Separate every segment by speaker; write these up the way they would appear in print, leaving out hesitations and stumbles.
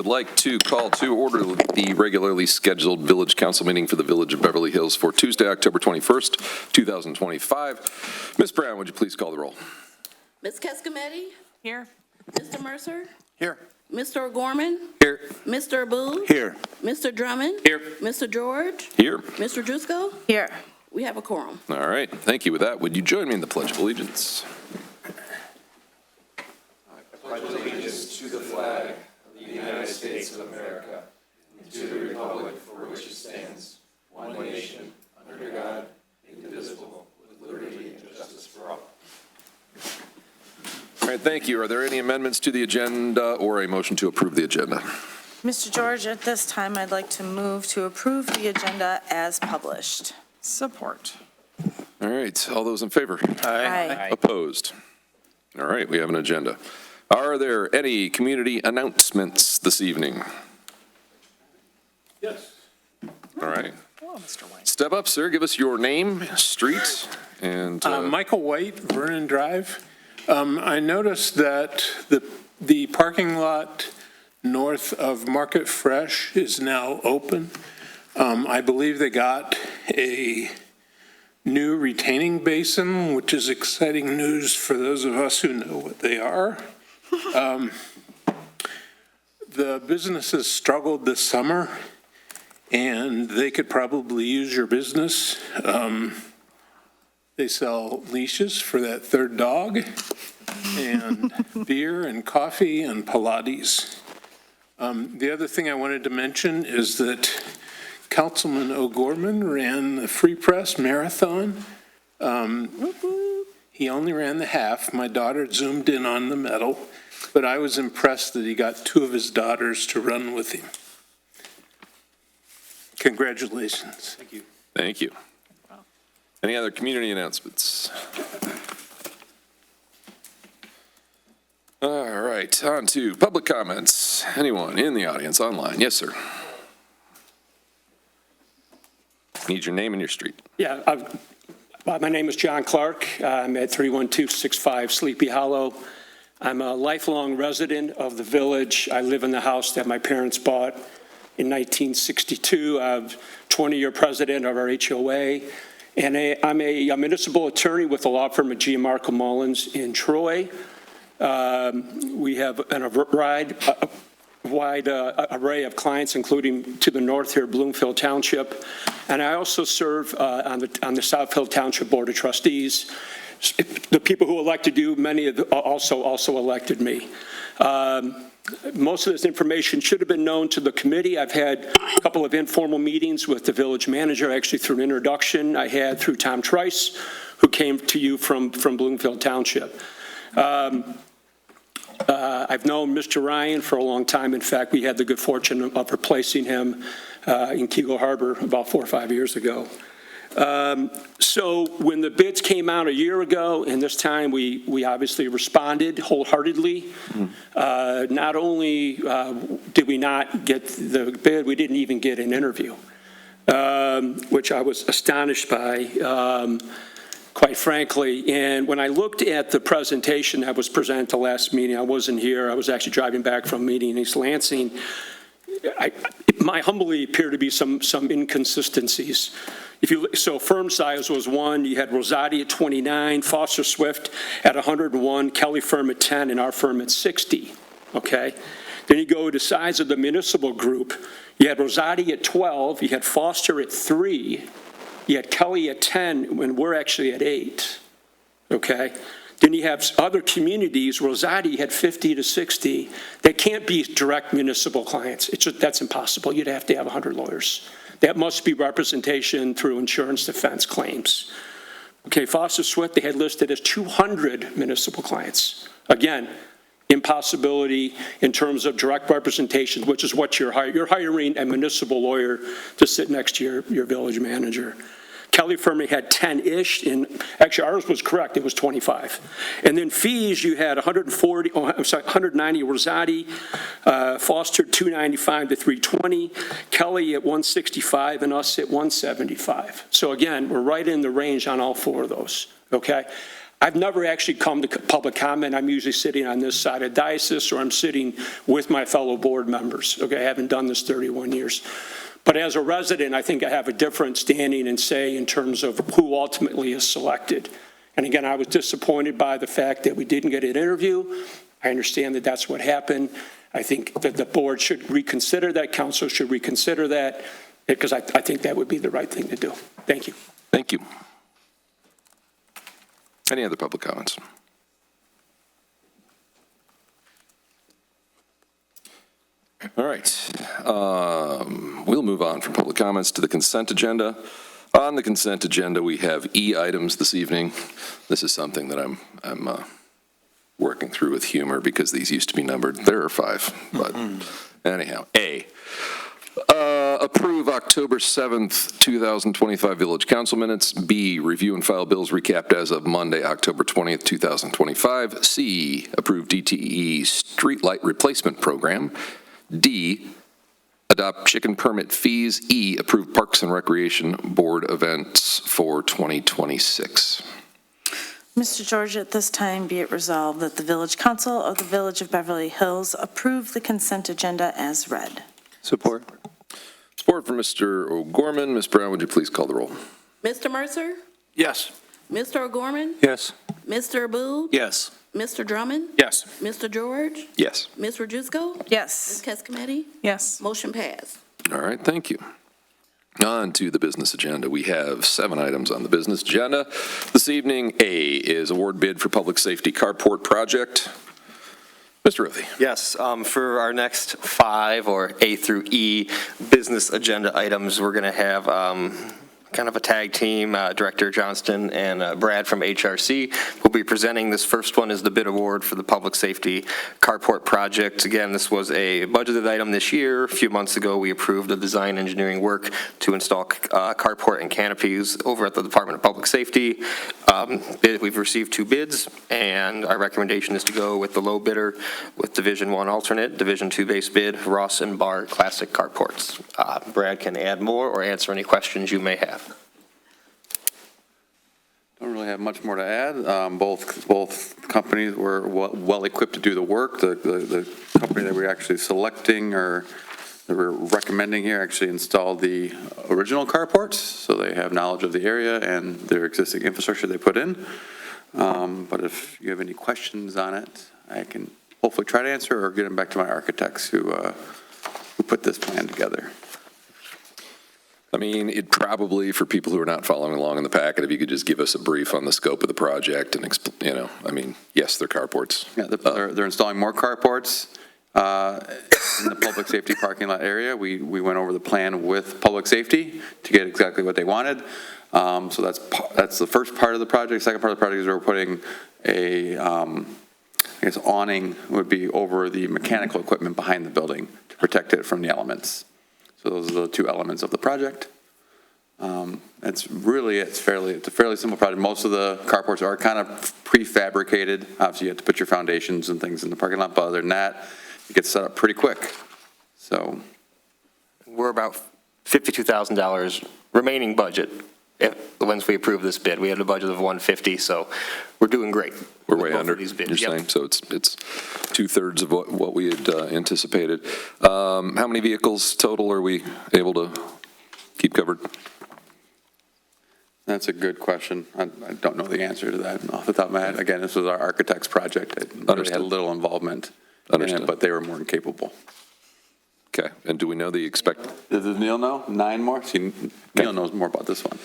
Speaker 1: would like to call to order the regularly scheduled Village Council meeting for the Village of Beverly Hills for Tuesday, October 21st, 2025. Ms. Brown, would you please call the roll?
Speaker 2: Ms. Kescometti?
Speaker 3: Here.
Speaker 2: Mr. Mercer?
Speaker 4: Here.
Speaker 2: Mr. O'Gorman?
Speaker 4: Here.
Speaker 2: Mr. Abboud?
Speaker 4: Here.
Speaker 2: Mr. Drummond?
Speaker 4: Here.
Speaker 2: Mr. George?
Speaker 1: Here.
Speaker 2: Mr. Driscoll?
Speaker 3: Here.
Speaker 2: We have a quorum.
Speaker 1: All right, thank you. With that, would you join me in the Pledge of Allegiance? I pledge allegiance to the flag of the United States of America and to the republic for which it stands, one nation, under God, indivisible, with liberty and justice for all. All right, thank you. Are there any amendments to the agenda or a motion to approve the agenda?
Speaker 3: Mr. George, at this time, I'd like to move to approve the agenda as published.
Speaker 4: Support.
Speaker 1: All right, all those in favor?
Speaker 3: Aye.
Speaker 1: Opposed? All right, we have an agenda. Are there any community announcements this evening?
Speaker 4: Yes.
Speaker 1: All right.
Speaker 4: Hello, Mr. White.
Speaker 1: Step up, sir. Give us your name, street, and...
Speaker 5: Michael White, Vernon Drive. I noticed that the parking lot north of Market Fresh is now open. I believe they got a new retaining basin, which is exciting news for those of us who know what they are. The businesses struggled this summer, and they could probably use your business. They sell leashes for that third dog, and beer and coffee and Pilates. The other thing I wanted to mention is that Councilman O'Gorman ran the Free Press Marathon. He only ran the half. My daughter zoomed in on the medal, but I was impressed that he got two of his daughters to run with him. Congratulations. Thank you.
Speaker 1: Thank you. Any other community announcements? All right, on to public comments. Anyone in the audience online? Yes, sir. Need your name and your street.
Speaker 6: Yeah, my name is John Clark. I'm at 31265 Sleepy Hollow. I'm a lifelong resident of the village. I live in the house that my parents bought in 1962. I'm 20-year president of our HOA, and I'm a municipal attorney with the law firm of Gianmarco Mullins in Troy. We have a wide array of clients, including to the north here, Bloomfield Township. And I also serve on the Southfield Township Board of Trustees. The people who elected you, many of also elected me. Most of this information should have been known to the committee. I've had a couple of informal meetings with the village manager, actually through an introduction I had through Tom Trice, who came to you from Bloomfield Township. I've known Mr. Ryan for a long time. In fact, we had the good fortune of replacing him in Kegel Harbor about 4 or 5 years ago. So when the bids came out a year ago, and this time we obviously responded wholeheartedly. Not only did we not get the bid, we didn't even get an interview, which I was astonished by. Quite frankly. And when I looked at the presentation that was presented at the last meeting, I wasn't here. I was actually driving back from a meeting in East Lansing. It might humbly appear to be some inconsistencies. So firm size was 1. You had Rosati at 29, Foster Swift at 101, Kelly firm at 10, and our firm at 60. Okay. Then you go to size of the municipal group. You had Rosati at 12. You had Foster at 3. You had Kelly at 10, when we're actually at 8, okay? Then you have other communities, Rosati had 50 to 60. They can't be direct municipal clients. That's impossible. You'd have to have 100 lawyers. That must be representation through insurance defense claims. Okay, Foster Swift, they had listed as 200 municipal clients. Again, impossibility in terms of direct representation, which is what you're hiring a municipal lawyer to sit next to your village manager. Kelly Firmy had 10-ish, and actually ours was correct, it was 25. And then fees, you had 190 Rosati, Foster 295 to 320, Kelly at 165, and us at 175. So again, we're right in the range on all 4 of those, okay? I've never actually come to public comment. I'm usually sitting on this side of diocese, or I'm sitting with my fellow board members. Okay, I haven't done this 31 years. But as a resident, I think I have a different standing and say in terms of who ultimately is selected. And again, I was disappointed by the fact that we didn't get an interview. I understand that that's what happened. I think that the board should reconsider that, council should reconsider that, because I think that would be the right thing to do. Thank you.
Speaker 1: Thank you. Any other public comments? All right. We'll move on from public comments to the consent agenda. On the consent agenda, we have E items this evening. This is something that I'm working through with humor because these used to be numbered. There are 5, but anyhow. A, approve October 7th, 2025 Village Council minutes. B, review and file bills recapped as of Monday, October 20th, 2025. C, approve DTE streetlight replacement program. D, adopt chicken permit fees. E, approve Parks and Recreation Board events for 2026.
Speaker 3: Mr. George, at this time, be it resolved that the Village Council of the Village of Beverly Hills approve the consent agenda as read.
Speaker 1: Support. Support from Mr. O'Gorman. Ms. Brown, would you please call the roll?
Speaker 2: Mr. Mercer?
Speaker 5: Yes.
Speaker 2: Mr. O'Gorman?
Speaker 5: Yes.
Speaker 2: Mr. Abud?
Speaker 4: Yes.
Speaker 2: Mr. Drummond?
Speaker 4: Yes.
Speaker 2: Mr. George?
Speaker 1: Yes.
Speaker 2: Ms. Rojusco? Ms.
Speaker 3: Yes.
Speaker 2: Kescometti?
Speaker 3: Yes.
Speaker 2: Motion passed.
Speaker 1: All right, thank you. On to the business agenda. We have 7 items on the business agenda. This evening, A is award bid for public safety carport project. Mr. Ruthie.
Speaker 7: Yes, for our next 5, or A through E, business agenda items, we're going to have kind of a tag team. Director Johnston and Brad from HRC will be presenting. This first one is the bid award for the public safety carport project. Again, this was a budgeted item this year. A few months ago, we approved the design engineering work to install carport and canopies over at the Department of Public Safety. We've received 2 bids, and our recommendation is to go with the low bidder with Division 1 alternate, Division 2 base bid, Ross and Barr Classic Carports. Brad can add more or answer any questions you may have.
Speaker 8: Don't really have much more to add. Both companies were well equipped to do the work. The company that we're actually selecting or that we're recommending here actually installed the original carports, so they have knowledge of the area and their existing infrastructure they put in. But if you have any questions on it, I can hopefully try to answer or get them back to my architects who put this plan together.
Speaker 1: I mean, it probably, for people who are not following along in the packet, if you could just give us a brief on the scope of the project and, I mean, yes, they're carports.
Speaker 8: Yeah, they're installing more carports in the public safety parking lot area. We went over the plan with public safety to get exactly what they wanted. So that's the first part of the project. Second part of the project is we're putting a, I guess, awning would be over the mechanical equipment behind the building to protect it from the elements. So those are the 2 elements of the project. It's a fairly simple project. Most of the carports are kind of prefabricated. Obviously, you have to put your foundations and things in the parking lot, but other than that, it gets set up pretty quick. So
Speaker 7: We're about $52,000 remaining budget once we approve this bid. We had a budget of $150,000, so we're doing great.
Speaker 1: We're
Speaker 7: with
Speaker 1: way
Speaker 7: both
Speaker 1: under,
Speaker 7: of these bids.
Speaker 1: you're
Speaker 7: Yep.
Speaker 1: saying? So it's 2/3 of what we had anticipated. How many vehicles total are we able to keep covered?
Speaker 8: that's a good question. I don't know the answer to that off the top of my head. Again, this was our architect's project. I really
Speaker 1: Understood.
Speaker 8: had little involvement in
Speaker 1: Understood.
Speaker 8: it, but they were more than capable.
Speaker 1: Okay, and do we know the
Speaker 8: Does Neil know? 9 more? See, Neil knows more about this one.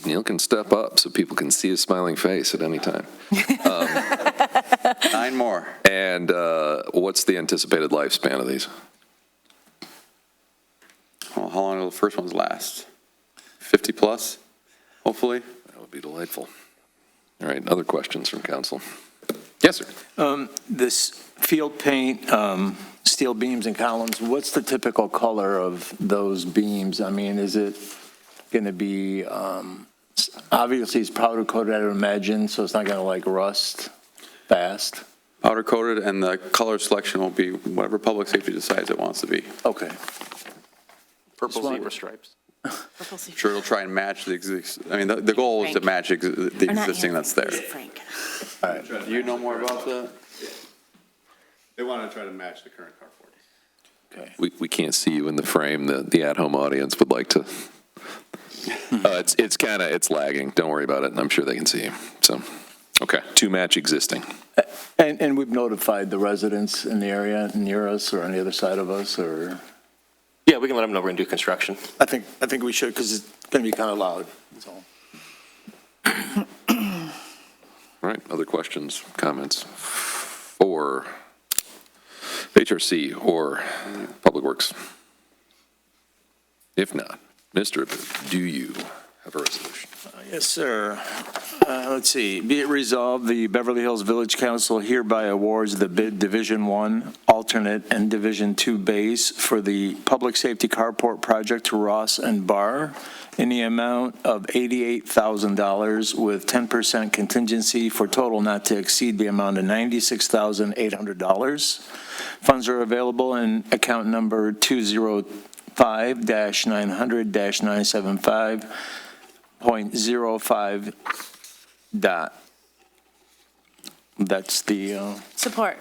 Speaker 1: Neil can step up so people can see his smiling face at any time.
Speaker 8: 9 more.
Speaker 1: And what's the anticipated lifespan of these?
Speaker 8: Well, how long will the first ones last? 50 plus, hopefully?
Speaker 1: That would be delightful. All right, other questions from council? Yes, sir.
Speaker 9: This field paint, steel beams and columns, what's the typical color of those beams? I mean, is it going to be, obviously it's powder coated, I would imagine, so it's not going to like rust fast?
Speaker 8: Powder coated, and the color selection will be whatever public safety decides it wants to be.
Speaker 9: Okay.
Speaker 7: Purple zebra stripes.
Speaker 8: Sure, it'll try and match the the goal is to match the existing that's there.
Speaker 3: Frank.
Speaker 8: Do you know more about that?
Speaker 1: They want to try to match the current carport.
Speaker 10: We can't see you in the frame. The at-home audience would like to. It's lagging. Don't worry about it. I'm sure they can see you. So, okay, to match existing.
Speaker 9: And we've notified the residents in the area near us or on the other side of us, or?
Speaker 7: Yeah, we can let them know we're going to do construction.
Speaker 9: I think we should, because it's going to be kind of loud, that's all.
Speaker 10: All right, other questions, comments for HRC or Public Works? If not, Mr. Abud, do you have a resolution?
Speaker 9: Yes, sir. Let's see. Be it resolved, the Beverly Hills Village Council hereby awards the bid Division 1 alternate and Division 2 base for the public safety carport project to Ross and Barr in the amount of $88,000 with 10% contingency for total not to exceed the amount of $96,800. Funds are available in account number 205-900-975.05. That's the,
Speaker 3: Support.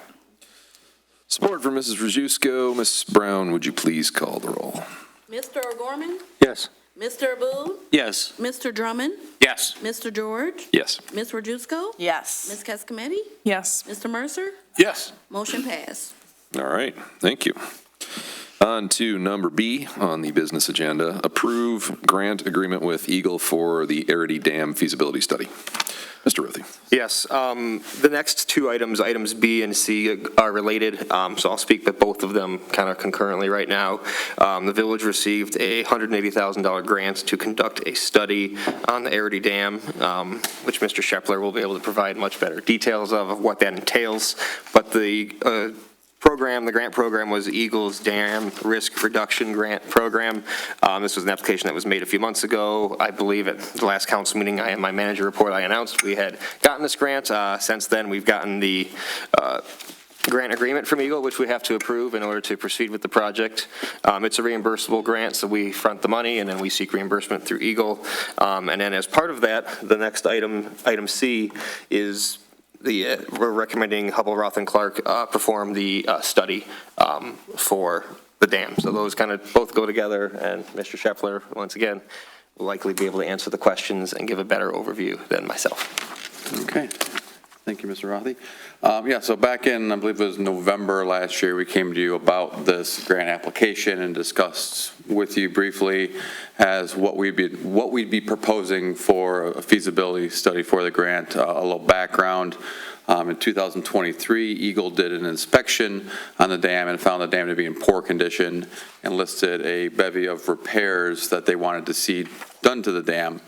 Speaker 10: Support for Mrs. Rajewsko. Mrs. Brown, would you please call the roll?
Speaker 2: Mr. O'Gorman?
Speaker 9: yes.
Speaker 2: Mr. Abud?
Speaker 9: Yes.
Speaker 2: Mr. Drummond?
Speaker 6: Yes.
Speaker 2: Mr. George?
Speaker 10: Yes.
Speaker 2: Ms. Rajewsko?
Speaker 3: Yes.
Speaker 2: Ms. Cascometti?
Speaker 4: Yes.
Speaker 2: Mr. Mercer?
Speaker 6: Yes.
Speaker 2: Motion passed.
Speaker 10: All right, thank you. On to number B on the business agenda, approve grant agreement with Eagle for the Arity Dam feasibility study. Mr. Rothy.
Speaker 7: Yes, the next two items, items B and C, are related, so I'll speak to both of them kind of concurrently right now. The village received a $180,000 grant to conduct a study on the Arity Dam, which Mr. Shepler will be able to provide much better details of what that entails. But the grant program was Eagle's Dam Risk Reduction Grant Program. This was an application that was made a few months ago. I believe at the last council meeting, in my manager report, I announced we had gotten this grant. Since then, we've gotten the grant agreement from Eagle, which we have to approve in order to proceed with the project. It's a reimbursable grant, so we front the money, and then we seek reimbursement through Eagle. And then as part of that, the next item, item C, is we're recommending Hubble, Roth, and Clark perform the study for the dam. So those kind of both go together, and Mr. Shepler, once again, will likely be able to answer the questions and give a better overview than myself.
Speaker 8: Okay. Thank you, Mr. Rothy. Yeah, so back in, I believe it was November last year, we came to you about this grant application and discussed with you briefly as what we'd be proposing for a feasibility study for the grant. A little background. In 2023, Eagle did an inspection on the dam and found the dam to be in poor condition and listed a bevy of repairs that they wanted to see done to the dam.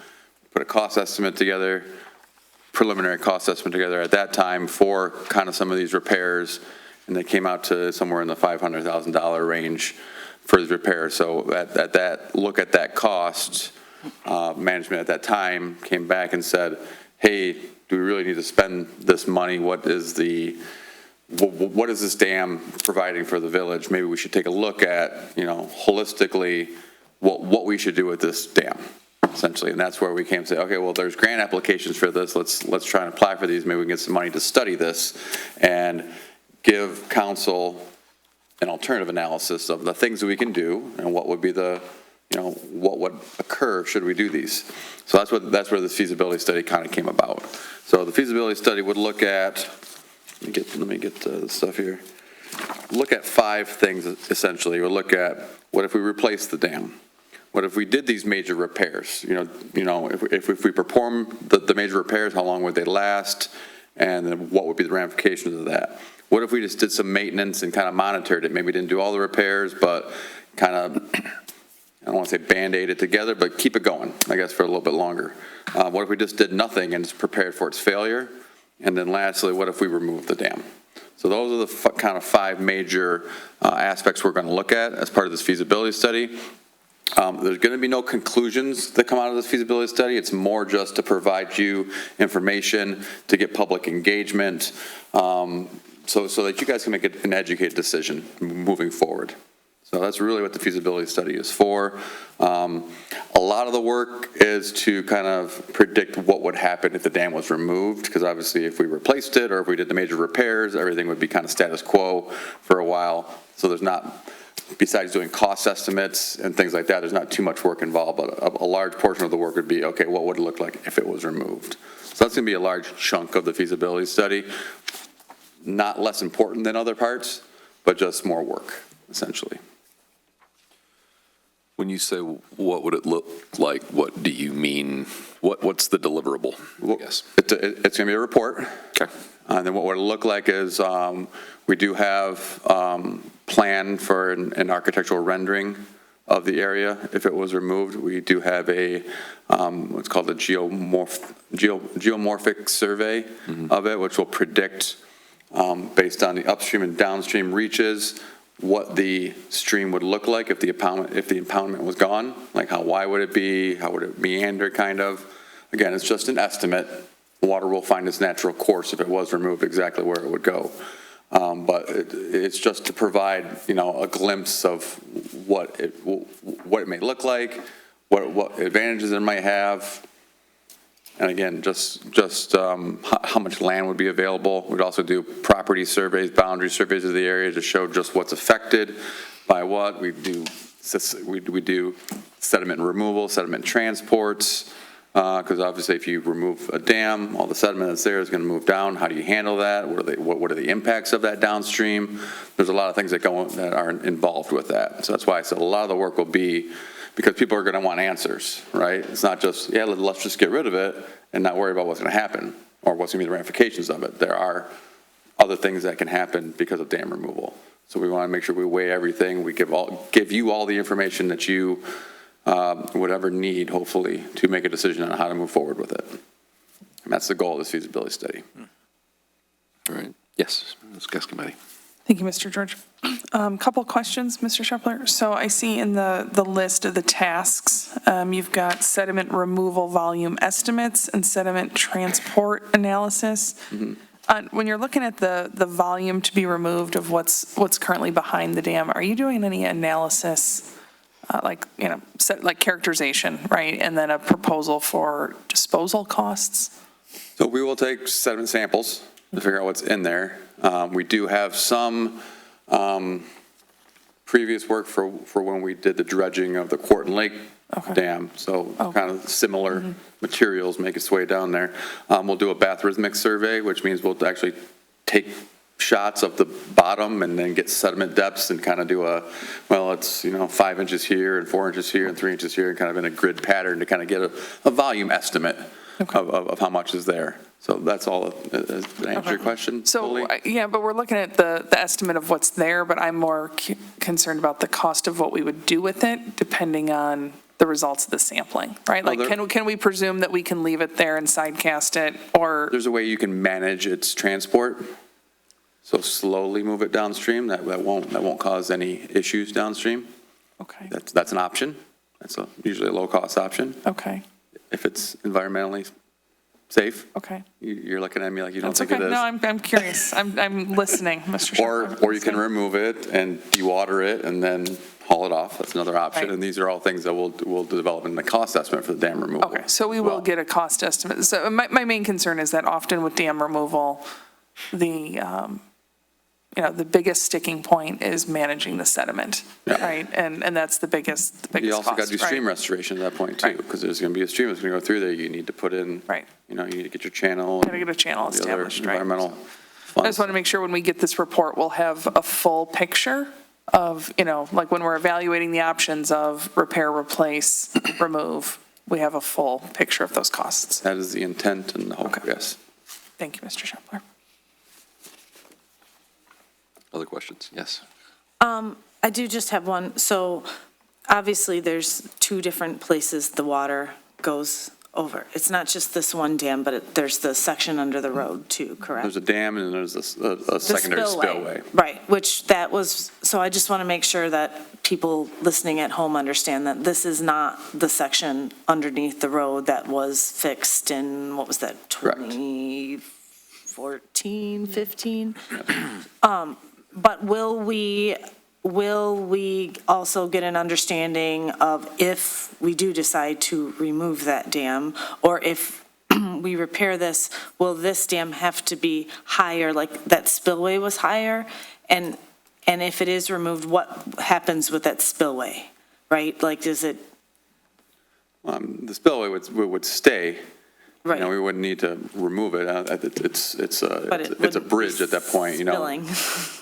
Speaker 8: Put a cost estimate together, preliminary cost estimate together at that time for kind of some of these repairs, and they came out to somewhere in the $500,000 range for the repairs. So at that look at that cost, management at that time came back and said, hey, do we really need to spend this money? What is this dam providing for the village? Maybe we should take a look at, holistically what we should do with this dam. Essentially, and that's where we came to say, okay, well, there's grant applications for this. Let's try and apply for these. Maybe we can get some money to study this and give council an alternative analysis of the things that we can do and what would be the, what would occur should we do these. So that's where the feasibility study kind of came about. So the feasibility study would look at, let me get the stuff here. Look at 5 things essentially. We'll look at what if we replace the dam. What if we did these major repairs? If we perform the major repairs, how long would they last? And then what would be the ramifications of that? What if we just did some maintenance and kind of monitored it? Maybe didn't do all the repairs, but kind of, I don't want to say Band-Aid it together, but keep it going, I guess, for a little bit longer. What if we just did nothing and just prepared for its failure? And then lastly, what if we remove the dam? So those are the kind of 5 major aspects we're going to look at as part of this feasibility study. There's going to be no conclusions that come out of this feasibility study. It's more just to provide you information, to get public engagement, so that you guys can make an educated decision moving forward. So that's really what the feasibility study is for. A lot of the work is to kind of predict what would happen if the dam was removed, because obviously if we replaced it or if we did the major repairs, everything would be kind of status quo for a while. So there's not, besides doing cost estimates and things like that, there's not too much work involved, but a large portion of the work would be, okay, what would it look like if it was removed? So that's going to be a large chunk of the feasibility study. Not less important than other parts, but just more work, essentially.
Speaker 10: When you say what would it look like, what do you mean? What's the deliverable, I guess?
Speaker 8: It's going to be a report.
Speaker 10: Okay.
Speaker 8: And then what would it look like is we do have plan for an architectural rendering of the area if it was removed. We do have a what's called a geomorphic survey of it, which will predict based on the upstream and downstream reaches what the stream would look like if the impoundment was gone. Like how wide would it be? How would it meander kind of? Again, it's just an estimate. Water will find its natural course if it was removed, exactly where it would go. But it's just to provide, a glimpse of what it may look like, what advantages it might have, and again, just how much land would be available. We'd also do property surveys, boundary surveys of the area to show just what's affected by what. We do sediment removal, sediment transports. Because obviously if you remove a dam, all the sediment that's there is going to move down. How do you handle that? What are the impacts of that downstream? There's a lot of things that are involved with that. So that's why I said a lot of the work will be, because people are going to want answers, right? It's not just, yeah, let's just get rid of it and not worry about what's going to happen or what's going to be the ramifications of it. There are other things that can happen because of dam removal. So we want to make sure we weigh everything. We give you all the information that you would ever need, hopefully, to make a decision on how to move forward with it. And that's the goal of this feasibility study.
Speaker 10: All right. Yes, Ms. Gascombetti.
Speaker 4: Thank you, Mr. George. Couple questions, Mr. Shepler. So I see in the list of the tasks, you've got sediment removal volume estimates and sediment transport analysis. When you're looking at the volume to be removed of what's currently behind the dam, are you doing any analysis, like characterization, right? And then a proposal for disposal costs?
Speaker 8: So we will take sediment samples to figure out what's in there. We do have some previous work for when we did the dredging of the Quarton Lake Dam. So kind of similar materials make its way down there. We'll do a bathrhythmic survey, which means we'll actually take shots of the bottom and then get sediment depths and kind of do it's 5 inches here and 4 inches here and 3 inches here, and kind of in a grid pattern to kind of get a volume estimate of how much is there. So that's all. Did I answer your question fully?
Speaker 4: So, yeah, but we're looking at the estimate of what's there, but I'm more concerned about the cost of what we would do with it, depending on the results of the sampling, right? Like, can we presume that we can leave it there and sidecast it, or?
Speaker 8: There's a way you can manage its transport. So slowly move it downstream. That won't cause any issues downstream.
Speaker 4: Okay.
Speaker 8: That's an option. That's usually a low-cost option.
Speaker 4: Okay.
Speaker 8: If it's environmentally safe.
Speaker 4: Okay.
Speaker 8: You're looking at me like you don't
Speaker 4: That's
Speaker 8: think
Speaker 4: okay.
Speaker 8: it is.
Speaker 4: No, I'm curious. I'm listening, Mr. Shepard.
Speaker 8: Or you can remove it and dewater it and then haul it off. That's another option.
Speaker 4: Right.
Speaker 8: And these are all things that we'll develop in the cost estimate for the dam removal.
Speaker 4: Okay, so we will get a cost estimate. So my main concern is that often with dam removal, the biggest sticking point is managing the sediment, right? And that's the biggest cost.
Speaker 8: You also got to do stream restoration at that point too, because there's going to be a stream that's going to go through there. You need to put in, you need to get your channel.
Speaker 4: Got to get a channel established, right?
Speaker 8: Environmental
Speaker 4: I just want to make sure when we get this report, we'll have a full picture of, like when we're evaluating the options of repair, replace, remove, we have a full picture of those costs.
Speaker 8: That is the intent and the hope, yes.
Speaker 4: Thank you, Mr. Shepler.
Speaker 10: Other questions? Yes.
Speaker 3: I do just have one. So obviously there's two different places the water goes over. It's not just this one dam, but there's the section under the road too, correct?
Speaker 8: There's a dam and there's a
Speaker 3: The
Speaker 8: secondary spillway.
Speaker 3: Right, so I just want to make sure that people listening at home understand that this is not the section underneath the road that was fixed in, what was that,
Speaker 8: Correct.
Speaker 3: 2014, 15? But will we will we also get an understanding of if we do decide to remove that dam, or if we repair this, will this dam have to be higher, like that spillway was higher? And if it is removed, what happens with that spillway, right? Like, does it,
Speaker 8: The spillway would stay.
Speaker 3: right?
Speaker 8: We wouldn't need to remove it. It's
Speaker 3: But it
Speaker 8: a
Speaker 3: wouldn't
Speaker 8: bridge
Speaker 3: be
Speaker 8: at that point,
Speaker 3: spilling.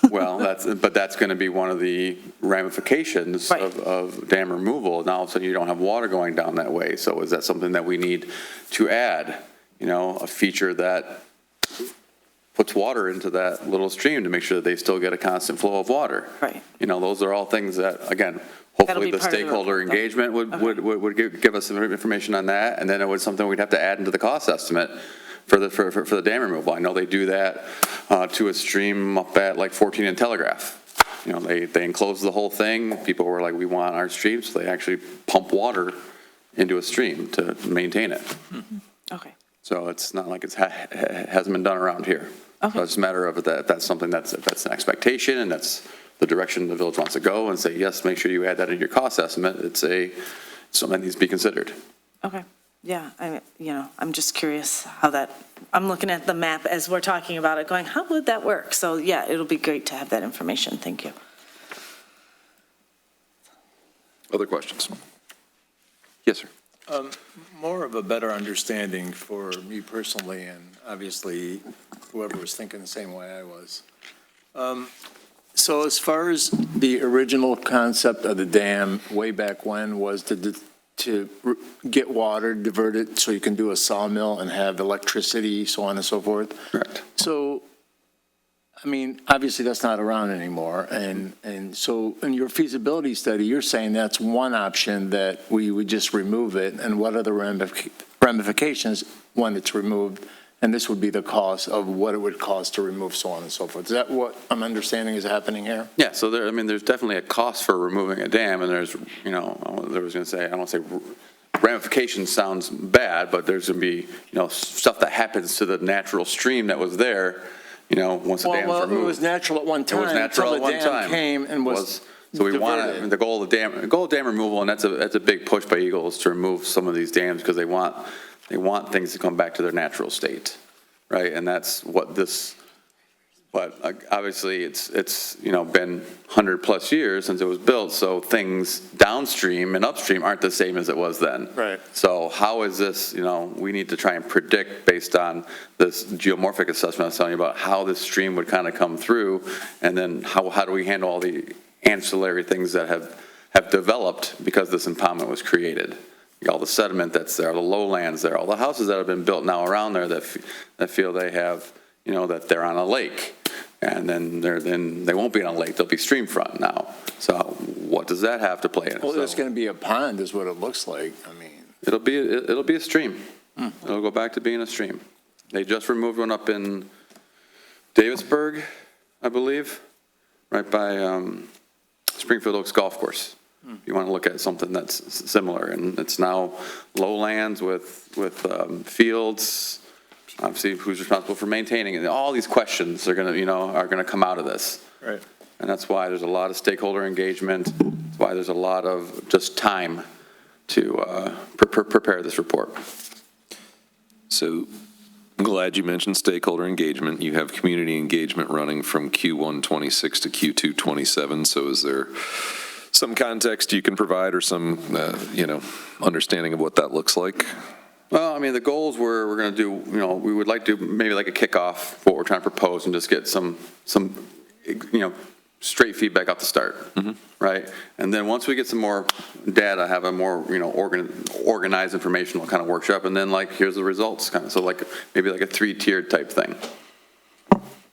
Speaker 8: Well, that's going to be one of the ramifications
Speaker 3: Right.
Speaker 8: of dam removal. Now, all of a sudden, you don't have water going down that way. So is that something that we need to add? A feature that puts water into that little stream to make sure that they still get a constant flow of water.
Speaker 3: Right.
Speaker 8: Those are all things that, again,
Speaker 3: That'll
Speaker 8: hopefully
Speaker 3: be
Speaker 8: the
Speaker 3: part of the
Speaker 8: stakeholder
Speaker 3: report, though.
Speaker 8: engagement would give us some information on that, and then it was something we'd have to add into the cost estimate for the dam removal. I know they do that to a stream up at like 14 and Telegraph. They enclose the whole thing. People were like, we want our stream, so they actually pump water into a stream to maintain it.
Speaker 3: Okay.
Speaker 8: So it's not like it hasn't been done around here.
Speaker 3: Okay.
Speaker 8: So it's a matter of that that's something that's an expectation, and that's the direction the village wants to go, and say, yes, make sure you add that into your cost estimate. It's something that needs to be considered.
Speaker 3: Okay, yeah, I'm just curious how that, I'm looking at the map as we're talking about it, going, how would that work? So, yeah, it'll be great to have that information, thank you.
Speaker 10: Other questions?
Speaker 8: Yes, sir.
Speaker 9: More of a better understanding for me personally, and obviously whoever was thinking the same way I was. So as far as the original concept of the dam way back when was to get water, divert it so you can do a sawmill and have electricity, so on and so forth.
Speaker 8: Correct.
Speaker 9: So, obviously that's not around anymore. And so in your feasibility study, you're saying that's one option, that we would just remove it, and what are the ramifications when it's removed? And this would be the cost of what it would cost to remove, so on and so forth. Is that what I'm understanding is happening here?
Speaker 8: Yeah, so there's definitely a cost for removing a dam, and there's, I don't want to say ramifications sounds bad, but there's going to be, stuff that happens to the natural stream that was there, once the dam's removed.
Speaker 9: Well, it was natural at one time.
Speaker 8: It was natural at one
Speaker 9: until the
Speaker 8: time.
Speaker 9: dam came and was
Speaker 8: So we want
Speaker 9: diverted.
Speaker 8: to, the goal of dam removal, and that's a big push by Eagle, is to remove some of these dams, because they want things to come back to their natural state, right? And that's what this, but obviously it's been 100+ years since it was built, so things downstream and upstream aren't the same as it was then.
Speaker 9: Right.
Speaker 8: So how is this, we need to try and predict based on this geomorphic assessment I was telling you about, how this stream would kind of come through, and then how do we handle all the ancillary things that have developed because this impoundment was created. All the sediment that's there, the lowlands there, all the houses that have been built now around there that feel they have, that they're on a lake, and then they won't be on a lake, they'll be stream front now. So what does that have to play in?
Speaker 9: Well, there's going to be a pond is what it looks like.
Speaker 8: It'll be a stream. It'll go back to being a stream. They just removed one up in Davisburg, I believe, right by Springfield Oaks Golf Course. You want to look at something that's similar, and it's now lowlands with fields. Obviously, who's responsible for maintaining it? All these questions are going to come out of this.
Speaker 9: Right.
Speaker 8: And that's why there's a lot of stakeholder engagement. That's why there's a lot of just time to prepare this report.
Speaker 10: So I'm glad you mentioned stakeholder engagement. You have community engagement running from Q1 26 to Q2 27. So is there some context you can provide, or some, understanding of what that looks like?
Speaker 8: Well, the goals we're going to do, we would like to maybe like a kickoff, what we're trying to propose, and just get some straight feedback off the start, right? And then once we get some more data, have a more, organized informational kind of workshop, and then here's the results, kind of, so maybe like a 3-tiered type thing.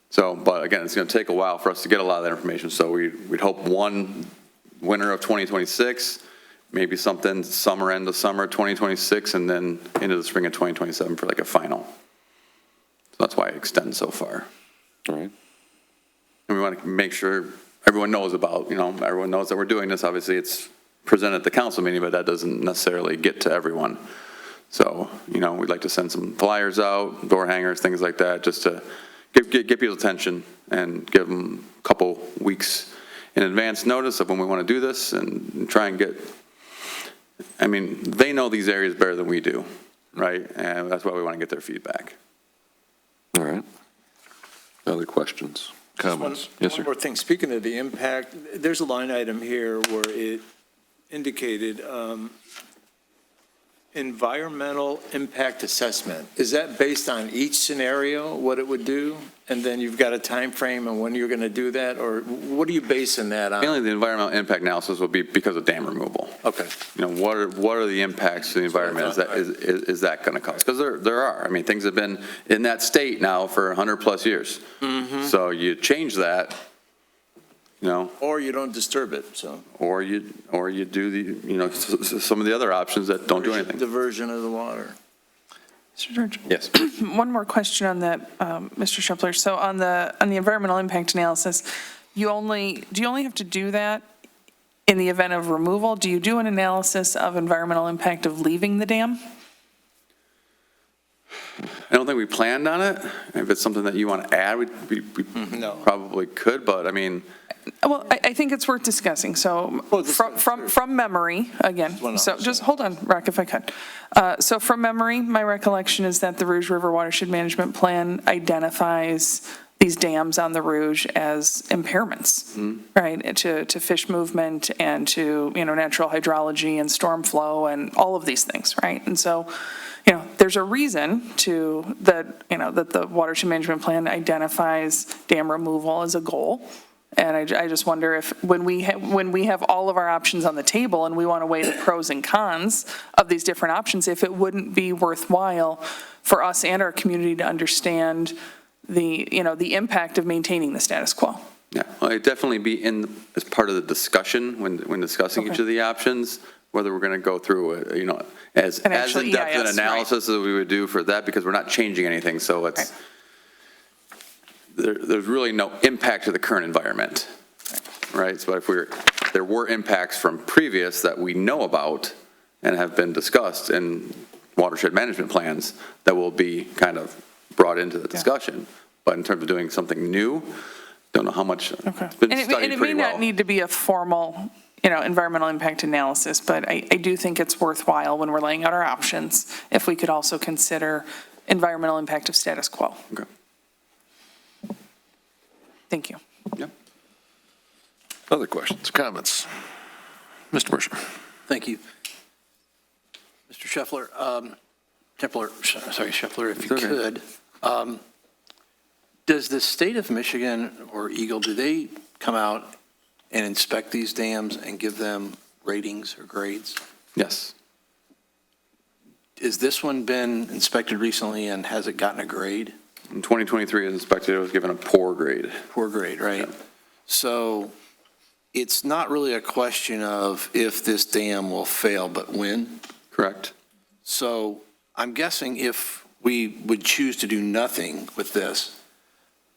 Speaker 8: So, but again, it's going to take a while for us to get a lot of that information, so we'd hope one winter of 2026, maybe something end of summer 2026, and then into the spring of 2027 for a final. So that's why it extends so far.
Speaker 10: All right.
Speaker 8: And we want to make sure everyone knows about, everyone knows that we're doing this. Obviously, it's presented at the council meeting, but that doesn't necessarily get to everyone. So, we'd like to send some flyers out, door hangers, things like that, just to get people's attention and give them a couple weeks in advance notice of when we want to do this and try and get, I mean, they know these areas better than we do, right? And that's why we want to get their feedback.
Speaker 10: All right. Other questions, comments? Yes, sir.
Speaker 9: One more thing, speaking of the impact, there's a line item here where it indicated environmental impact assessment. Is that based on each scenario, what it would do? And then you've got a time frame and when you're going to do that? Or what are you basing that on?
Speaker 8: Mainly the environmental impact analysis will be because of dam removal.
Speaker 9: Okay.
Speaker 8: You know, what are the impacts to the environment is that going to cause? Because there are. I mean, things have been in that state now for 100+ years. So you change that, you know.
Speaker 9: Or you don't disturb it, so.
Speaker 8: Or you do the, you know, some of the other options that don't do anything.
Speaker 9: Diversion of the water.
Speaker 4: Mr. George?
Speaker 8: Yes.
Speaker 4: One more question on that, Mr. Schepler. So on the environmental impact analysis, do you only have to do that in the event of removal? Do you do an analysis of environmental impact of leaving the dam?
Speaker 8: I don't think we planned on it. If it's something that you want to add, we probably could, but I mean.
Speaker 4: Well, I think it's worth discussing. So from memory, again, so just hold on, Rock, if I could. So from memory, my recollection is that the Rouge River Watershed Management Plan identifies these dams on the Rouge as impairments, right, to fish movement and to, you know, natural hydrology and storm flow and all of these things, right? And so, you know, there's a reason that the Watershed Management Plan identifies dam removal as a goal. And I just wonder if when we have all of our options on the table and we want to weigh the pros and cons of these different options, if it wouldn't be worthwhile for us and our community to understand the impact of maintaining the status quo.
Speaker 8: Yeah, well, it'd definitely be as part of the discussion when discussing each of the options, whether we're going to go through, you know, as in-depth an analysis as we would do for that, because we're not changing anything, so it's. Right. There's really no impact to the current environment, right? So if there were impacts from previous that we know about and have been discussed in watershed management plans that will be kind of brought into the discussion. But in terms of doing something new, don't know how much.
Speaker 4: Okay.
Speaker 8: It's been
Speaker 4: and it may not need to be a formal, you know, environmental impact analysis, but I do think it's worthwhile when we're laying out our options if we could also consider environmental impact of status quo.
Speaker 8: Okay.
Speaker 4: Thank you.
Speaker 8: Yep.
Speaker 10: Other questions, comments? Mr. Mercer.
Speaker 11: Thank you. Mr. Scheffler, Scheffler, if you could, does the state of Michigan or Eagle, do they come out and inspect these dams and give them ratings or grades?
Speaker 8: Yes.
Speaker 11: Has this one been inspected recently and has it gotten a grade?
Speaker 8: In 2023, as inspected, it was given a poor grade.
Speaker 11: Poor grade, right?
Speaker 8: Yeah.
Speaker 11: So it's not really a question of if this dam will fail, but when?
Speaker 8: Correct.
Speaker 11: So I'm guessing if we would choose to do nothing with this,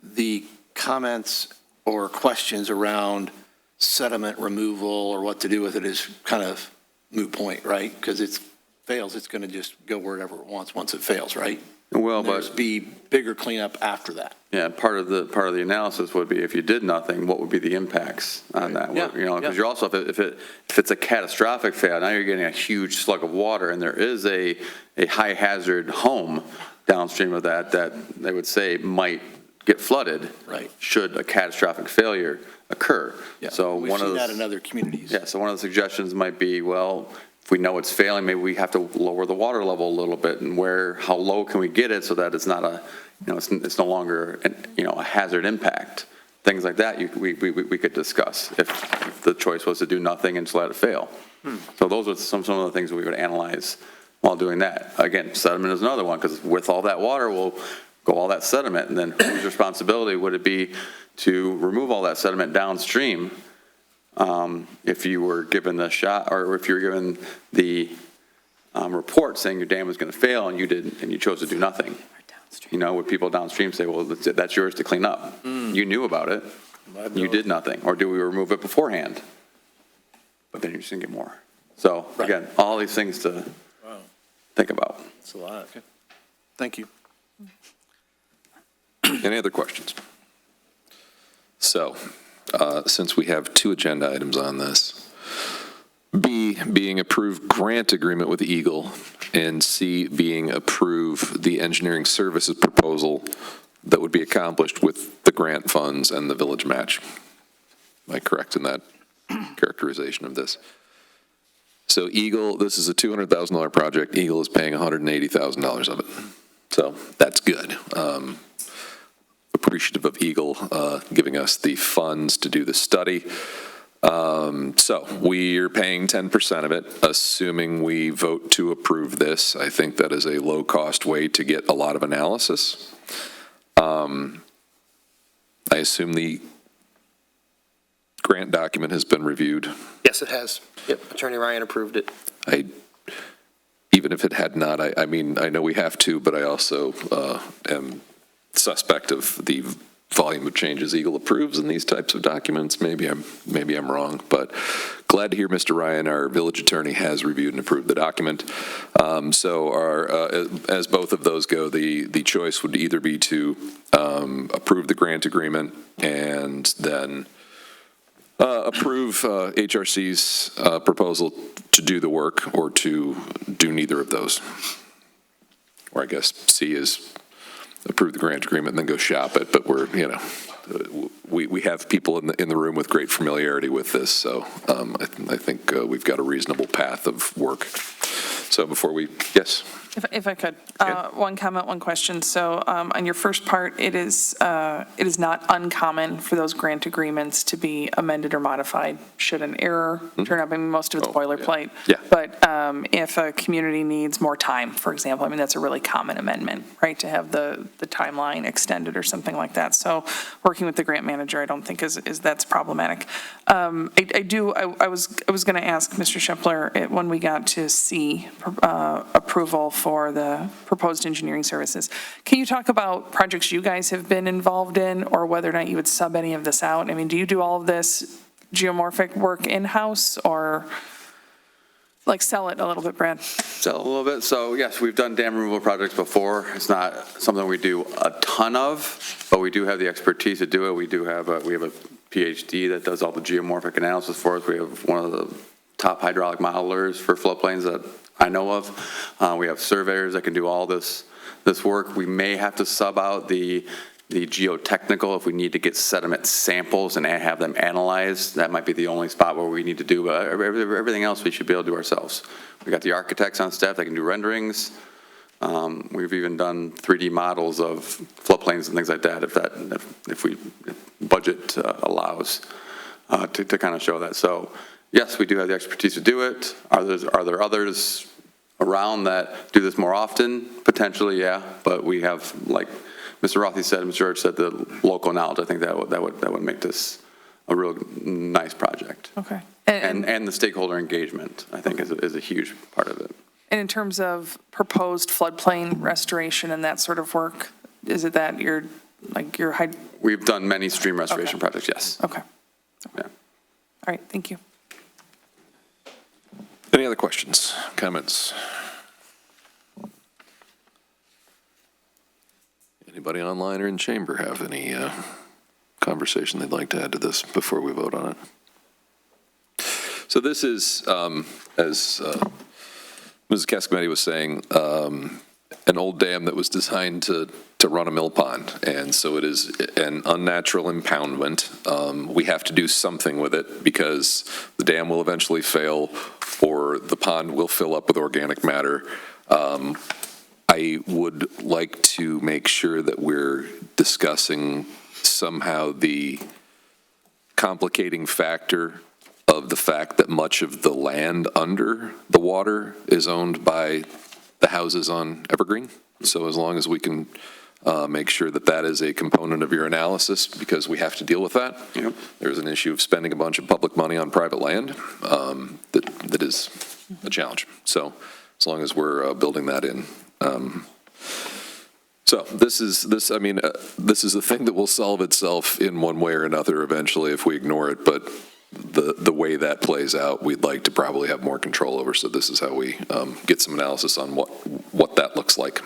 Speaker 11: the comments or questions around sediment removal or what to do with it is kind of moot point, right? Because it fails, it's going to just go wherever it wants once it fails, right?
Speaker 8: Well,
Speaker 11: There's be bigger cleanup after that.
Speaker 8: Yeah, part of the analysis would be if you did nothing, what would be the impacts on that?
Speaker 11: Yeah,
Speaker 8: You know, because you're also, if it's a catastrophic fail, now you're getting a huge slug of water, and there is a high hazard home downstream of that they would say might get flooded.
Speaker 11: Right.
Speaker 8: Should a catastrophic failure occur.
Speaker 11: Yeah.
Speaker 8: So
Speaker 11: We've
Speaker 8: one
Speaker 11: seen
Speaker 8: of
Speaker 11: that in other communities.
Speaker 8: Yeah, so one of the suggestions might be, well, if we know it's failing, maybe we have to lower the water level a little bit, and how low can we get it so that it's not it's no longer a hazard impact. Things like that we could discuss if the choice was to do nothing and just let it fail. So those are some of the things we would analyze while doing that. Again, sediment is another one, because with all that water will go all that sediment, and then whose responsibility would it be to remove all that sediment downstream? If you were given the shot, or if you were given the report saying your dam was going to fail and you chose to do nothing, would people downstream say, well, that's yours to clean up? You knew about it, you did nothing, or do we remove it beforehand? But then you're just going to get more. So again, all these things to think about.
Speaker 9: That's a lot.
Speaker 11: Okay. Thank you.
Speaker 10: Any other questions? So, since we have 2 agenda items on this. B, being approved grant agreement with Eagle, and C, being approve the engineering services proposal that would be accomplished with the grant funds and the village match. Am I correct in that characterization of this? So Eagle, this is a $200,000 project. Eagle is paying $180,000 of it. So that's good. Appreciative of Eagle giving us the funds to do the study. So we're paying 10% of it, assuming we vote to approve this. I think that is a low-cost way to get a lot of analysis. I assume the grant document has been reviewed.
Speaker 7: Yes, it has. Yep, Attorney Ryan approved it.
Speaker 10: Even if it had not, I mean, I know we have to, but I also am suspect of the volume of changes Eagle approves in these types of documents. Maybe I'm wrong, but glad to hear Mr. Ryan, our village attorney, has reviewed and approved the document. So as both of those go, the choice would either be to approve the grant agreement and then approve HRC's proposal to do the work, or to do neither of those. Or I guess C is approve the grant agreement and then go shop it, but we're, we have people in the room with great familiarity with this, so I think we've got a reasonable path of work. So before we, yes?
Speaker 4: If I could, one comment, one question. So on your first part, it is not uncommon for those grant agreements to be amended or modified should an error turn up. I mean, most of it's boilerplate.
Speaker 10: Yeah.
Speaker 4: But if a community needs more time, for example, I mean, that's a really common amendment, right? To have the timeline extended or something like that. So working with the grant manager, I don't think that's problematic. I was going to ask Mr. Schepler, when we got to C, approval for the proposed engineering services, can you talk about projects you guys have been involved in, or whether or not you would sub any of this out? I mean, do you do all of this geomorphic work in-house, or like sell it a little bit, Brad?
Speaker 8: Sell a little bit. So yes, we've done dam removal projects before. It's not something we do a ton of, but we do have the expertise to do it. We have a PhD that does all the geomorphic analysis for us. We have one of the top hydraulic modelers for floodplains that I know of. We have surveyors that can do all this work. We may have to sub out the geotechnical if we need to get sediment samples and have them analyzed. That might be the only spot where we need to do, but everything else we should be able to do ourselves. We got the architects on staff that can do renderings. We've even done 3D models of floodplains and things like that if budget allows to kind of show that. So yes, we do have the expertise to do it. Are there others around that do this more often? Potentially, yeah. But we have, like Mr. Rothy said, Mr. George said, the local knowledge. I think that would make this a real nice project.
Speaker 4: Okay.
Speaker 8: And the stakeholder engagement, I think, is a huge part of it.
Speaker 4: And in terms of proposed floodplain restoration and that sort of work, is it that
Speaker 8: We've done many stream restoration projects, yes.
Speaker 4: Okay.
Speaker 8: Yeah.
Speaker 4: All right, thank you.
Speaker 10: Any other questions, comments? Anybody online or in chamber have any conversation they'd like to add to this before we vote on it? So this is, as Mrs. Cascametti was saying, an old dam that was designed to run a mill pond, and so it is an unnatural impoundment. We have to do something with it because the dam will eventually fail or the pond will fill up with organic matter. I would like to make sure that we're discussing somehow the complicating factor of the fact that much of the land under the water is owned by the houses on Evergreen. So as long as we can make sure that that is a component of your analysis, because we have to deal with that.
Speaker 8: Yep.
Speaker 10: There's an issue of spending a bunch of public money on private land that is a challenge. So as long as we're building that in. So this is a thing that will solve itself in one way or another eventually if we ignore it, but the way that plays out, we'd like to probably have more control over. So this is how we get some analysis on what that looks like.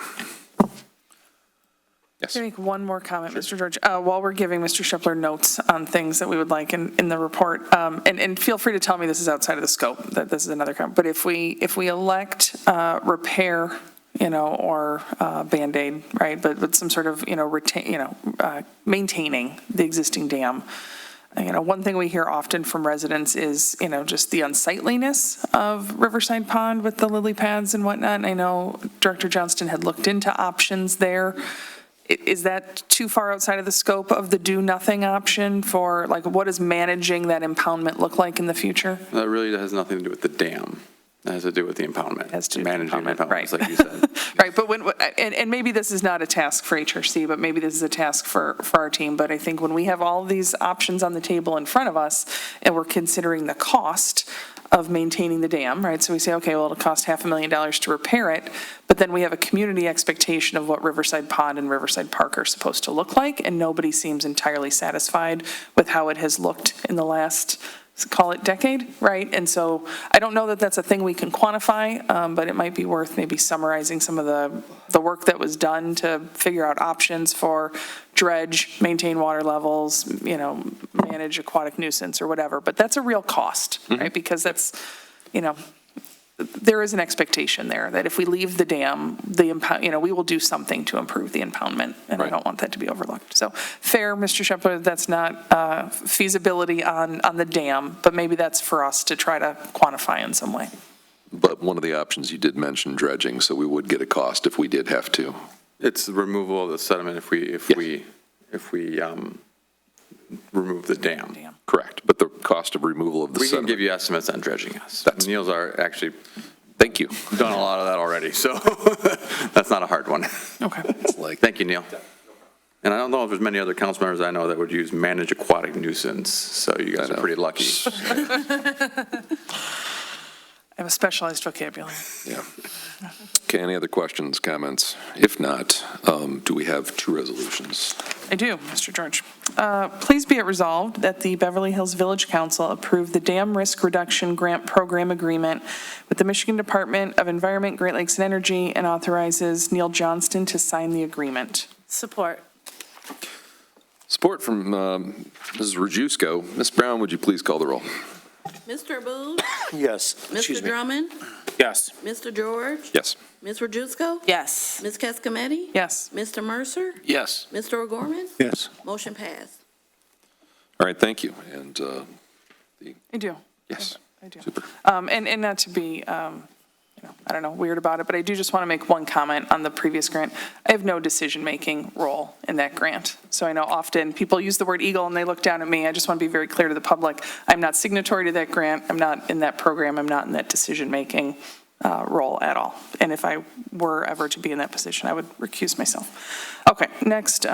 Speaker 10: Yes.
Speaker 4: Can I make one more comment, Mr. George? While we're giving Mr. Shepler notes on things that we would like in the report, and feel free to tell me this is outside of the scope, that this is another comment, but if we elect repair, or Band-Aid, right, but some sort of, maintaining the existing dam, one thing we hear often from residents is, just the unsightliness of Riverside Pond with the lily pads and whatnot. And I know Director Johnston had looked into options there. Is that too far outside of the scope of the do-nothing option for, what does managing that impoundment look like in the future?
Speaker 8: That really has nothing to do with the dam. It has to do with the impoundment.
Speaker 4: Has to do with
Speaker 8: Managing
Speaker 4: impoundment, right.
Speaker 8: like you said.
Speaker 4: Right, but and maybe this is not a task for HRC, but maybe this is a task for our team. But I think when we have all these options on the table in front of us, and we're considering the cost of maintaining the dam, right? So we say, okay, well, it'll cost $500,000 to repair it, but then we have a community expectation of what Riverside Pond and Riverside Park are supposed to look like, and nobody seems entirely satisfied with how it has looked in the last, call it decade, right? And so I don't know that that's a thing we can quantify, but it might be worth maybe summarizing some of the work that was done to figure out options for dredge, maintain water levels, manage aquatic nuisance or whatever. But that's a real cost, right? Because that's, there is an expectation there that if we leave the dam, we will do something to improve the impoundment, and I don't want that to be overlooked. So fair, Mr. Shepard, that's not feasibility on the dam, but maybe that's for us to try to quantify in some way.
Speaker 10: But one of the options you did mention dredging, so we would get a cost if we did have to.
Speaker 8: It's the removal of the sediment if we remove the dam.
Speaker 10: Correct, but the cost of removal of the
Speaker 8: We can
Speaker 10: sediment.
Speaker 8: give you estimates on dredging, yes.
Speaker 10: That's-
Speaker 8: Neil's are actually
Speaker 10: Thank you.
Speaker 8: done a lot of that already, so that's not a hard one.
Speaker 4: Okay.
Speaker 8: Thank you, Neil. And I don't know if there's many other council members I know that would use manage aquatic nuisance, so you guys are pretty lucky.
Speaker 4: I have a specialized vocabulary.
Speaker 10: Yeah. Okay, any other questions, comments? If not, do we have two resolutions?
Speaker 4: I do, Mr. George. Please be it resolved that the Beverly Hills Village Council approve the Dam Risk Reduction Grant Program Agreement with the Michigan Department of Environment, Great Lakes and Energy, and authorizes Neil Johnston to sign the agreement.
Speaker 3: Support.
Speaker 10: Support from Mrs. Rajewsko. Ms. Brown, would you please call the roll?
Speaker 2: Mr. Booth?
Speaker 11: Yes.
Speaker 2: Mr. Drummond?
Speaker 11: Yes.
Speaker 2: Mr. George?
Speaker 10: Yes.
Speaker 2: Ms. Rajewsko?
Speaker 3: Yes.
Speaker 2: Ms. Cascometti?
Speaker 4: Yes.
Speaker 2: Mr. Mercer?
Speaker 11: Yes.
Speaker 2: Mr. O'Gorman?
Speaker 5: Yes.
Speaker 2: Motion passed.
Speaker 10: All right, thank you. And,
Speaker 4: I do.
Speaker 10: yes.
Speaker 4: I do.
Speaker 10: Super.
Speaker 4: And not to be, I don't know, weird about it, but I do just want to make one comment on the previous grant. I have no decision-making role in that grant. So I know often people use the word eagle and they look down at me. I just want to be very clear to the public. I'm not signatory to that grant. I'm not in that program. I'm not in that decision-making role at all. And if I were ever to be in that position, I would recuse myself. Okay, next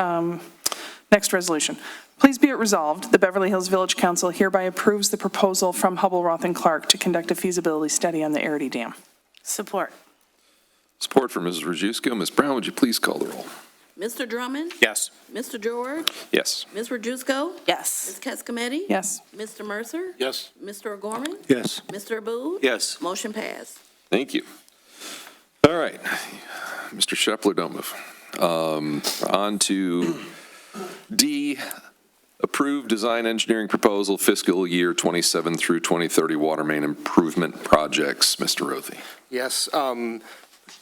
Speaker 4: resolution. Please be it resolved, the Beverly Hills Village Council hereby approves the proposal from Hubble, Roth, and Clark to conduct a feasibility study on the Arity Dam.
Speaker 3: Support.
Speaker 10: Support from Mrs. Rajewsko. Ms. Brown, would you please call the roll?
Speaker 2: Mr. Drummond?
Speaker 11: Yes.
Speaker 2: Mr. George?
Speaker 10: Yes.
Speaker 2: Ms. Rajewsko?
Speaker 3: Yes.
Speaker 2: Ms. Cascometti?
Speaker 4: Yes.
Speaker 2: Mr. Mercer?
Speaker 11: Yes.
Speaker 2: Mr. O'Gorman?
Speaker 5: Yes.
Speaker 2: Mr. Booth?
Speaker 11: Yes.
Speaker 2: Motion passed.
Speaker 10: Thank you. All right. Mr. Shepler, don't move. On to D, approved design engineering proposal fiscal year 27 through 2030 water main improvement projects. Mr. Rothy.
Speaker 7: Yes,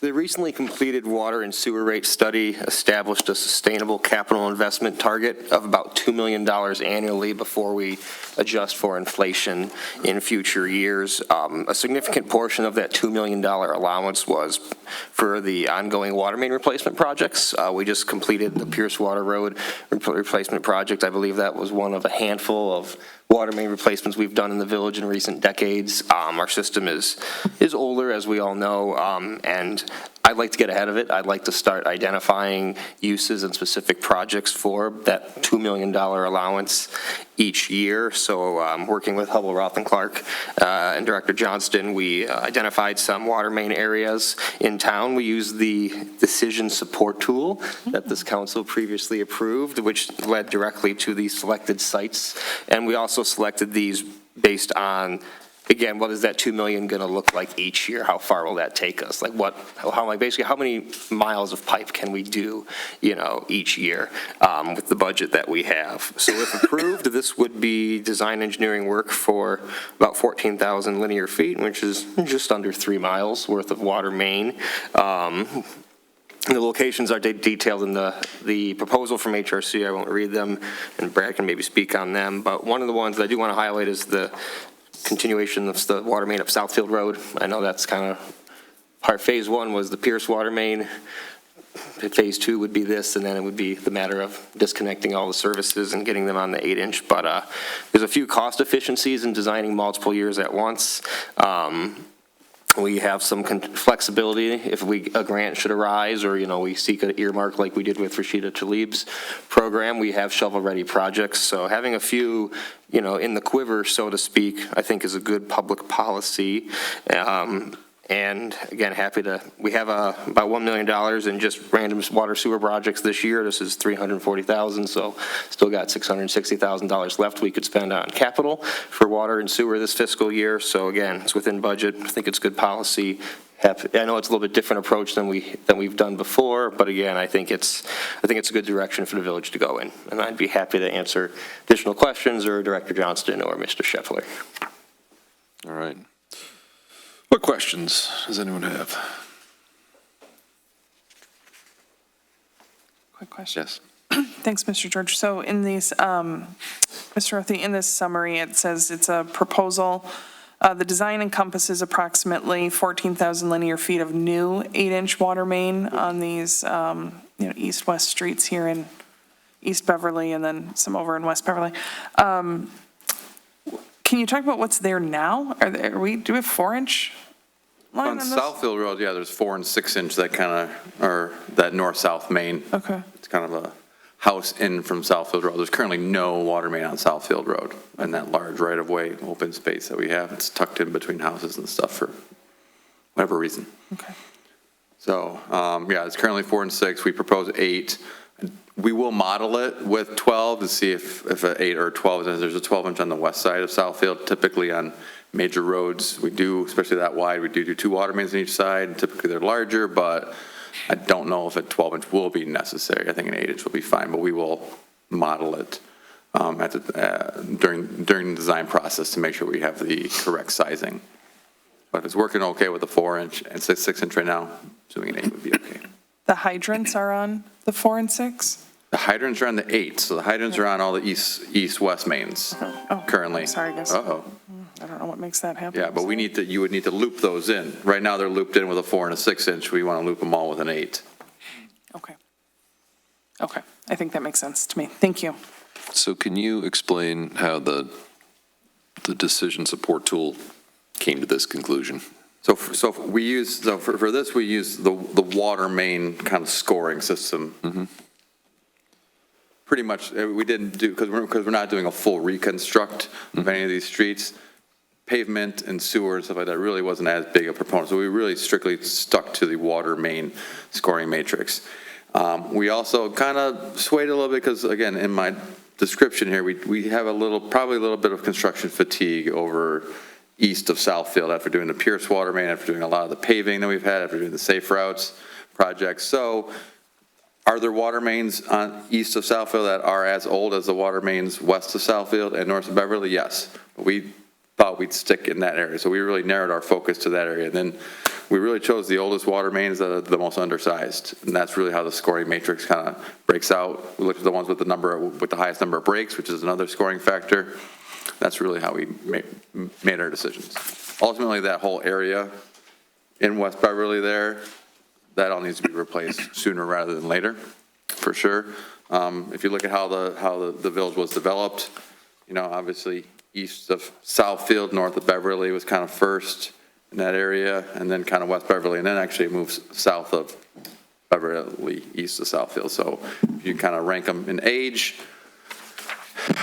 Speaker 7: the recently completed water and sewer rate study established a sustainable capital investment target of about $2 million annually before we adjust for inflation in future years. A significant portion of that $2 million allowance was for the ongoing water main replacement projects. We just completed the Pierce Water Road replacement project. I believe that was one of a handful of water main replacements we've done in the village in recent decades. Our system is older, as we all know, and I'd like to get ahead of it. I'd like to start identifying uses and specific projects for that $2 million allowance each year. So working with Hubble, Roth, and Clark and Director Johnston, we identified some water main areas in town. We used the decision support tool that this council previously approved, which led directly to the selected sites. And we also selected these based on again, what is that 2 million going to look like each year? How far will that take us? Like basically, how many miles of pipe can we do, each year with the budget that we have? So if approved, this would be design engineering work for about 14,000 linear feet, which is just under 3 miles worth of water main. The locations are detailed in the proposal from HRC. I won't read them, and Brad can maybe speak on them. But one of the ones that I do want to highlight is the continuation of the water main up Southfield Road. I know that's kind of phase one was the Pierce water main. Phase two would be this, and then it would be the matter of disconnecting all the services and getting them on the 8-inch. But there's a few cost efficiencies in designing multiple years at once. We have some flexibility if a grant should arise, or, we seek an earmark like we did with Rashida Tlaib's program. We have shovel-ready projects. So having a few, in the quiver, so to speak, I think is a good public policy. And again, we have about $1 million in just random water sewer projects this year. This is $340,000, so still got $660,000 left we could spend on capital for water and sewer this fiscal year. So again, it's within budget. I think it's good policy. I know it's a little bit different approach than we've done before, but again, I think it's a good direction for the village to go in. And I'd be happy to answer additional questions, or Director Johnston or Mr. Scheffler.
Speaker 10: All right. What questions does anyone have?
Speaker 4: Quick question.
Speaker 10: Yes.
Speaker 4: Thanks, Mr. George. So in these, Mr. Rothy, in this summary, it says it's a proposal. The design encompasses approximately 14,000 linear feet of new 8-inch water main on these, east-west streets here in East Beverly, and then some over in West Beverly. Can you talk about what's there now? Do we have 4-inch line
Speaker 8: On
Speaker 4: on this?
Speaker 8: Southfield Road, yeah, there's 4 and 6-inch that kind of are that north-south main.
Speaker 4: Okay.
Speaker 8: It's kind of a house in from Southfield Road. There's currently no water main on Southfield Road, and that large right-of-way open space that we have, it's tucked in between houses and stuff for whatever reason.
Speaker 4: Okay.
Speaker 8: So, yeah, it's currently 4 and 6. We propose 8. We will model it with 12 to see if an 8 or 12, there's a 12-inch on the west side of Southfield. Typically on major roads, we do, especially that wide, we do 2 water mains on each side. Typically they're larger, but I don't know if a 12-inch will be necessary. I think an 8-inch will be fine, but we will model it during the design process to make sure we have the correct sizing. But if it's working okay with the 4-inch and 6-inch right now, assuming an 8 would be okay.
Speaker 4: The hydrants are on the 4 and 6?
Speaker 8: The hydrants are on the 8, so the hydrants are on all the east-west mains currently.
Speaker 4: Sorry, guys.
Speaker 8: Uh-oh.
Speaker 4: I don't know what makes that happen.
Speaker 8: Yeah, but you would need to loop those in. Right now, they're looped in with a 4 and a 6-inch. We want to loop them all with an 8.
Speaker 4: Okay. Okay, I think that makes sense to me. Thank you.
Speaker 10: So can you explain how the decision support tool came to this conclusion?
Speaker 8: So for this, we use the water main kind of scoring system.
Speaker 10: Mm-hmm.
Speaker 8: Pretty much, we didn't do, because we're not doing a full reconstruct of any of these streets. Pavement and sewer and stuff like that really wasn't as big a proponent. So we really strictly stuck to the water main scoring matrix. We also kind of swayed a little bit because, again, in my description here, we have probably a little bit of construction fatigue over east of Southfield after doing the Pierce water main, after doing a lot of the paving that we've had, after doing the Safe Routes projects. So are there water mains on east of Southfield that are as old as the water mains west of Southfield and north of Beverly? Yes. We thought we'd stick in that area. So we really narrowed our focus to that area. And then we really chose the oldest water mains that are the most undersized. And that's really how the scoring matrix kind of breaks out. We looked at the ones with the highest number of breaks, which is another scoring factor. That's really how we made our decisions. Ultimately, that whole area in West Beverly there, that all needs to be replaced sooner rather than later, for sure. If you look at how the village was developed, obviously east of Southfield, north of Beverly was kind of first in that area, and then kind of West Beverly, and then actually it moves south of Beverly, east of Southfield. So if you kind of rank them in age,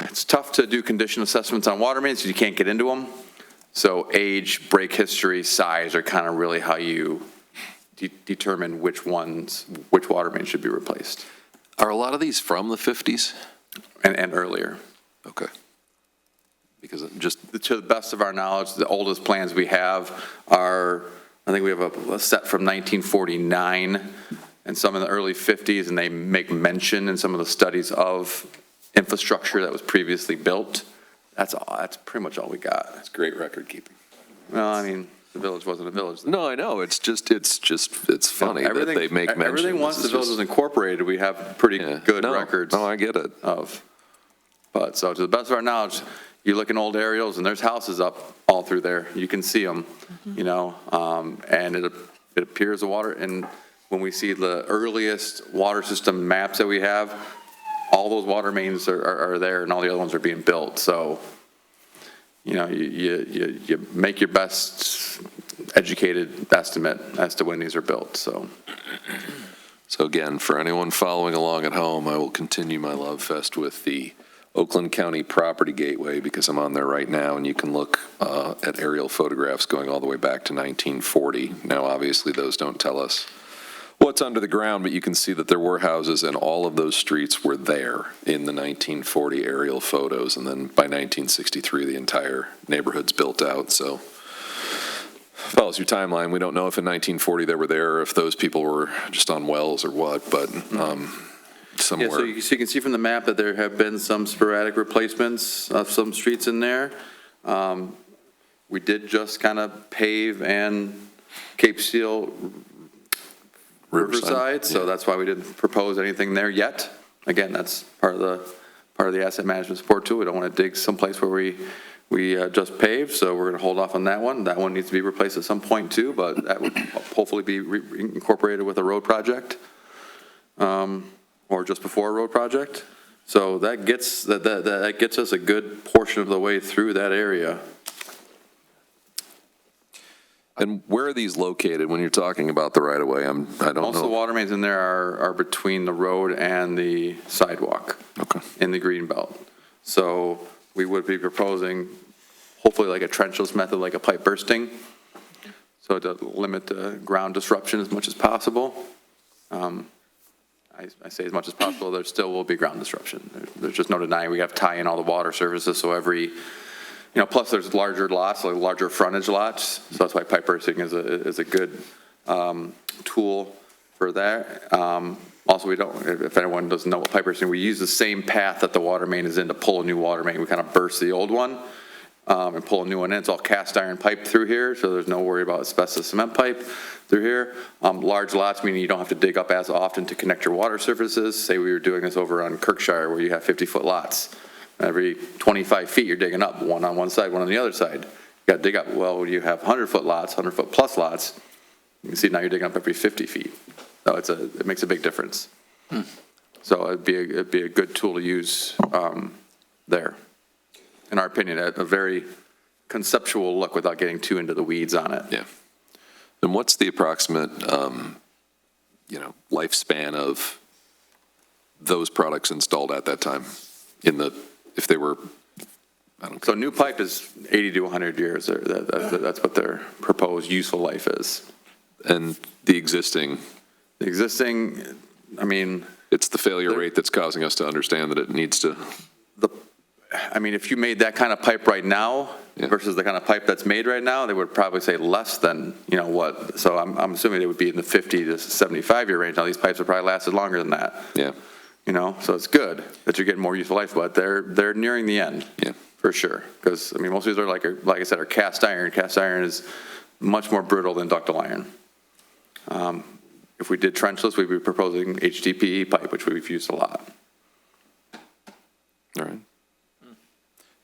Speaker 8: it's tough to do condition assessments on water mains because you can't get into them. So age, break history, size are kind of really how you determine which water main should be replaced.
Speaker 10: Are a lot of these from the 50s?
Speaker 8: And earlier.
Speaker 10: Okay. Because it just,
Speaker 8: To the best of our knowledge, the oldest plans we have are, I think we have a set from 1949 and some in the early 50s, and they make mention in some of the studies of infrastructure that was previously built. That's pretty much all we got.
Speaker 10: it's great record keeping.
Speaker 8: Well, I mean, the village wasn't a village then.
Speaker 10: No, I know, it's funny that they make mention.
Speaker 8: Everything once
Speaker 10: This
Speaker 8: the
Speaker 10: is
Speaker 8: village
Speaker 10: just-
Speaker 8: was incorporated, we have pretty
Speaker 10: Yeah.
Speaker 8: good
Speaker 10: No,
Speaker 8: records
Speaker 10: No, I get it.
Speaker 8: of. But, so to the best of our knowledge, you look in old aerials and there's houses up all through there. You can see them, you know, and it appears the water, and when we see the earliest water system maps that we have, all those water mains are there and all the other ones are being built. So, you know, you make your best educated estimate as to when these are built, so.
Speaker 10: So again, for anyone following along at home, I will continue my love fest with the Oakland County Property Gateway, because I'm on there right now, and you can look at aerial photographs going all the way back to 1940. Now, obviously, those don't tell us what's under the ground, but you can see that there were houses, and all of those streets were there in the 1940 aerial photos, and then by 1963, the entire neighborhood's built out, so follows your timeline. We don't know if in 1940 they were there, or if those people were just on wells or what, but somewhere.
Speaker 8: Yeah, so you can see from the map that there have been some sporadic replacements of some streets in there. We did just kind of pave and Cape Seal Riverside, so that's why we didn't propose anything there yet. Again, that's part of the asset management support tool. We don't want to dig someplace where we just paved, so we're going to hold off on that one. That one needs to be replaced at some point too, but that would hopefully be incorporated with a road project, or just before a road project. So that gets us a good portion of the way through that area.
Speaker 10: And where are these located when you're talking about the right-of-way? I don't know.
Speaker 8: Most of the water mains in there are between the road and the sidewalk.
Speaker 10: Okay.
Speaker 8: In the green belt. So we would be proposing hopefully like a trenchless method, like a pipe bursting, so to limit the ground disruption as much as possible. I say as much as possible, there still will be ground disruption. There's just no denying we have to tie in all the water services, so every, plus there's larger lots, like larger frontage lots, so that's why pipe bursting is a good tool for that. Also, we don't, if anyone doesn't know what pipe bursting, we use the same path that the water main is in to pull a new water main. We kind of burst the old one and pull a new one in. It's all cast iron pipe through here, so there's no worry about asbestos cement pipe through here. Large lots, meaning you don't have to dig up as often to connect your water surfaces. Say we were doing this over on Kirkshire where you have 50-foot lots. Every 25 feet, you're digging up, one on one side, one on the other side. You got to dig up. Well, when you have 100-foot lots, 100-foot plus lots, you can see now you're digging up every 50 feet. So it makes a big difference. So it'd be a good tool to use there. In our opinion, a very conceptual look without getting too into the weeds on it.
Speaker 10: Yeah. And what's the approximate, lifespan of those products installed at that time? If they were,
Speaker 8: So new pipe is 80 to 100 years. That's what their proposed useful life is.
Speaker 10: And the existing,
Speaker 8: I mean.
Speaker 10: It's the failure rate that's causing us to understand that it needs to.
Speaker 8: If you made that kind of pipe right now versus the kind of pipe that's made right now, they would probably say less than, what. So I'm assuming they would be in the 50 to 75 year range. Now these pipes have probably lasted longer than that.
Speaker 10: Yeah.
Speaker 8: So it's good that you're getting more useful life, but they're nearing the end.
Speaker 10: Yeah. For
Speaker 8: sure. Because, most of these are like I said, are cast iron. Cast iron is much more brittle than ductile iron. If we did trenchless, we'd be proposing HDPE pipe, which we've used a lot.
Speaker 10: All right.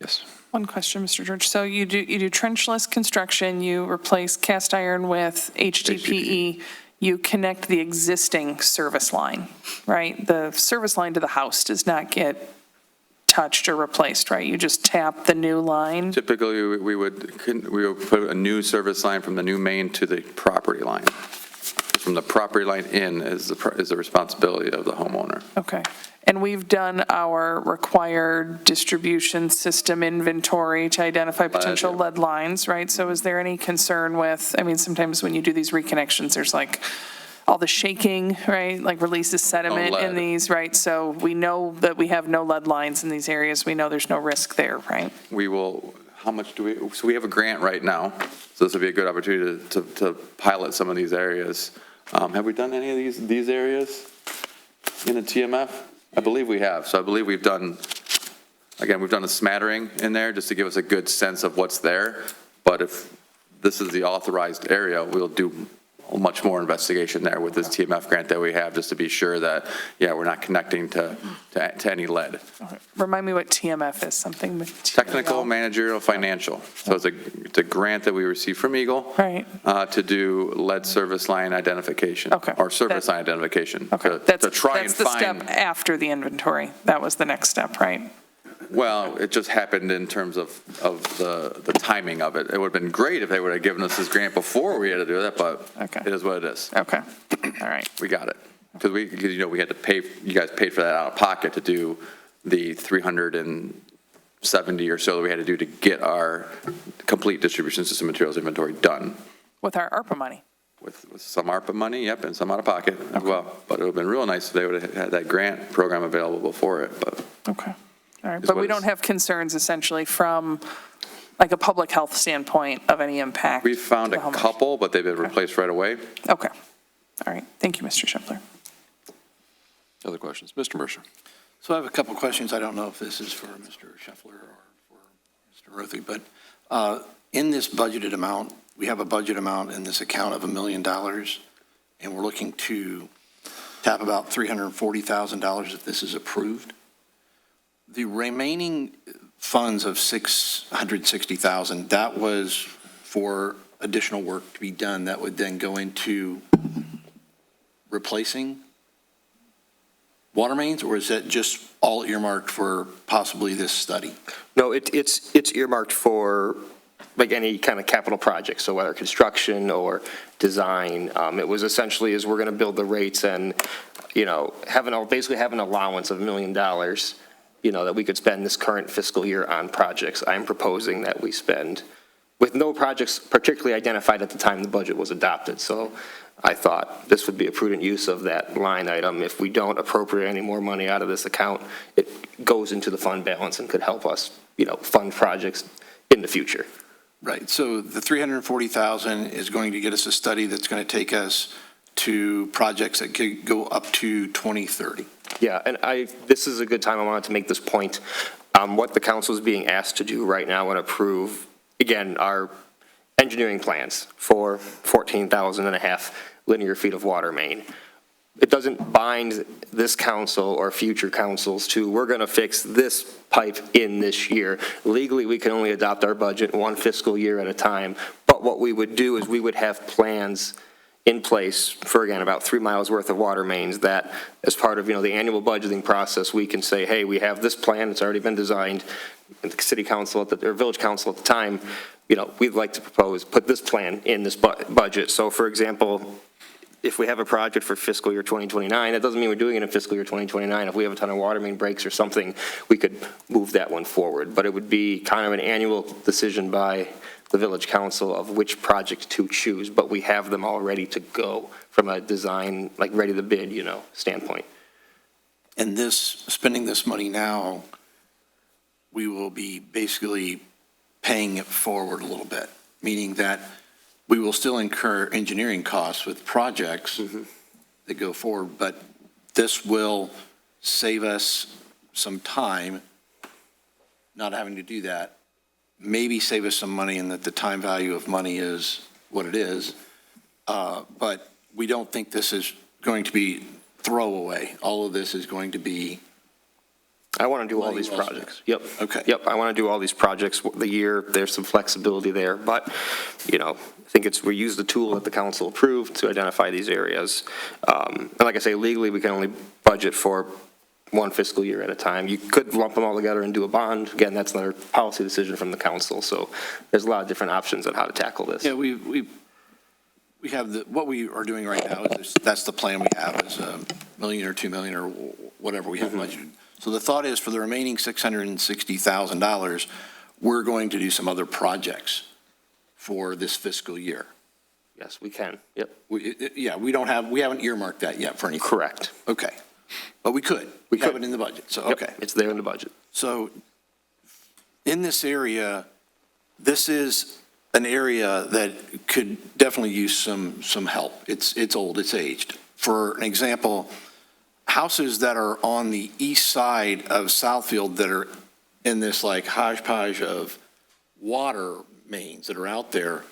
Speaker 10: Yes.
Speaker 4: One question, Mr. George. So you do trenchless construction, you replace cast iron with HDPE, you connect the existing service line, right? The service line to the house does not get touched or replaced, right? You just tap the new line?
Speaker 8: Typically, we would put a new service line from the new main to the property line. From the property line in is the responsibility of the homeowner.
Speaker 4: Okay. And we've done our required distribution system inventory to identify potential lead lines, right? So is there any concern with, sometimes when you do these reconnections, there's like all the shaking, right? Like releases sediment in
Speaker 8: lead.
Speaker 4: these, right? So we know that we have no lead lines in these areas. We know there's no risk there, right?
Speaker 8: We will, how much do we, so we have a grant right now, so this would be a good opportunity to pilot some of these areas. Have we done any of these areas in the TMF? I believe we have, so I believe we've done, again, we've done a smattering in there just to give us a good sense of what's there, but if this is the authorized area, we'll do much more investigation there with this TMF grant that we have, just to be sure that, yeah, we're not connecting to any lead.
Speaker 4: Remind me what TMF is, something with.
Speaker 8: Technical, managerial, financial. So it's a grant that we received from Eagle.
Speaker 4: Right.
Speaker 8: To do lead service line identification.
Speaker 4: Okay.
Speaker 8: Or service line identification.
Speaker 4: Okay,
Speaker 8: To try and
Speaker 4: that's the step
Speaker 8: find,
Speaker 4: after the inventory. That was the next step, right?
Speaker 8: well, it just happened in terms of the timing of it. It would have been great if they would have given us this grant before we had to do that, but
Speaker 4: Okay.
Speaker 8: it is what it is.
Speaker 4: Okay, all right.
Speaker 8: We got it. Because we had to pay, you guys paid for that out of pocket to do the 370 or so that we had to do to get our complete distribution system materials inventory done.
Speaker 4: With our ARPA money.
Speaker 8: With some ARPA money, yep, and some out of pocket as well. But it would have been real nice if they would have had that grant program available before it, but.
Speaker 4: Okay, all right.
Speaker 8: Is
Speaker 4: But
Speaker 8: what
Speaker 4: we don't
Speaker 8: is-
Speaker 4: have concerns essentially from like a public health standpoint of any impact?
Speaker 8: We found
Speaker 4: to
Speaker 8: a
Speaker 4: how much?
Speaker 8: couple, but they've been replaced right away.
Speaker 4: Okay, all right. Thank you, Mr. Scheffler.
Speaker 10: Other questions? Mr. Mercer.
Speaker 11: So I have a couple of questions. I don't know if this is for Mr. Scheffler or for Mr. Rothy, but in this budgeted amount, we have a budget amount in this account of $1 million, and we're looking to tap about $340,000 if this is approved. The remaining funds of $660,000, that was for additional work to be done that would then go into replacing water mains, or is that just all earmarked for possibly this study?
Speaker 7: No, it's earmarked for like any kind of capital project, so whether construction or design. It was essentially as we're going to build the rates and, basically have an allowance of $1 million, that we could spend this current fiscal year on projects. I'm proposing that we spend, with no projects particularly identified at the time the budget was adopted. So I thought this would be a prudent use of that line item. If we don't appropriate any more money out of this account, it goes into the fund balance and could help us, fund projects in the future.
Speaker 11: Right, so the $340,000 is going to get us a study that's going to take us to projects that could go up to 2030.
Speaker 7: Yeah, and this is a good time, I wanted to make this point. What the council is being asked to do right now and approve, again, our engineering plans for 14,500 linear feet of water main. It doesn't bind this council or future councils to, we're going to fix this pipe in this year. Legally, we can only adopt our budget one fiscal year at a time. But what we would do is we would have plans in place for, again, about 3 miles worth of water mains that, as part of, the annual budgeting process, we can say, hey, we have this plan, it's already been designed. And the city council, or village council at the time, we'd like to put this plan in this budget. So, for example, if we have a project for fiscal year 2029, that doesn't mean we're doing it in fiscal year 2029. If we have a ton of water main breaks or something, we could move that one forward. But it would be kind of an annual decision by the village council of which project to choose, but we have them all ready to go from a design, like ready to bid, standpoint.
Speaker 11: And spending this money now, we will be basically paying it forward a little bit, meaning that we will still incur engineering costs with projects that go forward, but this will save us some time not having to do that, maybe save us some money in that the time value of money is what it is, but we don't think this is going to be throwaway. All of this is going to be.
Speaker 7: I want to do all these projects. Yep.
Speaker 11: Okay.
Speaker 7: Yep, I want to do all these projects the year. There's some flexibility there, but, I think we use the tool that the council approved to identify these areas. And like I say, legally, we can only budget for one fiscal year at a time. You could lump them all together and do a bond. Again, that's another policy decision from the council. So there's a lot of different options on how to tackle this.
Speaker 11: Yeah, we have what we are doing right now is that's the plan we have is $1 million or $2 million or whatever we have budgeted. So the thought is for the remaining $660,000, we're going to do some other projects for this fiscal year.
Speaker 7: Yes, we can. Yep.
Speaker 11: Yeah, we haven't earmarked that yet for anything.
Speaker 7: Correct.
Speaker 11: Okay. But we could. We have it in the budget, so,
Speaker 7: Yep,
Speaker 11: okay.
Speaker 7: it's there in the budget.
Speaker 11: So in this area, this is an area that could definitely use some help. It's old, it's aged. For an example, houses that are on the east side of Southfield that are in this like hodgepodge of water mains that are out there,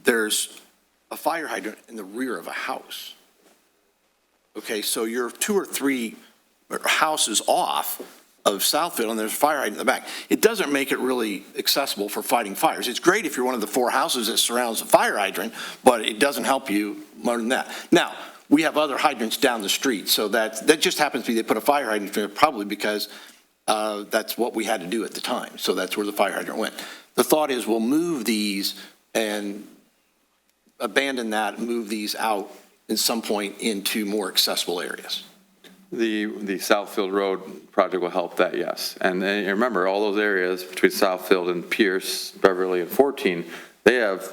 Speaker 11: there's a fire hydrant in the rear of a house. Okay, so you're 2 or 3 houses off of Southfield, and there's a fire hydrant in the back. It doesn't make it really accessible for fighting fires. It's great if you're one of the 4 houses that surrounds the fire hydrant, but it doesn't help you more than that. Now, we have other hydrants down the street, so that just happens to be they put a fire hydrant there probably because that's what we had to do at the time. So that's where the fire hydrant went. The thought is we'll move these and abandon that, move these out at some point into more accessible areas.
Speaker 8: The Southfield Road project will help that, yes. And then remember, all those areas between Southfield and Pierce, Beverly, and 14, they have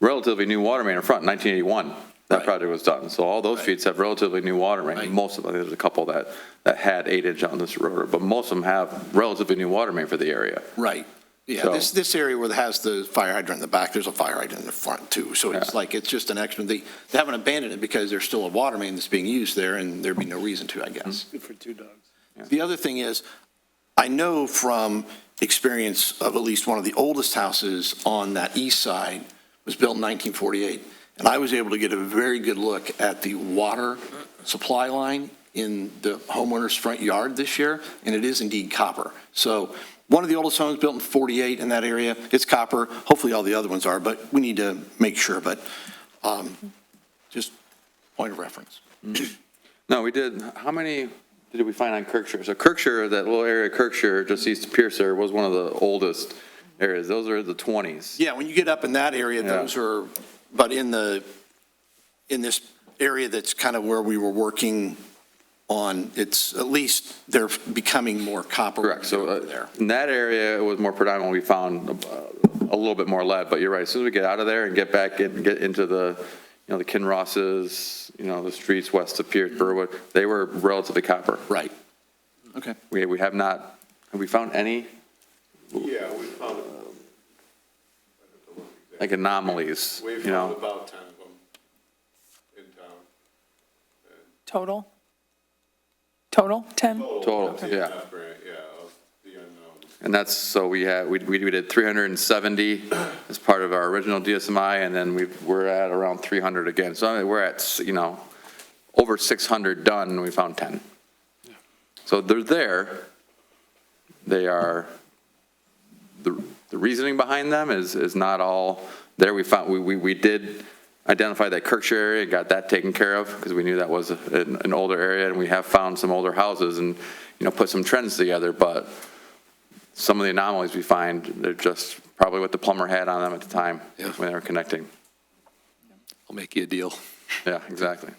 Speaker 8: relatively new water main in front. In 1981, that project was done. So all those streets have relatively new water main.
Speaker 11: Right.
Speaker 8: Most of them, there's a couple that had 8-inch on this road, but most of them have relatively new water main for the area.
Speaker 11: Right. Yeah,
Speaker 8: So-
Speaker 11: this area where it has the fire hydrant in the back, there's a fire hydrant in the front too. So it's
Speaker 8: Yeah.
Speaker 11: like, it's just an extra, they haven't abandoned it because there's still a water main that's being used there and there'd be no reason to, I guess.
Speaker 9: Good for 2 dogs.
Speaker 11: The other thing is, I know from experience of at least one of the oldest houses on that east side was built in 1948. And I was able to get a very good look at the water supply line in the homeowner's front yard this year, and it is indeed copper. So one of the oldest homes built in 48 in that area, it's copper. Hopefully all the other ones are, but we need to make sure, but just point of reference.
Speaker 8: No, we did, how many did we find on Kirkshire? So Kirkshire, that little area of Kirkshire, just east of Pierce there, was one of the oldest areas. Those are the 20s.
Speaker 11: Yeah, when you get up in that area,
Speaker 8: Yeah.
Speaker 11: those are, but in this area that's kind of where we were working on, it's, at least they're becoming more copper.
Speaker 8: Correct, so
Speaker 11: over there.
Speaker 8: in that area, it was more predominant, we found a little bit more lead, but you're right, as soon as we get out of there and get back in, get into the, the Kinrosses, the streets west of Pierce, Burwood, they were relatively copper.
Speaker 11: Right. Okay.
Speaker 8: We have not, have we found any,
Speaker 5: Yeah, we found,
Speaker 8: like anomalies,
Speaker 5: we
Speaker 8: you
Speaker 5: found
Speaker 8: know?
Speaker 5: about 10 of them in town.
Speaker 4: Total? Total, 10?
Speaker 8: Total, yeah.
Speaker 5: Yeah, of the unknowns.
Speaker 8: And that's, so we did 370 as part of our original DSMI, and then we're at around 300 again. So I mean, we're at, over 600 done, and we found 10. So they're there. They are, the reasoning behind them is not all there. We did identify that Kirkshire area and got that taken care of because we knew that was an older area, and we have found some older houses and, put some trends together, but some of the anomalies we find, they're just probably what the plumber had on them at the time when they were connecting.
Speaker 10: I'll make you a deal.
Speaker 8: Yeah, exactly.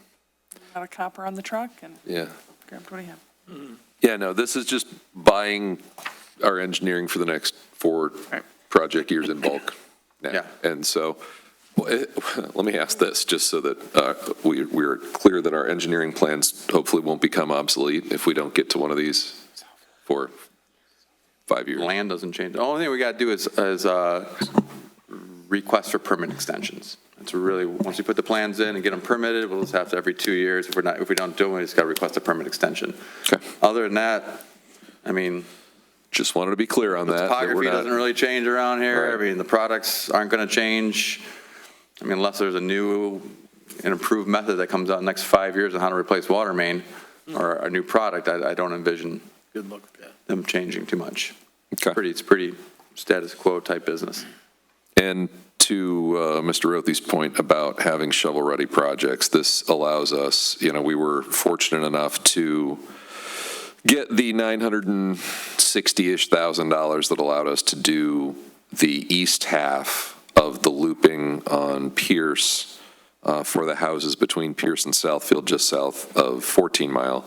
Speaker 4: Got a copper on the truck and
Speaker 10: Yeah.
Speaker 4: grabbed what he had.
Speaker 10: Yeah, no, this is just buying our engineering for the next 4 project years in bulk. now.
Speaker 8: Yeah.
Speaker 10: And so, let me ask this, just so that we're clear that our engineering plans hopefully won't become obsolete if we don't get to one of these for 5 years.
Speaker 8: Land doesn't change. The only thing we got to do is request for permit extensions. It's really, once we put the plans in and get them permitted, we'll just have to every 2 years. If we don't do it, we just got to request a permit extension.
Speaker 10: Okay.
Speaker 8: Other than that, I mean,
Speaker 10: Just wanted to be clear on
Speaker 8: the
Speaker 10: that.
Speaker 8: topography doesn't really change around here.
Speaker 10: Right.
Speaker 8: I mean, the products aren't going to change. I mean, unless there's a new and improved method that comes out in the next 5 years on how to replace water main or a new product, I don't envision
Speaker 11: Good look. Yeah.
Speaker 8: them changing too much.
Speaker 10: Okay.
Speaker 8: It's pretty status quo type business.
Speaker 10: And to Mr. Rothy's point about having shovel-ready projects, this allows us, we were fortunate enough to get the $960-ish thousand that allowed us to do the east half of the looping on Pierce for the houses between Pierce and Southfield, just south of 14 Mile.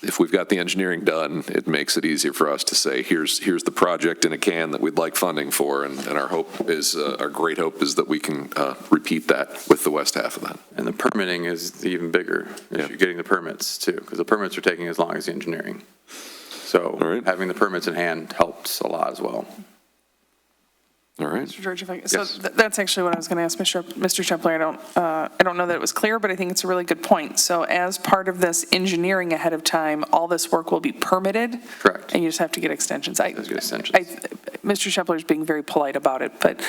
Speaker 10: if we've got the engineering done, it makes it easier for us to say, here's the project in a can that we'd like funding for, and our hope is, our great hope is that we can repeat that with the west half of that.
Speaker 8: And the permitting is the even bigger issue, getting the permits too, because the permits are taking as long as the engineering. So
Speaker 10: All right.
Speaker 8: having the permits in hand helps a lot as well.
Speaker 10: All right.
Speaker 4: Mr. George,
Speaker 8: Yes.
Speaker 4: that's actually what I was going to ask Mr. Shepler. I don't know that it was clear, but I think it's a really good point. So as part of this engineering ahead of time, all this work will be permitted?
Speaker 8: Correct.
Speaker 4: And you just have to get extensions.
Speaker 8: Get extensions.
Speaker 4: Mr. Shepler's being very polite about it, but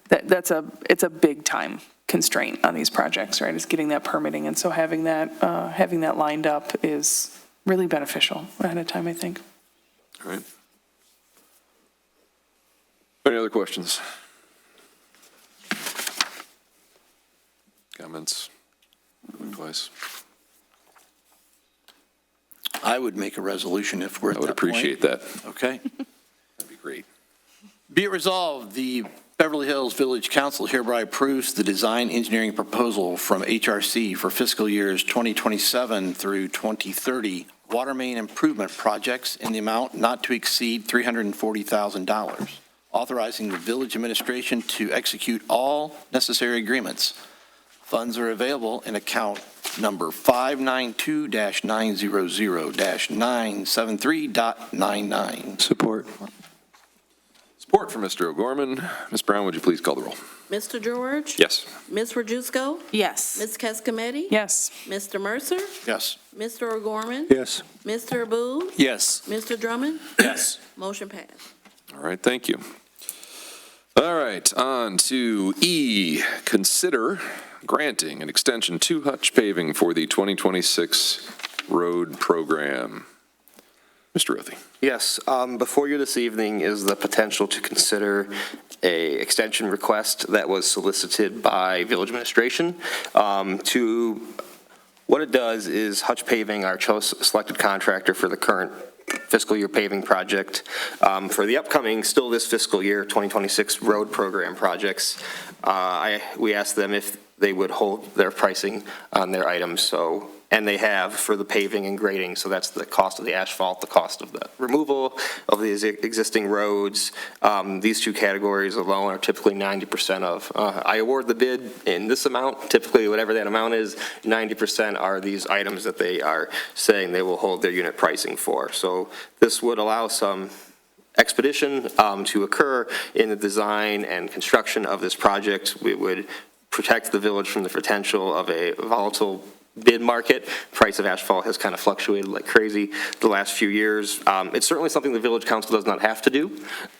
Speaker 4: it's a big time constraint on these projects, right, is getting that permitting. And so having that lined up is really beneficial ahead of time, I think.
Speaker 10: All right. Any other questions? Comments? Twice.
Speaker 11: I would make a resolution if we're at
Speaker 10: I would
Speaker 11: that point.
Speaker 10: appreciate that.
Speaker 11: Okay.
Speaker 10: That'd be great.
Speaker 11: Be it resolved, the Beverly Hills Village Council hereby approves the design engineering proposal from HRC for fiscal years 2027 through 2030 water main improvement projects in the amount not to exceed $340,000, authorizing the village administration to execute all necessary agreements. Funds are available in account number 592-900-973.99.
Speaker 9: Support.
Speaker 10: Support from Mr. O'Gorman. Ms. Brown, would you please call the roll?
Speaker 2: Mr. George?
Speaker 10: Yes.
Speaker 2: Ms. Rojusco?
Speaker 3: Yes.
Speaker 2: Ms. Kescometti?
Speaker 4: Yes.
Speaker 2: Mr. Mercer?
Speaker 11: Yes.
Speaker 2: Mr. O'Gorman?
Speaker 9: Yes.
Speaker 2: Mr. Booth?
Speaker 11: Yes.
Speaker 2: Mr. Drummond?
Speaker 11: Yes.
Speaker 2: Motion passed.
Speaker 10: All right, thank you. All right, on to E, consider granting an extension to Hutch Paving for the 2026 road program. Mr. Ruthie.
Speaker 7: Yes, before you this evening is the potential to consider a extension request that was solicited by village administration. What it does is Hutch Paving, our selected contractor for the current fiscal year paving project, for the upcoming, still this fiscal year, 2026 road program projects, we asked them if they would hold their pricing on their items, and they have for the paving and grading, so that's the cost of the asphalt, the cost of the removal of the existing roads. These two categories alone are typically 90% of. I award the bid in this amount, typically whatever that amount is, 90% are these items that they are saying they will hold their unit pricing for. So this would allow some expedition to occur in the design and construction of this project. We would protect the village from the potential of a volatile bid market. Price of asphalt has kind of fluctuated like crazy the last few years. It's certainly something the village council does not have to do,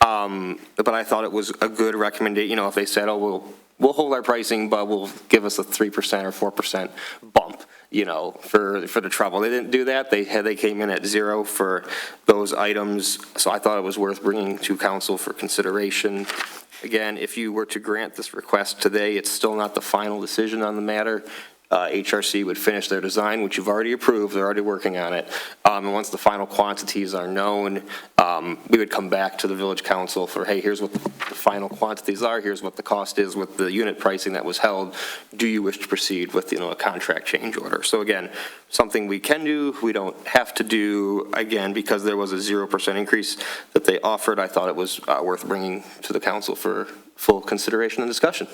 Speaker 7: but I thought it was a good recommendation. You know, if they said, oh, we'll hold our pricing, but we'll give us a 3% or 4% bump, you know, for the trouble. They didn't do that. They came in at 0 for those items, so I thought it was worth bringing to council for consideration. Again, if you were to grant this request today, it's still not the final decision on the matter. HRC would finish their design, which you've already approved, they're already working on it. And once the final quantities are known, we would come back to the village council for, hey, here's what the final quantities are, here's what the cost is with the unit pricing that was held. Do you wish to proceed with, a contract change order? So again, something we can do, we don't have to do. Again, because there was a 0% increase that they offered, I thought it was worth bringing to the council for full consideration and discussion.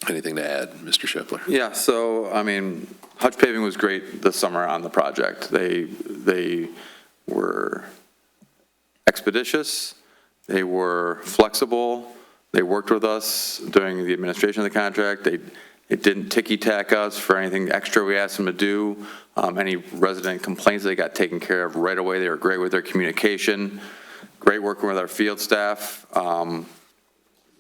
Speaker 10: Anything to add, Mr. Shepler?
Speaker 8: Yeah, so, I mean, Hutch Paving was great this summer on the project. They were expeditious, they were flexible, they worked with us during the administration of the contract, they didn't ticky-tack us for anything extra we asked them to do. Any resident complaints, they got taken care of right away. They were great with their communication, great working with our field staff.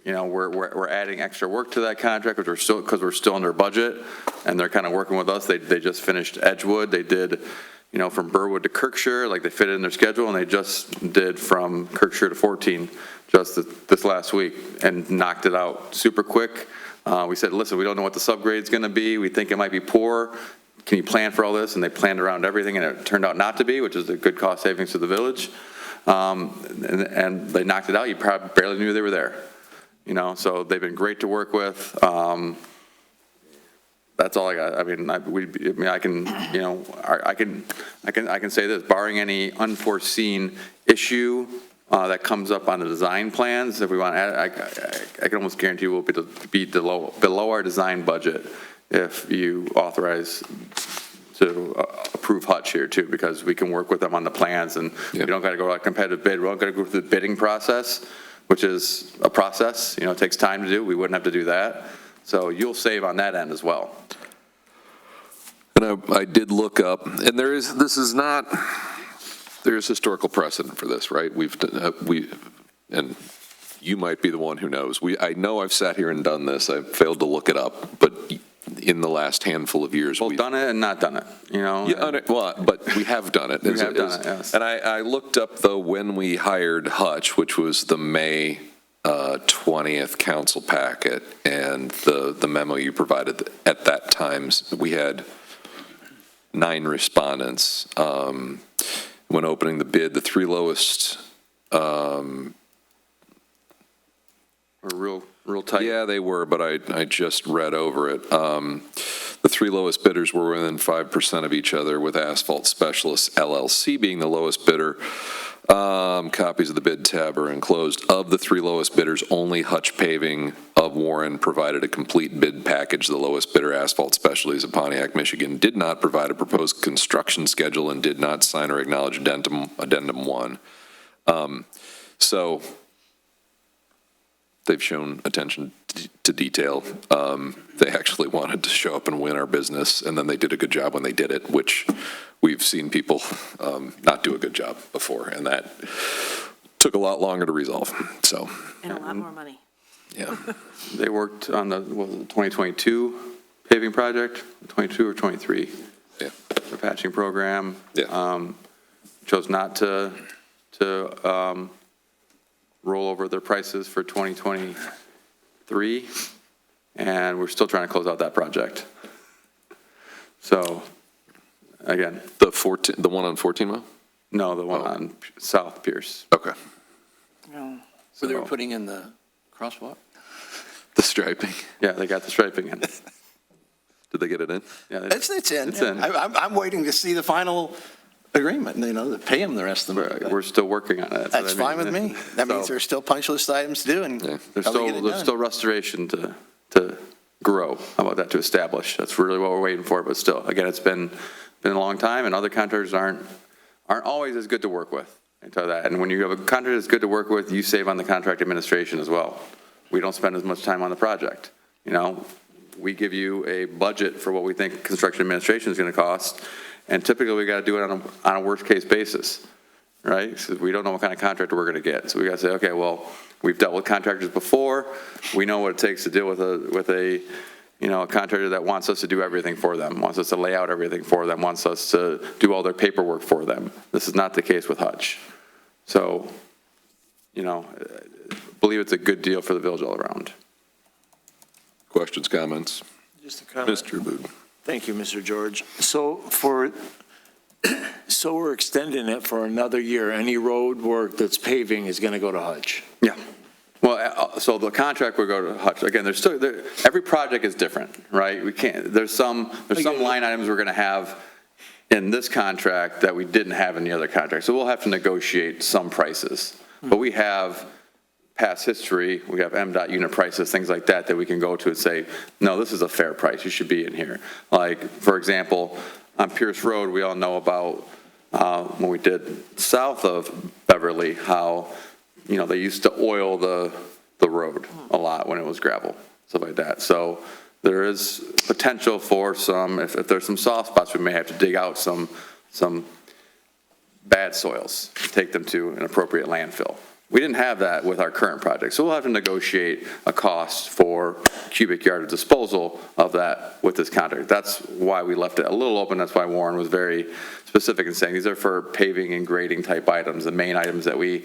Speaker 8: We're adding extra work to that contract, because we're still under budget, and they're kind of working with us. They just finished Edgewood. They did, from Burwood to Kirkshire, like they fit in their schedule, and they just did from Kirkshire to 14 just this last week and knocked it out super quick. We said, listen, we don't know what the subgrade's going to be. We think it might be poor. Can you plan for all this? And they planned around everything, and it turned out not to be, which is a good cost savings to the village. And they knocked it out. You probably barely knew they were there. So they've been great to work with. That's all I got. I mean, I can, you know, I can say this, barring any unforeseen issue that comes up on the design plans, if we want to add, I can almost guarantee we'll be below our design budget if you authorize to approve Hutch here too, because we can work with them on the plans, and we don't got to go to a competitive bid. We don't got to go through the bidding process, which is a process, you know, it takes time to do. We wouldn't have to do that. So you'll save on that end as well.
Speaker 10: And I did look up, and there's historical precedent for this, right? And you might be the one who knows. I know I've sat here and done this. I've failed to look it up, but in the last handful of years.
Speaker 8: Well, done it and not done it, you know?
Speaker 10: Yeah, well, but we have done it.
Speaker 8: We have done it, yes.
Speaker 10: And I looked up, though, when we hired Hutch, which was the May 20th council packet, and the memo you provided at that time, we had 9 respondents. When opening the bid, the 3 lowest
Speaker 8: We're real tight.
Speaker 10: Yeah, they were, but I just read over it. The 3 lowest bidders were within 5% of each other, with Asphalt Specialists LLC being the lowest bidder. Copies of the bid tab are enclosed. Of the 3 lowest bidders, only Hutch Paving of Warren provided a complete bid package. The lowest bidder, Asphalt Specialties of Pontiac, Michigan, did not provide a proposed construction schedule and did not sign or acknowledge Addendum 1. So they've shown attention to detail. They actually wanted to show up and win our business, and then they did a good job when they did it, which we've seen people not do a good job before, and that took a lot longer to resolve, so.
Speaker 3: And a lot more money.
Speaker 10: Yeah.
Speaker 8: They worked on the 2022 paving project, 22 or 23?
Speaker 10: Yeah.
Speaker 8: The patching program.
Speaker 10: Yeah.
Speaker 8: Chose not to roll over their prices for 2023, and we're still trying to close out that project. So, again.
Speaker 10: The one on 14 Mile?
Speaker 8: No, the one on South Pierce.
Speaker 10: Okay.
Speaker 11: So they were putting in the crosswalk?
Speaker 10: The striping.
Speaker 8: Yeah, they got the striping in.
Speaker 10: Did they get it in?
Speaker 8: Yeah,
Speaker 11: It's in.
Speaker 8: It's in.
Speaker 11: I'm waiting to see the final agreement, you know, to pay them the rest of the money.
Speaker 8: We're still working on it.
Speaker 11: That's fine with me. That means there's still punch list items to do, and
Speaker 8: There's
Speaker 11: probably get it
Speaker 8: still
Speaker 11: done.
Speaker 8: restoration to grow. How about that, to establish? That's really what we're waiting for, but still, again, it's been a long time, and other contractors aren't always as good to work with. I tell you that. And when you have a contractor that's good to work with, you save on the contract administration as well. We don't spend as much time on the project. You know, we give you a budget for what we think construction administration is going to cost, and typically we got to do it on a worst case basis, right? Because we don't know what kind of contractor we're going to get. So we got to say, okay, well, we've dealt with contractors before. We know what it takes to deal with a contractor that wants us to do everything for them, wants us to lay out everything for them, wants us to do all their paperwork for them. This is not the case with Hutch. So, you know, I believe it's a good deal for the village all around.
Speaker 10: Questions, comments?
Speaker 9: Just a comment.
Speaker 10: Mr. Boog.
Speaker 9: Thank you, Mr. George. So we're extending it for another year. Any road work that's paving is going to go to Hutch.
Speaker 8: Yeah. Well, so the contract would go to Hutch. Again, every project is different, right? We can't, there's some line items we're going to have in this contract that we didn't have in the other contract. So we'll have to negotiate some prices. But we have past history, we have MDOT unit prices, things like that we can go to and say, no, this is a fair price, you should be in here. Like, for example, on Pierce Road, we all know about when we did south of Beverly, how, you know, they used to oil the road a lot when it was gravel, stuff like that. So there is potential for some, if there's some soft spots, we may have to dig out some bad soils, take them to an appropriate landfill. We didn't have that with our current project, so we'll have to negotiate a cost for cubic yard of disposal of that with this contract. That's why we left it a little open. That's why Warren was very specific in saying these are for paving and grading type items, the main items that we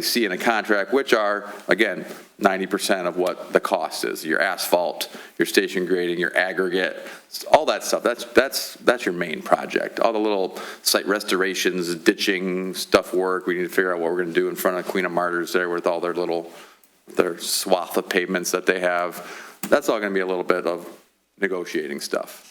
Speaker 8: see in a contract, which are, again, 90% of what the cost is. Your asphalt, your station grading, your aggregate, all that stuff. That's your main project. All the little site restorations, ditching, stuff work. We need to figure out what we're going to do in front of Queen of Martyrs there with all their swath of pavements that they have. That's all going to be a little bit of negotiating stuff.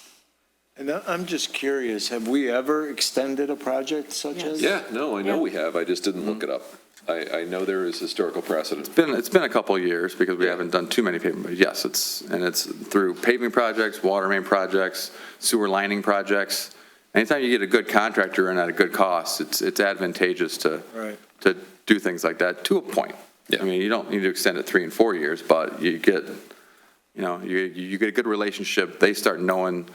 Speaker 9: And I'm just curious, have we ever extended a project such as?
Speaker 10: Yeah, no, I know we have, I just didn't look it up. I know there is historical precedent.
Speaker 8: It's been a couple of years because we haven't done too many paving, but yes, it's through paving projects, water main projects, sewer lining projects. Anytime you get a good contractor in at a good cost, it's advantageous to do things like that to a point.
Speaker 10: Yeah.
Speaker 8: I mean, you don't need to extend it 3 and 4 years, but you get a good relationship. They start knowing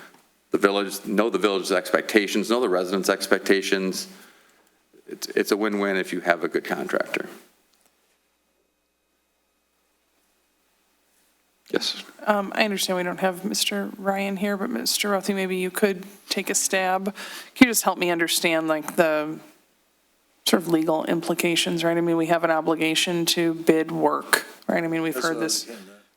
Speaker 8: the village, know the village's expectations, know the residents' expectations. It's a win-win if you have a good contractor.
Speaker 10: Yes.
Speaker 4: I understand we don't have Mr. Ryan here, but Mr. Rothy, maybe you could take a stab. Can you just help me understand like the sort of legal implications, right? I mean, we have an obligation to bid work, right? I mean, we've heard this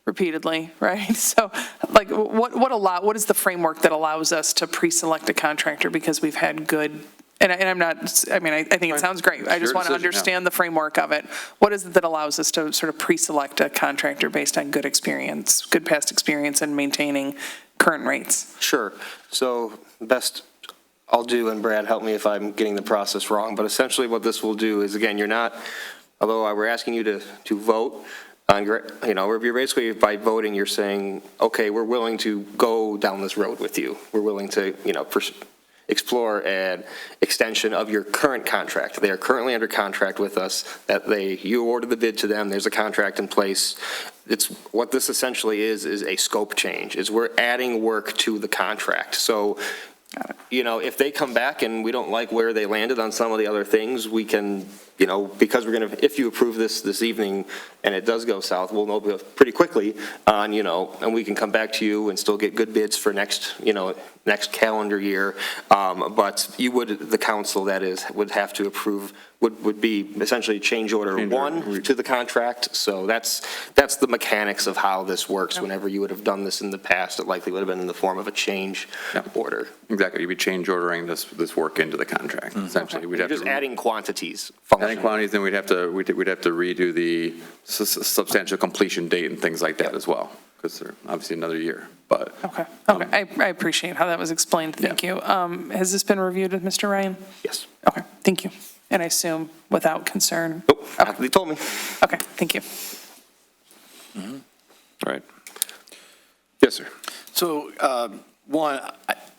Speaker 4: repeatedly, right? So like what is the framework that allows us to pre-select a contractor because we've had good, and I'm not, I mean, I think it sounds great. I just want to understand the framework of it. What is it that allows us to sort of pre-select a contractor based on good experience, good past experience in maintaining current rates?
Speaker 7: Sure. So best I'll do, and Brad, help me if I'm getting the process wrong, but essentially what this will do is, again, you're not, although we're asking you to vote, you're basically, by voting, you're saying, okay, we're willing to go down this road with you. We're willing to, explore an extension of your current contract. They are currently under contract with us, you awarded the bid to them, there's a contract in place. What this essentially is a scope change, is we're adding work to the contract. So, if they come back and we don't like where they landed on some of the other things, we can, because if you approve this evening and it does go south, we'll know pretty quickly on, and we can come back to you and still get good bids for next calendar year. But the council, that is, would have to approve, would be essentially change order 1 to the contract. So that's the mechanics of how this works. Whenever you would have done this in the past, it likely would have been in the form of a change order.
Speaker 8: Exactly, you'd be change ordering this work into the contract. Essentially, we'd have
Speaker 7: just
Speaker 8: to
Speaker 7: adding quantities.
Speaker 8: adding quantities, then we'd have to redo the substantial completion date and things like that as well, because they're obviously another year. But
Speaker 4: Okay. I appreciate how that was explained. Thank you. Has this been reviewed with Mr. Ryan?
Speaker 7: Yes.
Speaker 4: Okay, thank you. And I assume without concern?
Speaker 7: Nope, they told me.
Speaker 4: Okay, thank you.
Speaker 10: All right. Yes, sir.
Speaker 11: So, one,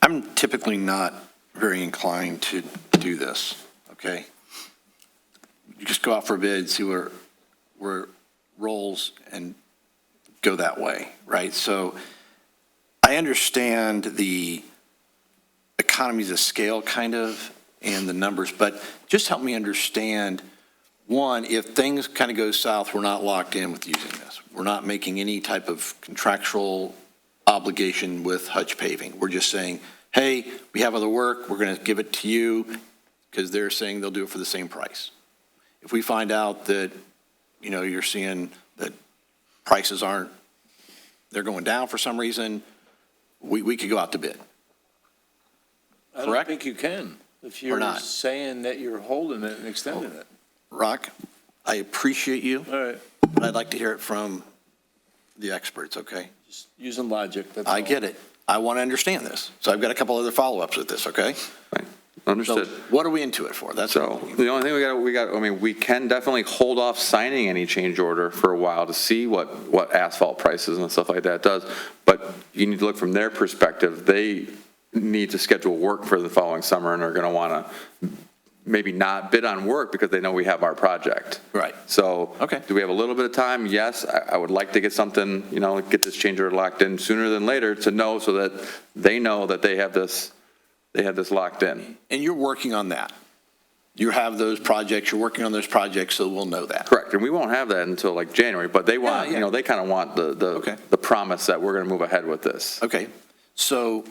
Speaker 11: I'm typically not very inclined to do this, okay? You just go out for a bid, see where it rolls, and go that way, right? So I understand the economies of scale, kind of, and the numbers, but just help me understand, one, if things kind of go south, we're not locked in with using this. We're not making any type of contractual obligation with Hutch Paving. We're just saying, hey, we have other work, we're going to give it to you, because they're saying they'll do it for the same price. If we find out that, you're seeing that prices they're going down for some reason, we could go out to bid.
Speaker 9: I don't think you can, if you're
Speaker 11: not.
Speaker 9: saying that you're holding it and extending it.
Speaker 11: Rock, I appreciate you,
Speaker 9: All right,
Speaker 11: but I'd like to hear it from the experts, okay?
Speaker 9: just using logic, that's all.
Speaker 11: I get it. I want to understand this. So I've got a couple other follow-ups with this, okay?
Speaker 8: right.
Speaker 11: So
Speaker 8: Understood.
Speaker 11: what are we into it for? That's
Speaker 8: So the only thing we can definitely hold off signing any change order for a while to see what asphalt prices and stuff like that does. But you need to look from their perspective. They need to schedule work for the following summer and are going to want to maybe not bid on work because they know we have our project.
Speaker 11: Right.
Speaker 8: So
Speaker 11: Okay.
Speaker 8: do we have a little bit of time? Yes, I would like to get something, get this change order locked in sooner than later to know so that they know that they have this locked in.
Speaker 11: And you're working on that. You have those projects, you're working on those projects, so we'll know that.
Speaker 8: Correct, and we won't have that until like January, but they want,
Speaker 11: Yeah.
Speaker 8: they kind of want the promise that we're going to move ahead with this.
Speaker 11: Okay, so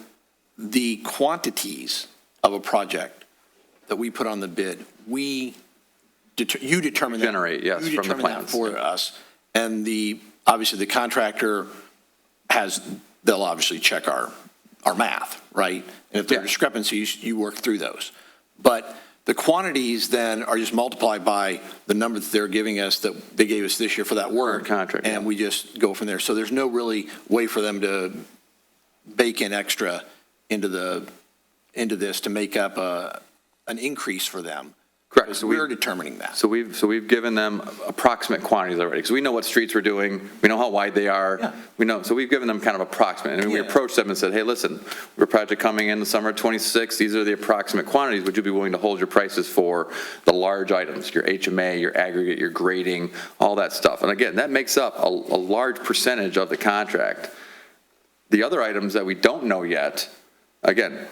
Speaker 11: the quantities of a project that we put on the bid, you determine that.
Speaker 8: Generate, yes,
Speaker 11: You
Speaker 8: from the
Speaker 11: determine that
Speaker 8: plans.
Speaker 11: for us, and obviously the contractor they'll obviously check our math, right? And if there are
Speaker 8: Yeah.
Speaker 11: discrepancies, you work through those. But the quantities then are just multiplied by the number that they're giving us, that they gave us this year for that work.
Speaker 8: Contract,
Speaker 11: And
Speaker 8: yeah.
Speaker 11: we just go from there. So there's no really way for them to bake in extra into this to make up an increase for them.
Speaker 8: Correct.
Speaker 11: Because
Speaker 8: So
Speaker 11: we're determining that.
Speaker 8: So we've given them approximate quantities already, because we know what streets we're doing, we know how wide they are.
Speaker 11: Yeah.
Speaker 8: We know, so we've given them kind of approximate, and we
Speaker 11: Yeah.
Speaker 8: approached them and said, hey, listen, we have a project coming in the summer of '26, these are the approximate quantities, would you be willing to hold your prices for the large items, your HMA, your aggregate, your grading, all that stuff? And again, that makes up a large percentage of the contract. The other items that we don't know yet, again,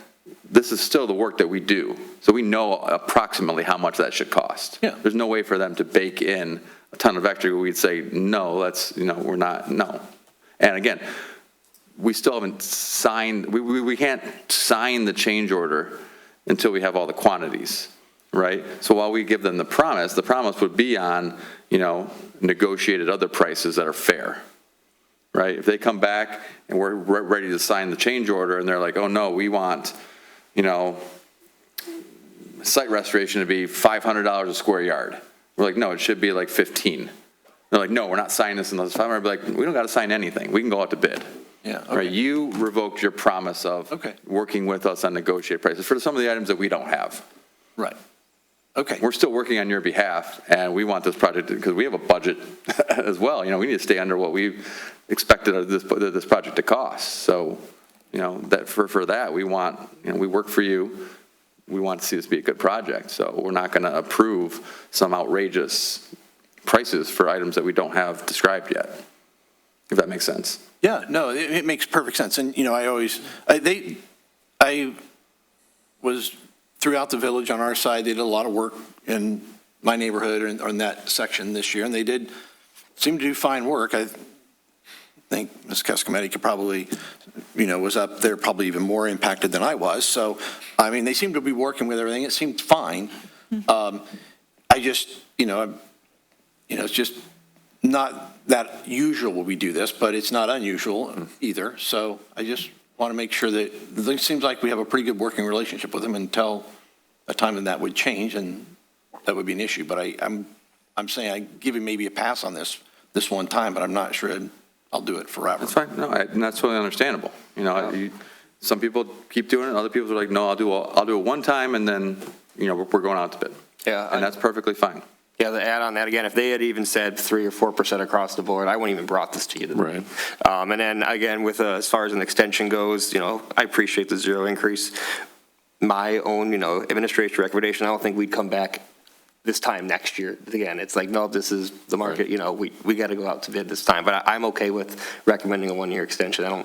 Speaker 8: this is still the work that we do. So we know approximately how much that should cost.
Speaker 11: Yeah.
Speaker 8: There's no way for them to bake in a ton of extra. We'd say, no, we're not, no. And again, we still haven't signed, we can't sign the change order until we have all the quantities, right? So while we give them the promise would be on, negotiated other prices that are fair, right? If they come back and we're ready to sign the change order and they're like, oh no, we want, site restoration to be $500 a square yard. We're like, no, it should be like 15. They're like, no, we're not signing this unless it's 500. We're like, we don't got to sign anything. We can go out to bid.
Speaker 11: Yeah, okay.
Speaker 8: Right? You revoked your promise of working with us on negotiated prices for some of the items that we don't have.
Speaker 11: Right. Okay.
Speaker 8: We're still working on your behalf, and we want this project, because we have a budget as well. We need to stay under what we expected of this project to cost. So, that for that, we want, we work for you. We want to see this be a good project. So we're not going to approve some outrageous prices for items that we don't have described yet, if that makes sense.
Speaker 11: Yeah, no, it makes perfect sense. And, I was throughout the village on our side. They did a lot of work in my neighborhood and on that section this year, and they did seem to do fine work. I think Ms. Cascometti could probably, was up there probably even more impacted than I was. So, they seem to be working with everything. It seemed fine. I just, it's just not that usual we do this, but it's not unusual either. So I just want to make sure that it seems like we have a pretty good working relationship with them until a time when that would change, and that would be an issue. But I'm saying I give him maybe a pass on this one time, but I'm not sure I'll do it forever.
Speaker 8: That's fine. No, and that's totally understandable. Some people keep doing it. Other people are like, no, I'll do it one time, and then, we're going out to bid.
Speaker 7: Yeah.
Speaker 8: And that's perfectly fine.
Speaker 7: Yeah, to add on that, again, if they had even said 3 or 4% across the board, I wouldn't even brought this to you today.
Speaker 10: Right.
Speaker 7: And then, again, with as far as an extension goes, I appreciate the 0 increase. My own, administration recommendation, I don't think we'd come back this time next year. Again, it's like, no, this is the market, we got to go out to bid this time. But I'm okay with recommending a 1-year extension. I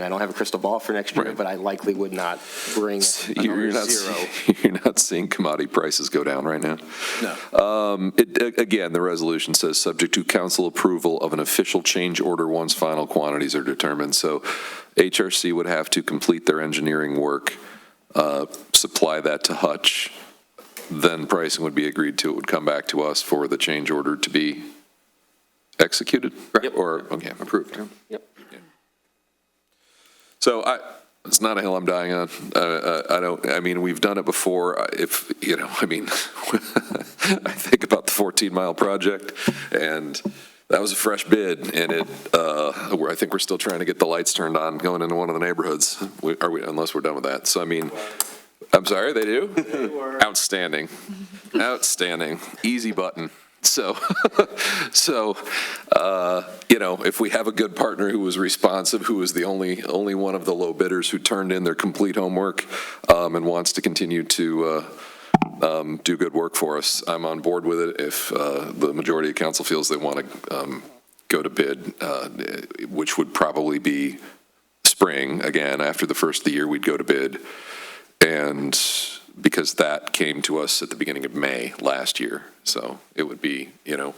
Speaker 7: don't have a crystal ball for next year,
Speaker 10: Right.
Speaker 7: but I likely would not bring
Speaker 10: You're
Speaker 7: another
Speaker 10: not,
Speaker 7: 0.
Speaker 10: you're not seeing commodity prices go down right now.
Speaker 11: No.
Speaker 10: Again, the resolution says, subject to council approval of an official change order once final quantities are determined. So HRC would have to complete their engineering work, supply that to Hutch, then pricing would be agreed to. It would come back to us for the change order to be executed?
Speaker 8: Yep.
Speaker 10: Or, okay,
Speaker 8: Approved.
Speaker 7: Yep.
Speaker 10: So it's not a hill I'm dying on. We've done it before. I think about the 14-mile project, and that was a fresh bid, and I think we're still trying to get the lights turned on going into one of the neighborhoods. Unless we're done with that. So, I'm sorry, they do? They were. Outstanding. Easy button. So, if we have a good partner who was responsive, who was the only one of the low bidders who turned in their complete homework and wants to continue to do good work for us, I'm on board with it. If the majority of council feels they want to go to bid, which would probably be spring, again, after the first of the year, we'd go to bid. And because that came to us at the beginning of May last year. So it would be,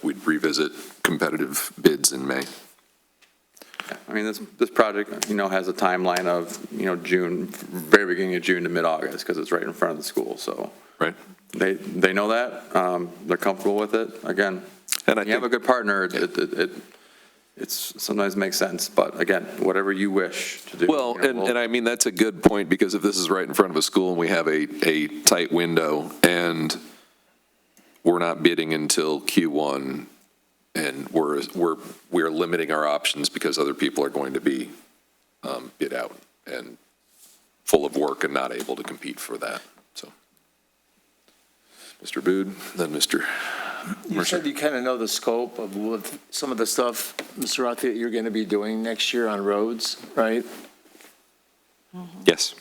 Speaker 10: we'd revisit competitive bids in May.
Speaker 8: This project, has a timeline of, June, very beginning of June to mid-August, because it's right in front of the school, so.
Speaker 10: Right.
Speaker 8: They know that, they're comfortable with it. Again,
Speaker 10: and
Speaker 8: you have a good partner, it's sometimes makes sense, but again, whatever you wish to do.
Speaker 10: Well, and that's a good point, because if this is right in front of a school and we have a tight window and we're not bidding until Q1 and we're limiting our options because other people are going to be bid out. and full of work and not able to compete for that, so. Mr. Bood, then Mr.
Speaker 9: You
Speaker 10: Mercer.
Speaker 9: said you kind of know the scope of what some of the stuff, Mr. Roth, that you're going to be doing next year on roads, right?
Speaker 10: Yes.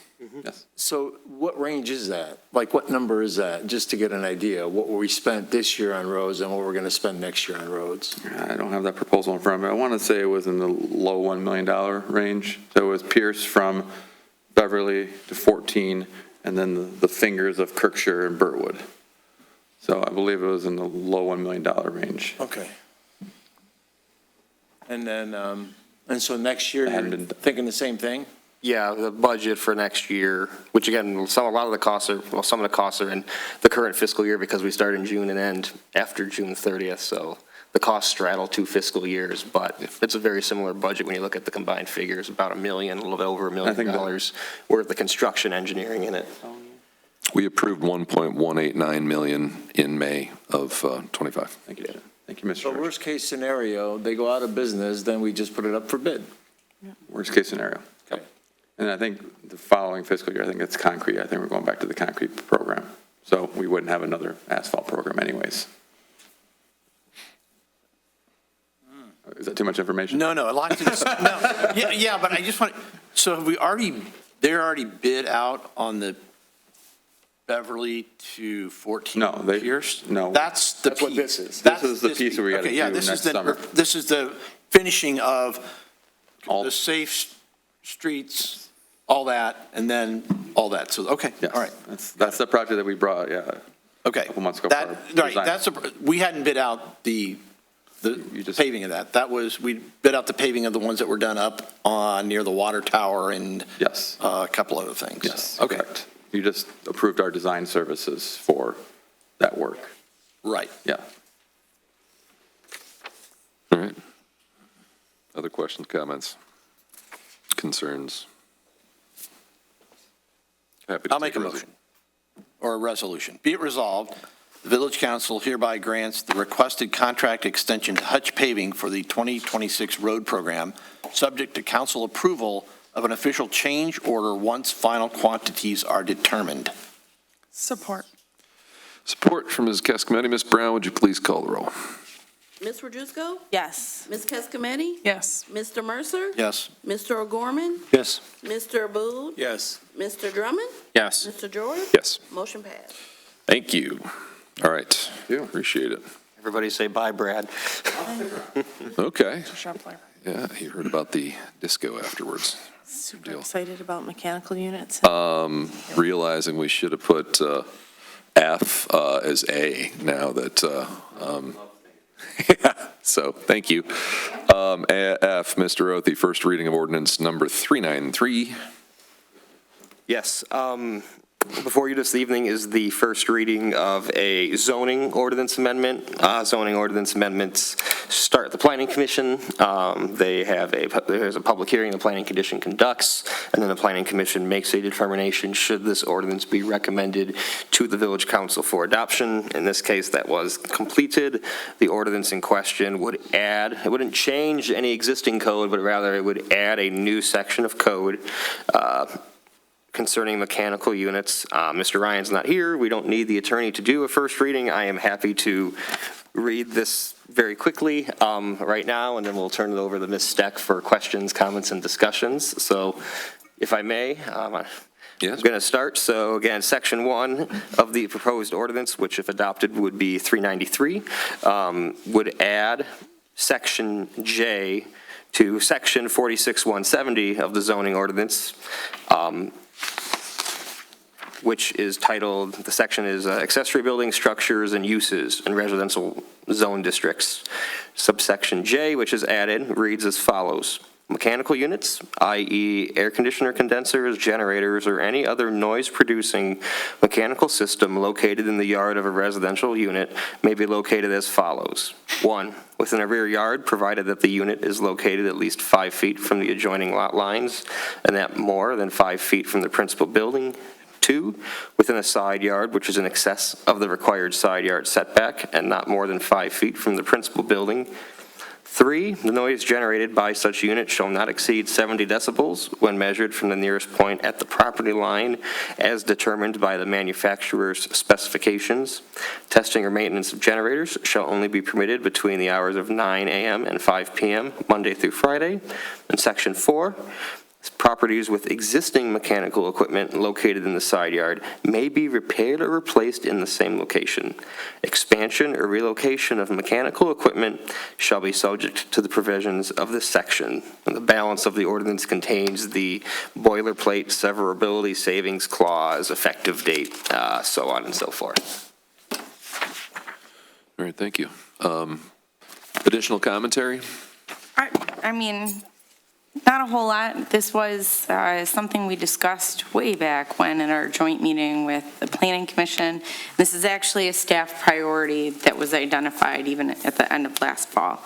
Speaker 8: Yes.
Speaker 9: So what range is that? Like, what number is that, just to get an idea? What we spent this year on roads and what we're going to spend next year on roads?
Speaker 8: I don't have that proposal in front of me. I want to say it was in the low $1 million range. So it was Pierce from Beverly to 14, and then the fingers of Kirkshire and Burtwood. So I believe it was in the low $1 million range.
Speaker 9: Okay. And then, and so next year,
Speaker 8: I hadn't
Speaker 9: you're
Speaker 8: been-
Speaker 9: thinking the same thing?
Speaker 7: Yeah, the budget for next year, which again, a lot of the costs are, well, some of the costs are in the current fiscal year because we start in June and end after June 30th, so the costs straddle 2 fiscal years, but it's a very similar budget when you look at the combined figures, about $1 million, a little bit over $1 million worth of construction engineering in it.
Speaker 10: We approved 1.189 million in May of '25.
Speaker 8: Thank you. Thank you, Mr.
Speaker 9: So
Speaker 8: Church.
Speaker 9: worst case scenario, they go out of business, then we just put it up for bid.
Speaker 8: Worst case scenario.
Speaker 9: Okay.
Speaker 8: And I think the following fiscal year, I think it's concrete. I think we're going back to the concrete program. So we wouldn't have another asphalt program anyways. Is that too much information?
Speaker 11: No, a lot to this, no, yeah, but I just want, so have they're already bid out on the Beverly to 14
Speaker 8: No, they-
Speaker 11: Pierce?
Speaker 8: no.
Speaker 11: That's the
Speaker 9: That's what
Speaker 11: piece.
Speaker 9: this is.
Speaker 8: This is the piece that we gotta
Speaker 11: Okay, yeah,
Speaker 8: do
Speaker 11: this is
Speaker 8: next summer.
Speaker 11: This is the finishing of
Speaker 8: All-
Speaker 11: the safe streets, all that, and then all that. So, okay,
Speaker 8: Yes.
Speaker 11: all right,
Speaker 8: That's the project that we brought, yeah.
Speaker 11: okay.
Speaker 8: Couple months ago
Speaker 11: That,
Speaker 8: for our
Speaker 11: right,
Speaker 8: design.
Speaker 11: we hadn't bid out the
Speaker 8: You just-
Speaker 11: paving of that. That was, we bid out the paving of the ones that were done up on, near the water tower and
Speaker 8: Yes.
Speaker 11: a couple other things.
Speaker 8: Yes,
Speaker 11: Okay,
Speaker 8: correct. You just approved our design services for that work.
Speaker 11: right.
Speaker 8: Yeah.
Speaker 10: All right. Other questions, comments, concerns? Happy to
Speaker 11: I'll make
Speaker 10: take
Speaker 11: a motion, or a resolution. Be it resolved, the Village Council hereby grants the requested contract extension to Hutch Paving for the 2026 road program, subject to council approval of an official change order once final quantities are determined.
Speaker 4: Support.
Speaker 10: Support from Ms. Cascometti. Ms. Brown, would you please call the roll?
Speaker 2: Ms. Rodriguez?
Speaker 3: Yes.
Speaker 2: Ms. Cascometti?
Speaker 4: Yes.
Speaker 2: Mr. Mercer?
Speaker 11: Yes.
Speaker 2: Mr. O'Gorman?
Speaker 11: Yes.
Speaker 2: Mr. Booth?
Speaker 9: Yes.
Speaker 2: Mr. Drummond?
Speaker 11: Yes.
Speaker 2: Mr. George?
Speaker 10: Yes.
Speaker 2: Motion passed.
Speaker 10: Thank you. All right.
Speaker 8: you.
Speaker 10: Appreciate it.
Speaker 7: Everybody say bye, Brad.
Speaker 10: Okay.
Speaker 4: Shopler.
Speaker 10: Yeah, you heard about the disco afterwards.
Speaker 3: Super
Speaker 10: deal.
Speaker 3: excited about mechanical units.
Speaker 10: Realizing we should have put F as A now that, yeah, so thank you. F, Mr. Othie, first reading of ordinance number 393.
Speaker 7: Yes, before you this evening is the first reading of a zoning ordinance amendment. Zoning ordinance amendments start at the Planning Commission. There's a public hearing the Planning Commission conducts, and then the Planning Commission makes a determination should this ordinance be recommended to the Village Council for adoption. In this case, that was completed. The ordinance in question would add, it wouldn't change any existing code, but rather it would add a new section of code concerning mechanical units. Mr. Ryan's not here. We don't need the attorney to do a first reading. I am happy to read this very quickly right now, and then we'll turn it over to Ms. Steck for questions, comments, and discussions. So if I may,
Speaker 10: Yes.
Speaker 7: I'm going to start. So again, section 1 of the proposed ordinance, which if adopted would be 393, would add section J to section 46-170 of the zoning ordinance, which is titled, the section is accessory building structures and uses in residential zone districts. Subsection J, which is added, reads as follows. Mechanical units, i.e. air conditioner condensers, generators, or any other noise-producing mechanical system located in the yard of a residential unit may be located as follows. 1, within a rear yard, provided that the unit is located at least 5 feet from the adjoining lot lines, and that more than 5 feet from the principal building. 2, within a side yard, which is in excess of the required side yard setback, and not more than 5 feet from the principal building. 3, the noise generated by such unit shall not exceed 70 decibels when measured from the nearest point at the property line as determined by the manufacturer's specifications. Testing or maintenance of generators shall only be permitted between the hours of 9 a.m. and 5 p.m., Monday through Friday. And Section 4, properties with existing mechanical equipment located in the side yard may be repaired or replaced in the same location. Expansion or relocation of mechanical equipment shall be subject to the provisions of this section. And the balance of the ordinance contains the boilerplate severability savings clause, effective date, so on and so forth.
Speaker 10: All right, thank you. Additional commentary?
Speaker 12: I mean, not a whole lot. This was something we discussed way back when in our joint meeting with the Planning Commission. This is actually a staff priority that was identified even at the end of last fall.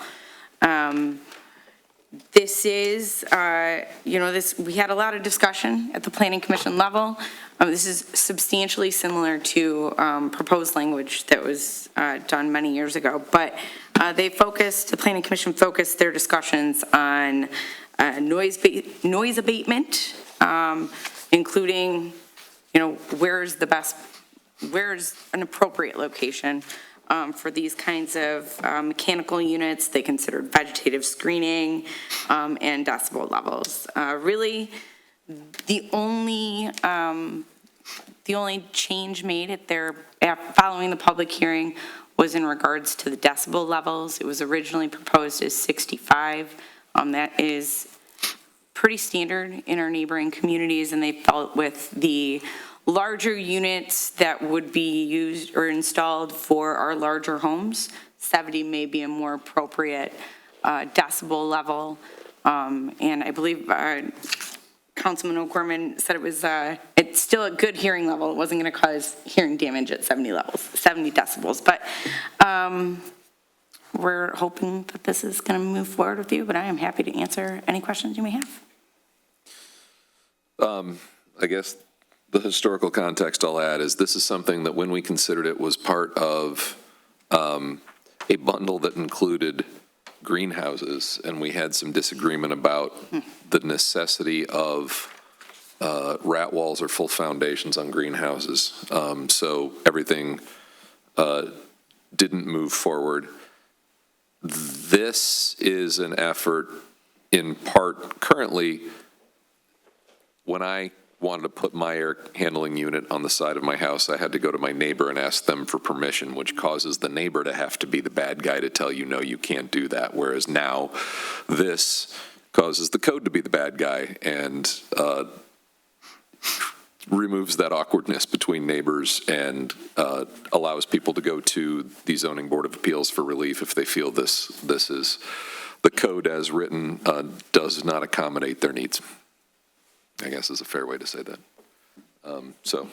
Speaker 12: This is, we had a lot of discussion at the Planning Commission level. This is substantially similar to proposed language that was done many years ago, but the Planning Commission focused their discussions on noise abatement, including, where's an appropriate location for these kinds of mechanical units. They considered vegetative screening and decibel levels. Really, the only change made following the public hearing was in regards to the decibel levels. It was originally proposed as 65. That is pretty standard in our neighboring communities, and they felt with the larger units that would be used or installed for our larger homes, 70 may be a more appropriate decibel level. And I believe Councilman O'Gorman said it's still a good hearing level. It wasn't going to cause hearing damage at 70 decibels. But we're hoping that this is going to move forward with you, but I am happy to answer any questions you may have.
Speaker 10: I guess the historical context I'll add is this is something that when we considered it was part of a bundle that included greenhouses, and we had some disagreement about the necessity of rat walls or full foundations on greenhouses. So everything didn't move forward. This is an effort in part currently. When I wanted to put my air handling unit on the side of my house, I had to go to my neighbor and ask them for permission, which causes the neighbor to have to be the bad guy to tell you, no, you can't do that. Whereas now, this causes the code to be the bad guy and removes that awkwardness between neighbors and allows people to go to the Zoning Board of Appeals for relief if they feel this is, the code as written does not accommodate their needs. I guess is a fair way to say that. So,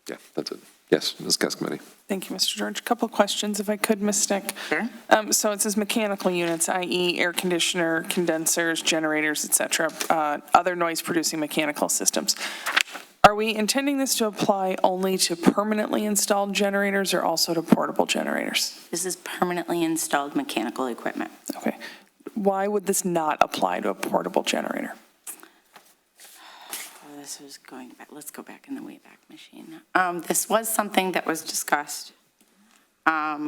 Speaker 10: yeah, that's it. Yes, Ms. Cascomedy.
Speaker 4: Thank you, Mr. George. A couple questions, if I could, Ms. Stick.
Speaker 12: Sure.
Speaker 4: So it says mechanical units, i.e. air conditioner, condensers, generators, et cetera, other noise-producing mechanical systems. Are we intending this to apply only to permanently installed generators or also to portable generators?
Speaker 12: This is permanently installed mechanical equipment.
Speaker 4: Okay. Why would this not apply to a portable generator?
Speaker 12: This was going back, let's go back in the Wayback Machine. This was something that was discussed.
Speaker 9: I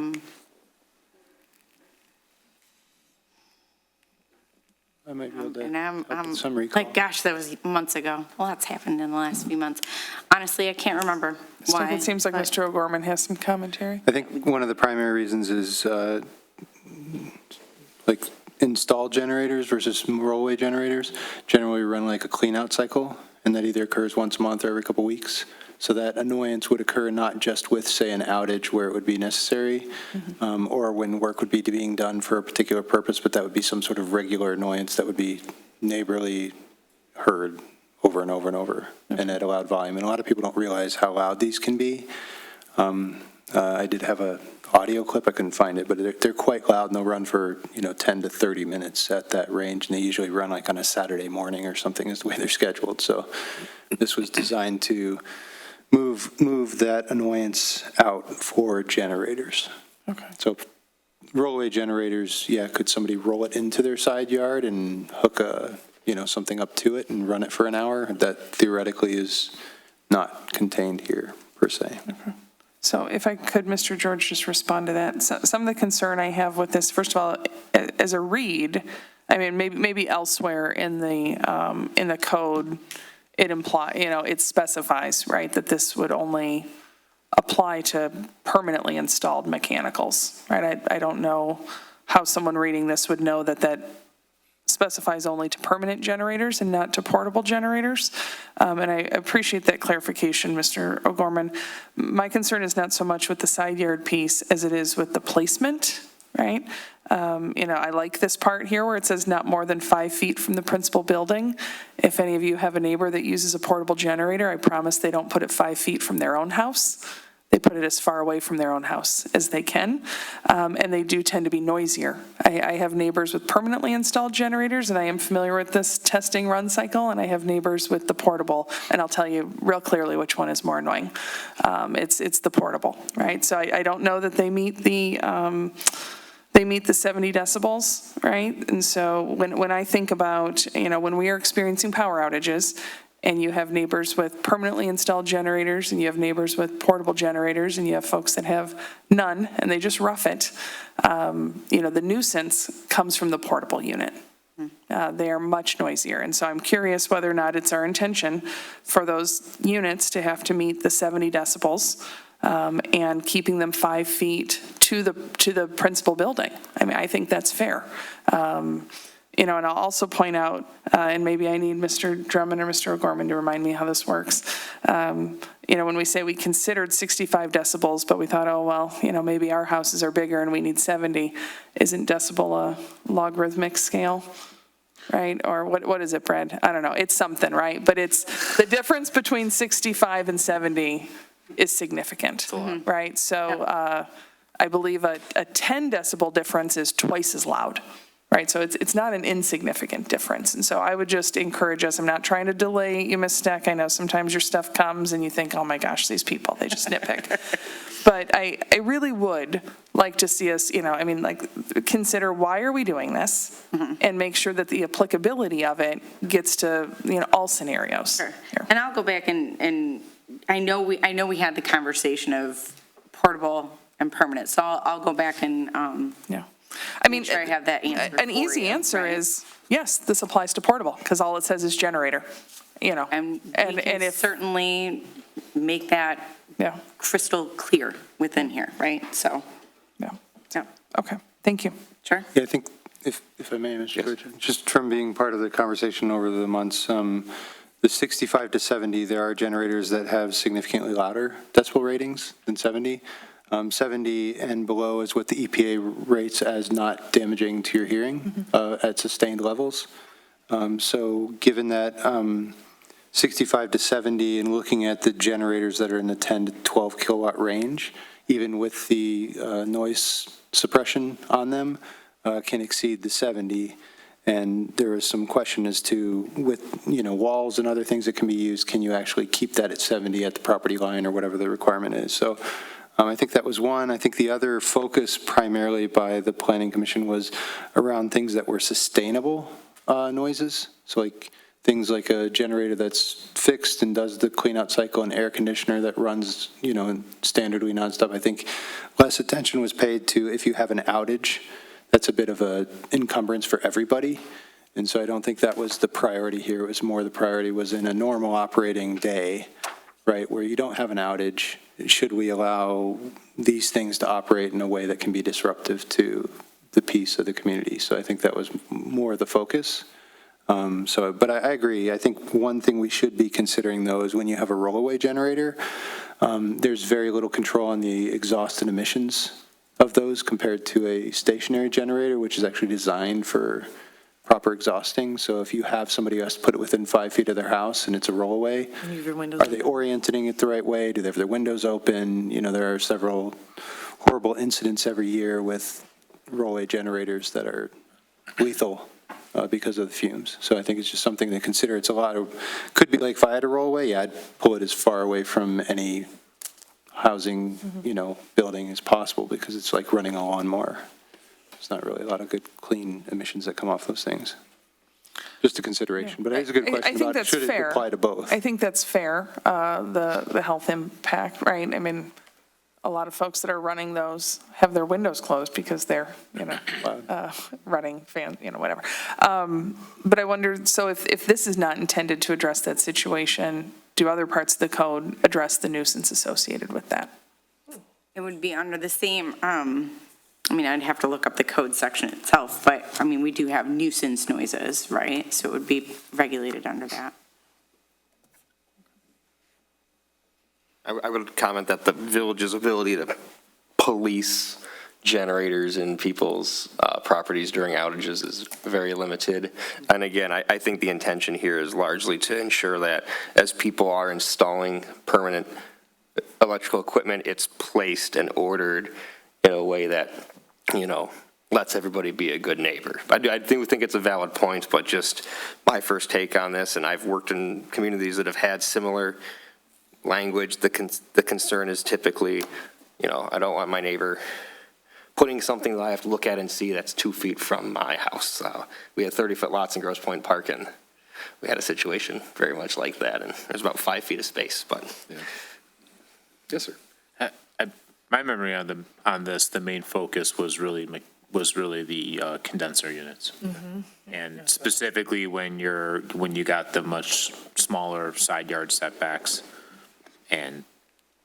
Speaker 9: might be able to
Speaker 12: And I'm
Speaker 9: help with some recall.
Speaker 12: like, gosh, that was months ago. Well, that's happened in the last few months. Honestly, I can't remember why.
Speaker 4: It seems like
Speaker 12: but-
Speaker 4: Mr. O'Gorman has some commentary.
Speaker 13: I think one of the primary reasons is like installed generators versus rollaway generators generally run like a clean out cycle, and that either occurs once a month or every couple weeks. So that annoyance would occur not just with, say, an outage where it would be necessary, or when work would be being done for a particular purpose, but that would be some sort of regular annoyance that would be neighborly heard over and over and over, and at a loud volume. And a lot of people don't realize how loud these can be. I did have a audio clip, I couldn't find it, but they're quite loud, and they'll run for 10 to 30 minutes at that range, and they usually run like on a Saturday morning or something is the way they're scheduled. So this was designed to move that annoyance out for generators.
Speaker 4: Okay.
Speaker 13: So rollaway generators, yeah, could somebody roll it into their side yard and hook something up to it and run it for an hour? That theoretically is not contained here, per se.
Speaker 4: So if I could, Mr. George, just respond to that. Some of the concern I have with this, first of all, as a read, I mean, maybe elsewhere in the code, it specifies, right, that this would only apply to permanently installed mechanicals, right? I don't know how someone reading this would know that specifies only to permanent generators and not to portable generators. And I appreciate that clarification, Mr. O'Gorman. My concern is not so much with the side yard piece as it is with the placement, right? I like this part here where it says not more than 5 feet from the principal building. If any of you have a neighbor that uses a portable generator, I promise they don't put it 5 feet from their own house. They put it as far away from their own house as they can, and they do tend to be noisier. I have neighbors with permanently installed generators, and I am familiar with this testing run cycle, and I have neighbors with the portable, and I'll tell you real clearly which one is more annoying. It's the portable, right? So I don't know that they meet the 70 decibels, right? And so when I think about, when we are experiencing power outages, and you have neighbors with permanently installed generators, and you have neighbors with portable generators, and you have folks that have none, and they just rough it, the nuisance comes from the portable unit. They are much noisier, and so I'm curious whether or not it's our intention for those units to have to meet the 70 decibels and keeping them 5 feet to the principal building. I mean, I think that's fair. And I'll also point out, and maybe I need Mr. Drummond or Mr. O'Gorman to remind me how this works. When we say we considered 65 decibels, but we thought, oh, well, maybe our houses are bigger and we need 70. Isn't decibel a logarithmic scale? Right? Or what is it, Brad? I don't know. It's something, right? But it's the difference between 65 and 70 is significant, right? So I believe a 10 decibel difference is twice as loud. Right, so it's not an insignificant difference. And so I would just encourage us, I'm not trying to delay you, Ms. Steck. I know sometimes your stuff comes and you think, oh my gosh, these people, they just nitpick. But I really would like to see us, consider why are we doing this and make sure that the applicability of it gets to, all scenarios.
Speaker 12: Sure. And I'll go back and I know we had the conversation of portable and permanent. So I'll go back and,
Speaker 4: yeah. I mean,
Speaker 12: sure I have that answer
Speaker 4: an easy answer is, yes, this applies to portable, because all it says is generator,
Speaker 12: And if certainly make that
Speaker 4: yeah,
Speaker 12: crystal clear within here, right? So,
Speaker 4: yeah.
Speaker 12: yeah.
Speaker 4: Okay, thank you.
Speaker 12: Sure.
Speaker 13: Yeah, I think, if I may, Mr. Chair, just from being part of the conversation over the months, the 65 to 70, there are generators that have significantly louder decibel ratings than 70. 70 and below is what the EPA rates as not damaging to your hearing at sustained levels. So given that 65 to 70 and looking at the generators that are in the 10 to 12 kilowatt range, even with the noise suppression on them, can exceed the 70. And there is some question as to, with walls and other things that can be used, can you actually keep that at 70 at the property line or whatever the requirement is? So I think that was one. I think the other focus primarily by the Planning Commission was around things that were sustainable noises. So like things like a generator that's fixed and does the clean out cycle, and air conditioner that runs, standardly nonstop. I think less attention was paid to if you have an outage, that's a bit of a encumbrance for everybody. And so I don't think that was the priority here. It was more the priority was in a normal operating day, right, where you don't have an outage. Should we allow these things to operate in a way that can be disruptive to the peace of the community? So I think that was more the focus. But I agree. I think one thing we should be considering, though, is when you have a rollaway generator, there's very little control on the exhaust and emissions of those compared to a stationary generator, which is actually designed for proper exhausting. So if you have somebody who has to put it within 5 feet of their house and it's a rollaway, are they orienting it the right way? Do they have their windows open? There are several horrible incidents every year with rollaway generators that are lethal because of the fumes. So I think it's just something to consider. It's a lot of, could be like if I had a rollaway, yeah, I'd pull it as far away from any housing, building as possible, because it's like running a lawnmower. There's not really a lot of good, clean emissions that come off those things. Just a consideration, but it is a good
Speaker 4: I
Speaker 13: question
Speaker 4: think
Speaker 13: about
Speaker 4: that's
Speaker 13: should it
Speaker 4: fair.
Speaker 13: apply to both?
Speaker 4: I think that's fair, the health impact, right? I mean, a lot of folks that are running those have their windows closed because they're, running fan, whatever. But I wondered, so if this is not intended to address that situation, do other parts of the code address the nuisance associated with that?
Speaker 12: It would be under the same, I'd have to look up the code section itself, but, we do have nuisance noises, right? So it would be regulated under that.
Speaker 7: I would comment that the village's ability to police generators in people's properties during outages is very limited. And again, I think the intention here is largely to ensure that as people are installing permanent electrical equipment, it's placed and ordered in a way that, lets everybody be a good neighbor. I think it's a valid point, but just my first take on this, and I've worked in communities that have had similar language, the concern is typically, I don't want my neighbor putting something that I have to look at and see that's 2 feet from my house. We had 30-foot lots in Grosse Pointe Park, and we had a situation very much like that, and there's about 5 feet of space, but.
Speaker 10: Yeah. Yes, sir.
Speaker 14: My memory on this, the main focus was really the condenser units. And specifically when you got the much smaller side yard setbacks and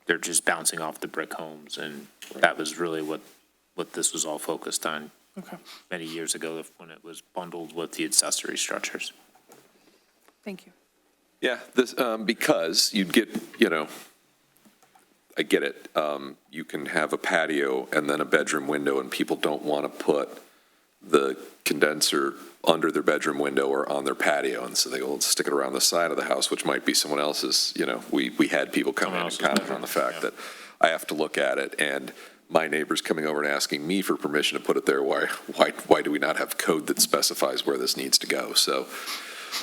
Speaker 14: they're just bouncing off the brick homes, and that was really what this was all focused on many years ago when it was bundled with the accessory structures.
Speaker 4: Thank you.
Speaker 10: Yeah, this, because you'd get, I get it. You can have a patio and then a bedroom window, and people don't want to put the condenser under their bedroom window or on their patio, and so they go stick it around the side of the house, which might be someone else's. We had people come in and comment on the fact that I have to look at it, and my neighbor's coming over and asking me for permission to put it there. Why do we not have code that specifies where this needs to go? So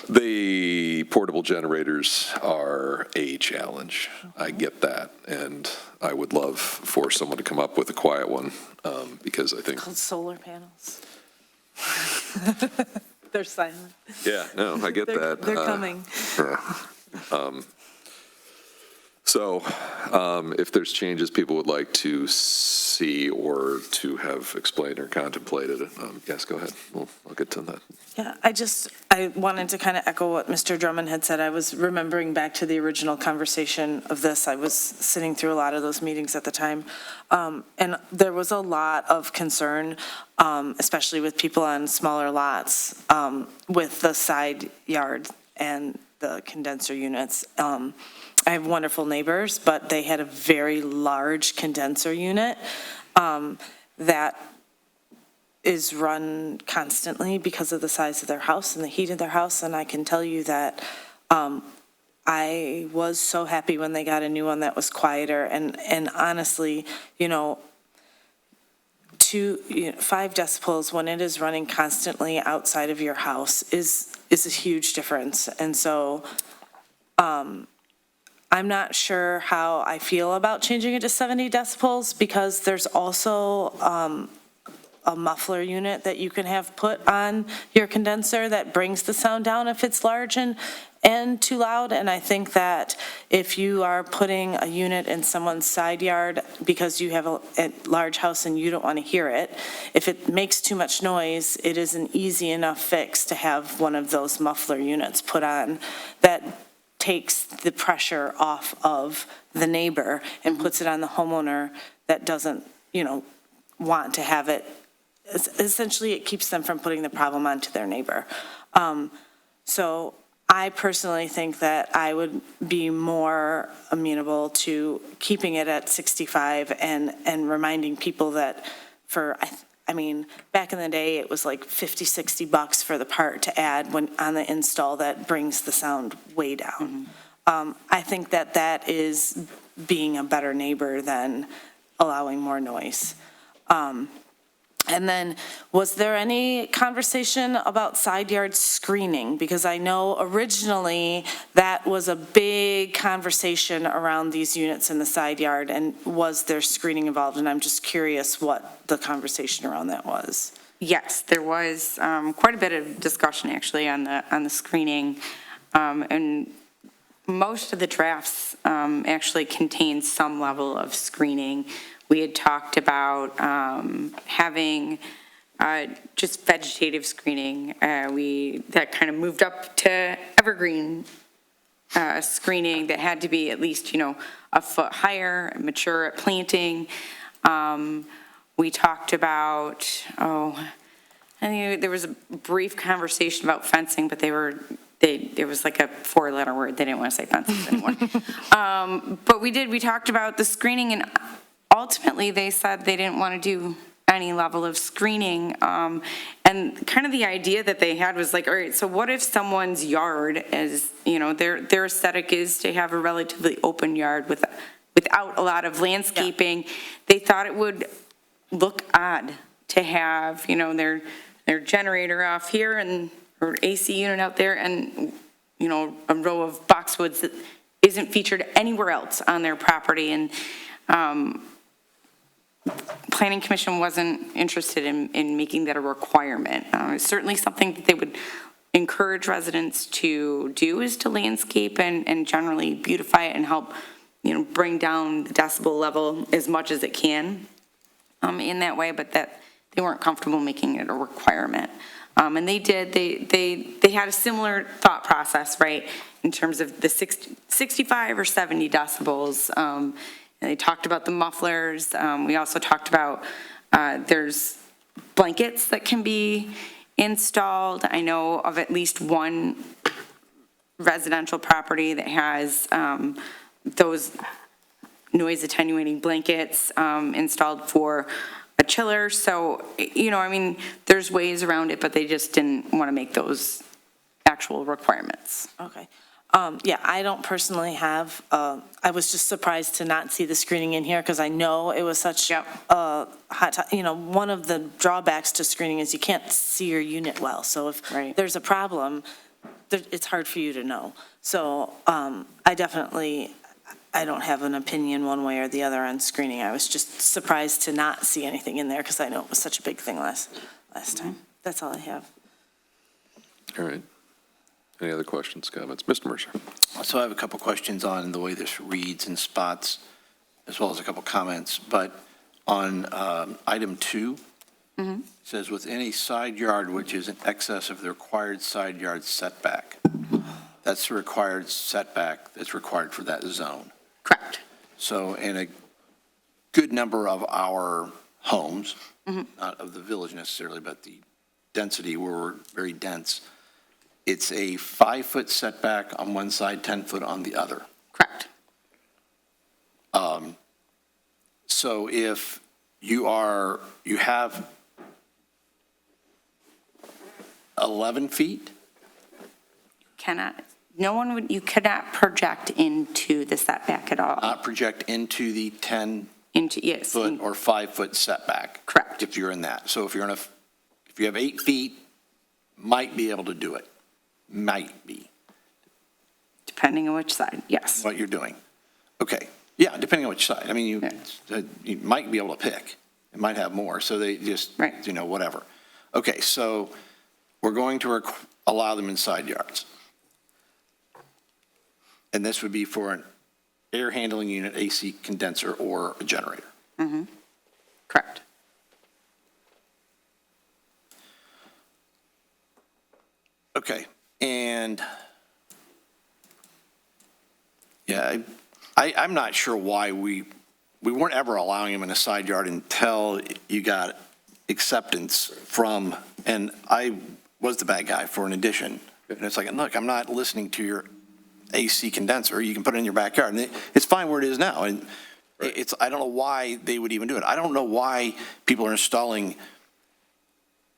Speaker 10: the portable generators are a challenge. I get that, and I would love for someone to come up with a quiet one, because I think.
Speaker 3: Called solar panels. They're silent.
Speaker 10: Yeah, no, I get that.
Speaker 3: They're coming.
Speaker 10: So if there's changes people would like to see or to have explained or contemplated, yes, go ahead. I'll get to that.
Speaker 3: Yeah, I wanted to kind of echo what Mr. Drummond had said. I was remembering back to the original conversation of this. I was sitting through a lot of those meetings at the time. And there was a lot of concern, especially with people on smaller lots, with the side yard and the condenser units. I have wonderful neighbors, but they had a very large condenser unit that is run constantly because of the size of their house and the heat of their house. And I can tell you that I was so happy when they got a new one that was quieter. And honestly, 5 decibels when it is running constantly outside of your house is a huge difference. And so I'm not sure how I feel about changing it to 70 decibels because there's also a muffler unit that you can have put on your condenser that brings the sound down if it's large and too loud. And I think that if you are putting a unit in someone's side yard because you have a large house and you don't want to hear it, if it makes too much noise, it is an easy enough fix to have one of those muffler units put on that takes the pressure off of the neighbor and puts it on the homeowner that doesn't, want to have it. Essentially, it keeps them from putting the problem onto their neighbor. So I personally think that I would be more amenable to keeping it at 65 and reminding people that back in the day, it was like $50-$60 for the part to add on the install that brings the sound way down. I think that is being a better neighbor than allowing more noise. And then, was there any conversation about side yard screening? Because I know originally that was a big conversation around these units in the side yard, and was there screening involved? And I'm just curious what the conversation around that was.
Speaker 12: Yes, there was quite a bit of discussion actually on the screening. And most of the drafts actually contain some level of screening. We had talked about having just vegetative screening. That kind of moved up to evergreen screening that had to be at least, a foot higher, mature at planting. We talked about, I think there was a brief conversation about fencing, but there was like a 4-letter word. They didn't want to say fences anymore. But we talked about the screening, and ultimately they said they didn't want to do any level of screening. And kind of the idea that they had was like, all right, so what if someone's yard is, their aesthetic is to have a relatively open yard without a lot of landscaping. Yeah. They thought it would look odd to have, their generator off here and or AC unit out there and, a row of boxwoods that isn't featured anywhere else on their property. And Planning Commission wasn't interested in making that a requirement. It's certainly something that they would encourage residents to do, is to landscape and generally beautify it and help, bring down the decibel level as much as it can in that way, but that they weren't comfortable making it a requirement. And they did, they had a similar thought process, right, in terms of the 65 or 70 decibels. And they talked about the mufflers. We also talked about there's blankets that can be installed. I know of at least one residential property that has those noise attenuating blankets installed for a chiller. So, there's ways around it, but they just didn't want to make those actual requirements.
Speaker 3: Okay. Yeah, I don't personally have, I was just surprised to not see the screening in here because I know it was such a hot, one of the drawbacks to screening is you can't see your unit well. So if there's a problem, it's hard for you to know. So I don't have an opinion one way or the other on screening. I was just surprised to not see anything in there because I know it was such a big thing last time. That's all I have.
Speaker 10: All right. Any other questions, comments? Mr. Mercer.
Speaker 11: So I have a couple questions on the way this reads in spots, as well as a couple comments. But on item 2, it says within a side yard which is in excess of the required side yard setback. That's the required setback that's required for that zone.
Speaker 12: Correct.
Speaker 11: So in a good number of our homes, not of the village necessarily, but the density where we're very dense, it's a 5-foot setback on one side, 10-foot on the other.
Speaker 12: Correct.
Speaker 11: So if you have 11 feet?
Speaker 12: You cannot project into the setback at all.
Speaker 11: Not project into the 10
Speaker 12: yes.
Speaker 11: foot or 5-foot setback.
Speaker 12: Correct.
Speaker 11: If you're in that. So if you have 8 feet, might be able to do it. Might be.
Speaker 12: Depending on which side, yes.
Speaker 11: What you're doing. Okay. Yeah, depending on which side. I mean, you might be able to pick. It might have more. So they just, whatever. Okay, so we're going to allow them in side yards. And this would be for an air handling unit, AC condenser, or a generator.
Speaker 12: Correct.
Speaker 11: Okay, and yeah, I'm not sure why we weren't ever allowing him in a side yard until you got acceptance from, and I was the bad guy for an addition. And it's like, look, I'm not listening to your AC condenser. You can put it in your backyard. And it's fine where it is now. And I don't know why they would even do it. I don't know why people are installing,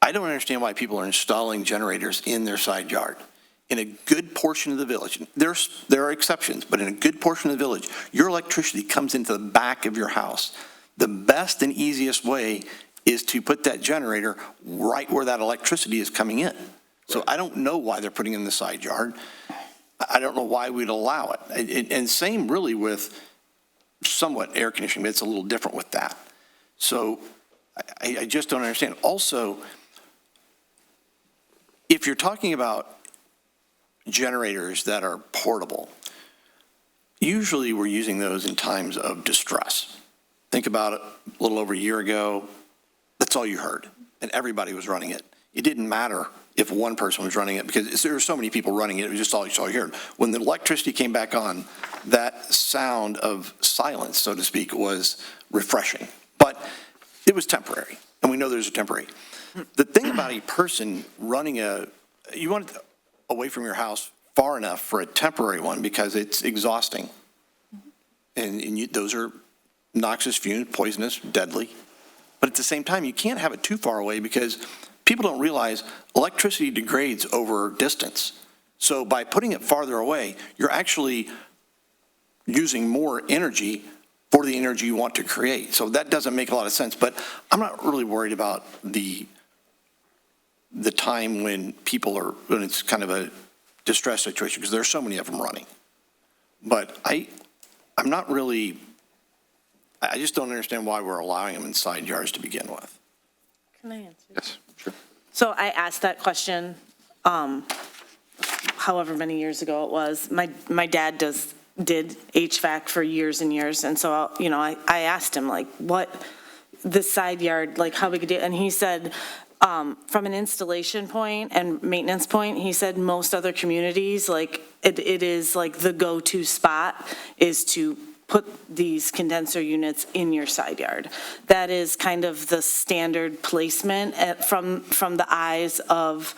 Speaker 11: I don't understand why people are installing generators in their side yard. In a good portion of the village, there are exceptions, but in a good portion of the village, your electricity comes into the back of your house. The best and easiest way is to put that generator right where that electricity is coming in. So I don't know why they're putting it in the side yard. I don't know why we'd allow it. And same really with somewhat air conditioning, but it's a little different with that. So I just don't understand. Also, if you're talking about generators that are portable, usually we're using those in times of distress. Think about it, a little over a year ago, that's all you heard, and everybody was running it. It didn't matter if one person was running it, because there were so many people running it, it was just all you heard. When the electricity came back on, that sound of silence, so to speak, was refreshing. But it was temporary, and we know there's a temporary. The thing about a person running you want it away from your house far enough for a temporary one, because it's exhausting. And those are noxious fumes, poisonous, deadly. But at the same time, you can't have it too far away, because people don't realize electricity degrades over distance. So by putting it farther away, you're actually using more energy for the energy you want to create. So that doesn't make a lot of sense. But I'm not really worried about the time when when it's kind of a distress situation, because there's so many of them running. But I'm not really, I just don't understand why we're allowing them in side yards to begin with.
Speaker 3: Can I answer?
Speaker 8: Yes, sure.
Speaker 3: So I asked that question, however many years ago it was. My dad did HVAC for years and years, and so, I asked him, like, what, the side yard, like, how big a deal? And he said, from an installation point and maintenance point, he said most other communities, like, it is like the go-to spot is to put these condenser units in your side yard. That is kind of the standard placement from the eyes of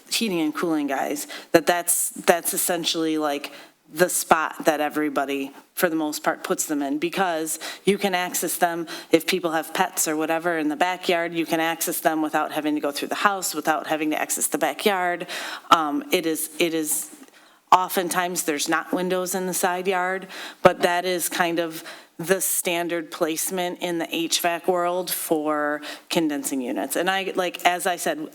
Speaker 3: heating and cooling guys, that's essentially like the spot that everybody, for the most part, puts them in, because you can access them if people have pets or whatever in the backyard. You can access them without having to go through the house, without having to access the backyard. It is oftentimes there's not windows in the side yard, but that is kind of the standard placement in the HVAC world for condensing units. And as I said,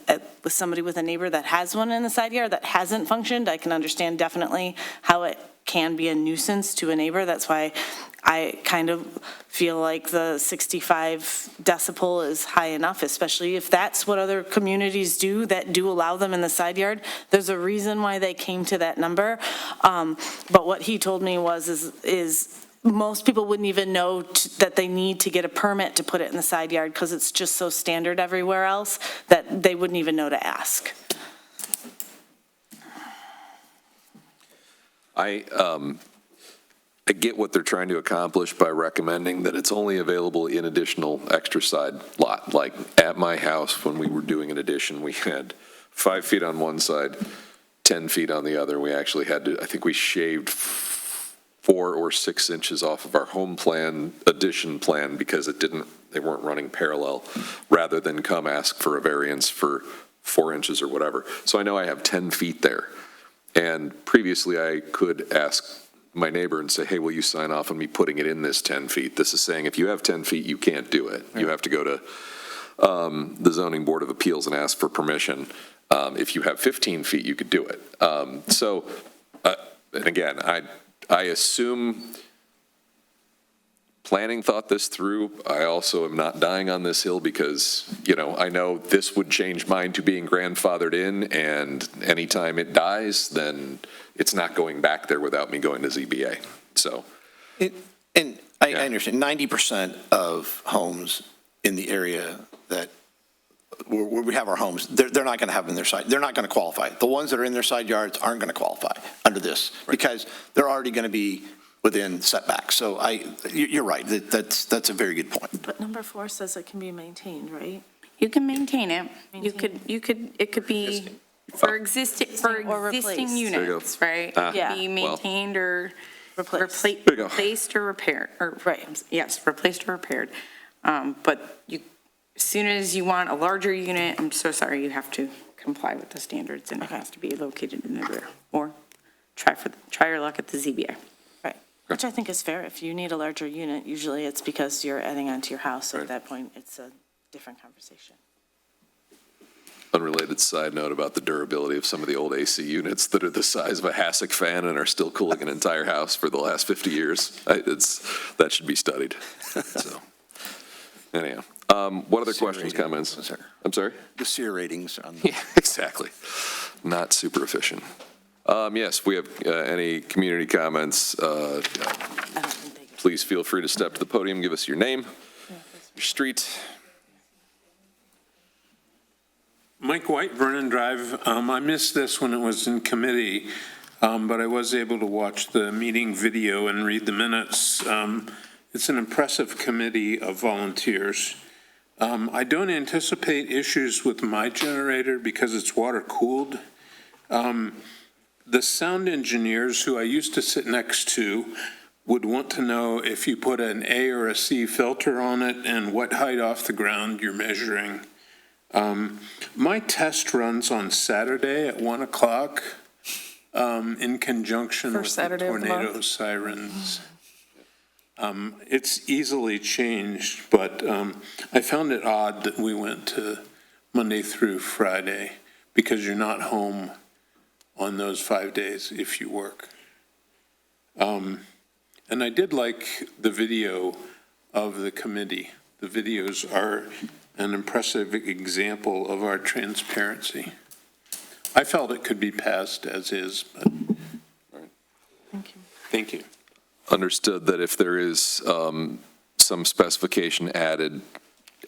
Speaker 3: with somebody with a neighbor that has one in the side yard that hasn't functioned, I can understand definitely how it can be a nuisance to a neighbor. That's why I kind of feel like the 65 decibel is high enough, especially if that's what other communities do that do allow them in the side yard. There's a reason why they came to that number. But what he told me is most people wouldn't even know that they need to get a permit to put it in the side yard, because it's just so standard everywhere else that they wouldn't even know to ask.
Speaker 10: I get what they're trying to accomplish by recommending that it's only available in additional extra side lot. Like at my house, when we were doing an addition, we had 5 feet on one side, 10 feet on the other. We actually had to, I think we shaved 4 or 6 inches off of our home plan, addition plan, because they weren't running parallel, rather than come ask for a variance for 4 inches or whatever. So I know I have 10 feet there. And previously I could ask my neighbor and say, hey, will you sign off on me putting it in this 10 feet? This is saying if you have 10 feet, you can't do it. You have to go to the Zoning Board of Appeals and ask for permission. If you have 15 feet, you could do it. And again, I assume planning thought this through. I also am not dying on this hill because, I know this would change mine to being grandfathered in, and anytime it dies, then it's not going back there without me going to ZBA. So.
Speaker 11: I understand 90% of homes in the area that where we have our homes, they're not going to have them in their side. They're not going to qualify. The ones that are in their side yards aren't going to qualify under this, because they're already going to be within setbacks. So you're right. That's a very good point.
Speaker 3: But number 4 says it can be maintained, right?
Speaker 12: You can maintain it. It could be for existing
Speaker 3: replaced.
Speaker 12: units, right? It could
Speaker 3: Yeah.
Speaker 12: be maintained or
Speaker 3: Replaced.
Speaker 12: replaced or repaired,
Speaker 3: Right.
Speaker 12: Yes, replaced or repaired. But as soon as you want a larger unit, I'm so sorry, you have to comply with the standards, and it has to be located in the rear, or try your luck at the ZBA.
Speaker 3: Right. Which I think is fair. If you need a larger unit, usually it's because you're adding onto your house. So at that point, it's a different conversation.
Speaker 10: Unrelated side note about the durability of some of the old AC units that are the size of a Hasek fan and are still cooling an entire house for the last 50 years. That should be studied. So, anyhow. What other questions, comments? I'm sorry?
Speaker 11: The SEER ratings on.
Speaker 10: Yeah, exactly. Not super efficient. Yes, we have any community comments. Please feel free to step to the podium, give us your name, your street.
Speaker 5: Mike White, Vernon Drive. I missed this when it was in committee, but I was able to watch the meeting video and read the minutes. It's an impressive committee of volunteers. I don't anticipate issues with my generator because it's water cooled. The sound engineers who I used to sit next to would want to know if you put an A or a C filter on it and what height off the ground you're measuring. My test runs on Saturday at 1 o'clock in conjunction with the tornado sirens. It's easily changed, but I found it odd that we went to Monday through Friday because you're not home on those 5 days if you work. And I did like the video of the committee. The videos are an impressive example of our transparency. I felt it could be passed as is, but. Thank you.
Speaker 10: Understood that if there is some specification added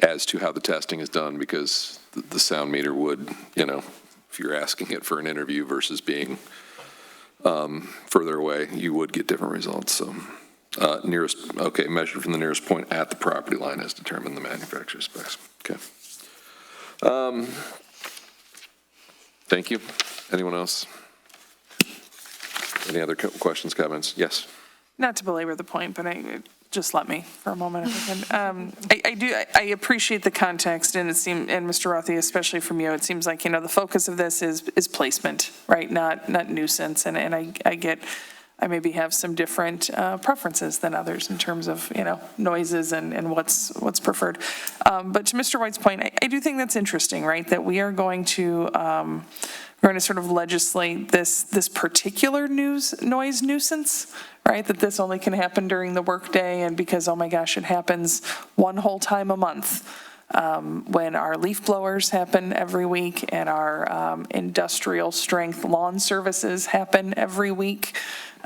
Speaker 10: as to how the testing is done, because the sound meter would, if you're asking it for an interview versus being further away, you would get different results. So measured from the nearest point at the property line as determined the manufacturer specs. Okay. Thank you. Anyone else? Any other questions, comments? Yes.
Speaker 4: Not to belabor the point, but just let me for a moment if I can. I appreciate the context, and and Mr. Rothi, especially from you, it seems like, the focus of this is placement, right? Not nuisance, and I maybe have some different preferences than others in terms of, noises and what's preferred. But to Mr. White's point, I do think that's interesting, right? That we are going to sort of legislate this particular noise nuisance, right? That this only can happen during the workday, and because, oh my gosh, it happens one whole time a month. When our leaf blowers happen every week and our industrial strength lawn services happen every week.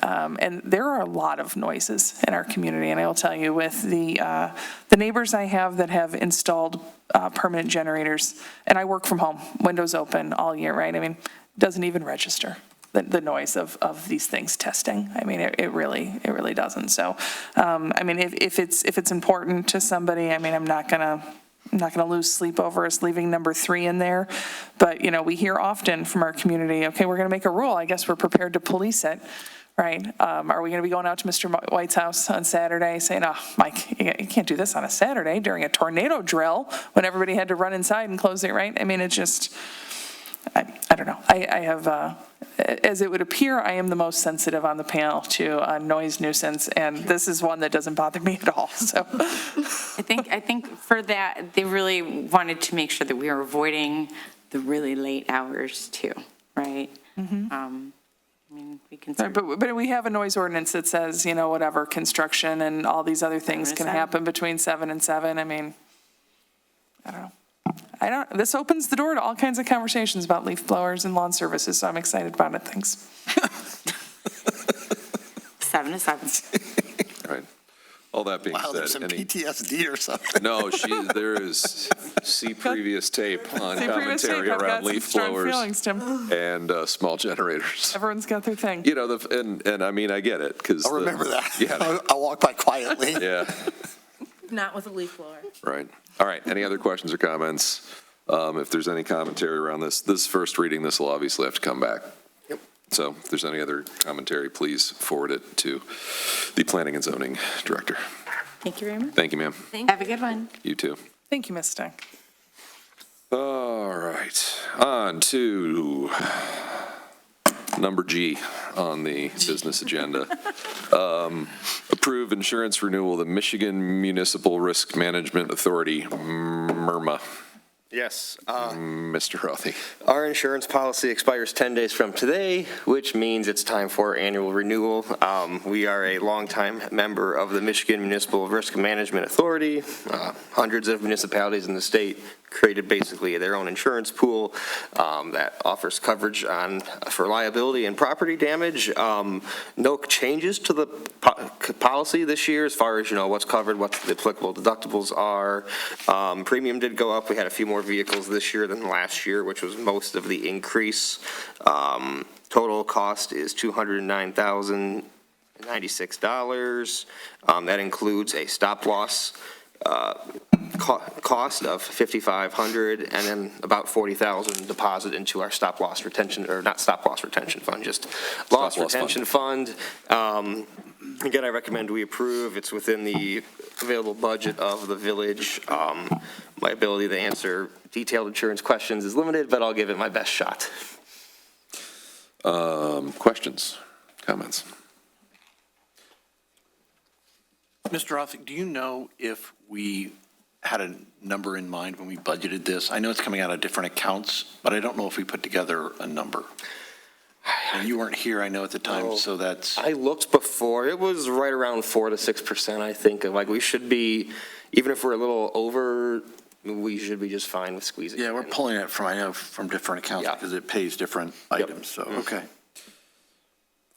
Speaker 4: And there are a lot of noises in our community, and I will tell you, with the neighbors I have that have installed permanent generators, and I work from home, windows open all year, right? I mean, it doesn't even register the noise of these things testing. I mean, it really doesn't. So, I mean, if it's important to somebody, I mean, I'm not gonna lose sleep over us leaving number 3 in there. But, we hear often from our community, okay, we're going to make a rule. I guess we're prepared to police it, right? Are we going to be going out to Mr. White's house on Saturday saying, oh, Mike, you can't do this on a Saturday during a tornado drill when everybody had to run inside and close it, right? I mean, it's just, I don't know. I have, as it would appear, I am the most sensitive on the panel to noise nuisance, and this is one that doesn't bother me at all, so.
Speaker 12: I think for that, they really wanted to make sure that we are avoiding the really late hours too, right?
Speaker 4: Mm-hmm.
Speaker 12: I mean, we can.
Speaker 4: Right, but we have a noise ordinance that says, whatever, construction and all these other things can happen between 7 and 7. I mean, I don't know. This opens the door to all kinds of conversations about leaf blowers and lawn services, so I'm excited about it. Thanks.
Speaker 12: 7 to 7.
Speaker 10: All right. All that being said.
Speaker 11: There's some PTSD or something.
Speaker 10: No, there is, see previous tape on commentary around leaf blowers
Speaker 4: feelings, Tim.
Speaker 10: and small generators.
Speaker 4: Everyone's got their thing.
Speaker 10: And I mean, I get it, because.
Speaker 11: I'll remember that.
Speaker 10: Yeah.
Speaker 11: I'll walk by quietly.
Speaker 10: Yeah.
Speaker 2: Not with a leaf blower.
Speaker 10: Right. All right. Any other questions or comments? If there's any commentary around this first reading, this will obviously have to come back.
Speaker 11: Yep.
Speaker 10: So if there's any other commentary, please forward it to the Planning and Zoning Director.
Speaker 12: Thank you very much.
Speaker 10: Thank you, ma'am.
Speaker 12: Have a good one.
Speaker 10: You too.
Speaker 4: Thank you, Ms. Stein.
Speaker 10: All right. On to number G on the business agenda. Approve insurance renewal of the Michigan Municipal Risk Management Authority, MIRMA.
Speaker 7: Yes.
Speaker 10: Mr. Rothy.
Speaker 7: Our insurance policy expires 10 days from today, which means it's time for annual renewal. We are a longtime member of the Michigan Municipal Risk Management Authority. Hundreds of municipalities in the state created basically their own insurance pool that offers coverage for liability and property damage. No changes to the policy this year as far as, what's covered, what the applicable deductibles are. Premium did go up. We had a few more vehicles this year than last year, which was most of the increase. Total cost is $209,096. That includes a stop loss cost of $5,500 and then about $40,000 deposit into our stop loss retention, or not stop loss retention fund, just loss retention fund. Again, I recommend we approve. It's within the available budget of the village. My ability to answer detailed insurance questions is limited, but I'll give it my best shot.
Speaker 10: Questions, comments?
Speaker 11: Mr. Rothick, do you know if we had a number in mind when we budgeted this? I know it's coming out of different accounts, but I don't know if we put together a number. And you weren't here, I know, at the time, so that's...
Speaker 7: I looked before. It was right around 4 to 6%, I think. Like, we should be, even if we're a little over, we should be just fine with squeezing.
Speaker 11: Yeah, we're pulling it from, I know, from different accounts because it pays different items, so, okay.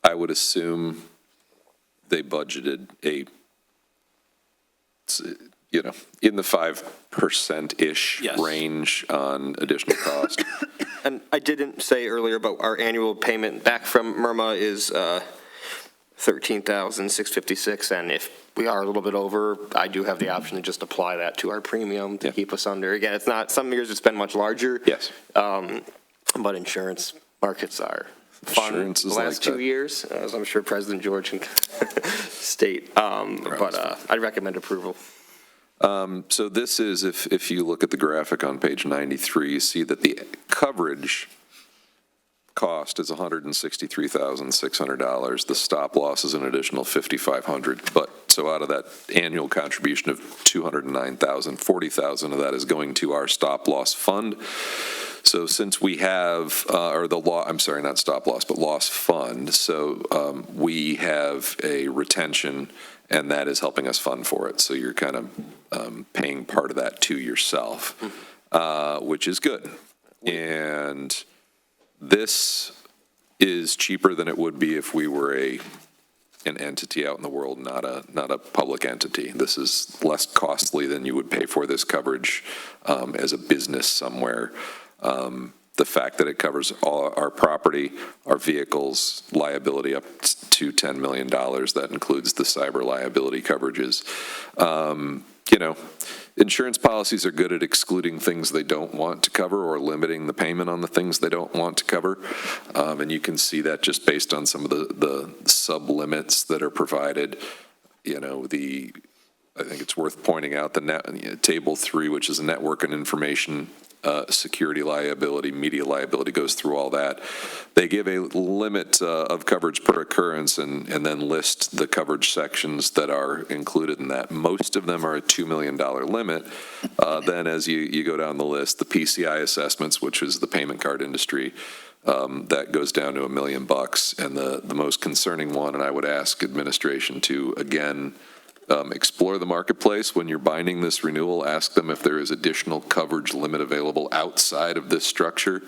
Speaker 10: I would assume they budgeted in the 5%-ish range on additional cost.
Speaker 7: And I didn't say earlier, but our annual payment back from MIRMA is $13,656, and if we are a little bit over, I do have the option to just apply that to our premium to keep us under. Again, it's not, some years it's been much larger.
Speaker 10: Yes.
Speaker 7: But insurance markets are fun the last 2 years, as I'm sure President George can state. But I'd recommend approval.
Speaker 10: So this is, if you look at the graphic on page 93, you see that the coverage cost is $163,600. The stop loss is an additional $5,500. But so out of that annual contribution of $209,000, $40,000 of that is going to our stop loss fund. So since we have, not stop loss, but loss fund. So we have a retention, and that is helping us fund for it. So you're kind of paying part of that to yourself, which is good. And this is cheaper than it would be if we were an entity out in the world, not a public entity. This is less costly than you would pay for this coverage as a business somewhere. The fact that it covers all our property, our vehicles, liability up to $10 million, that includes the cyber liability coverages. Insurance policies are good at excluding things they don't want to cover or limiting the payment on the things they don't want to cover. And you can see that just based on some of the sub-limits that are provided. I think it's worth pointing out Table 3, which is a network and information security liability, media liability, goes through all that. They give a limit of coverage per occurrence and then list the coverage sections that are included in that. Most of them are a $2 million limit. Then as you go down the list, the PCI assessments, which is the payment card industry, that goes down to $1 million. And the most concerning one, and I would ask administration to, again, explore the marketplace when you're binding this renewal. Ask them if there is additional coverage limit available outside of this structure.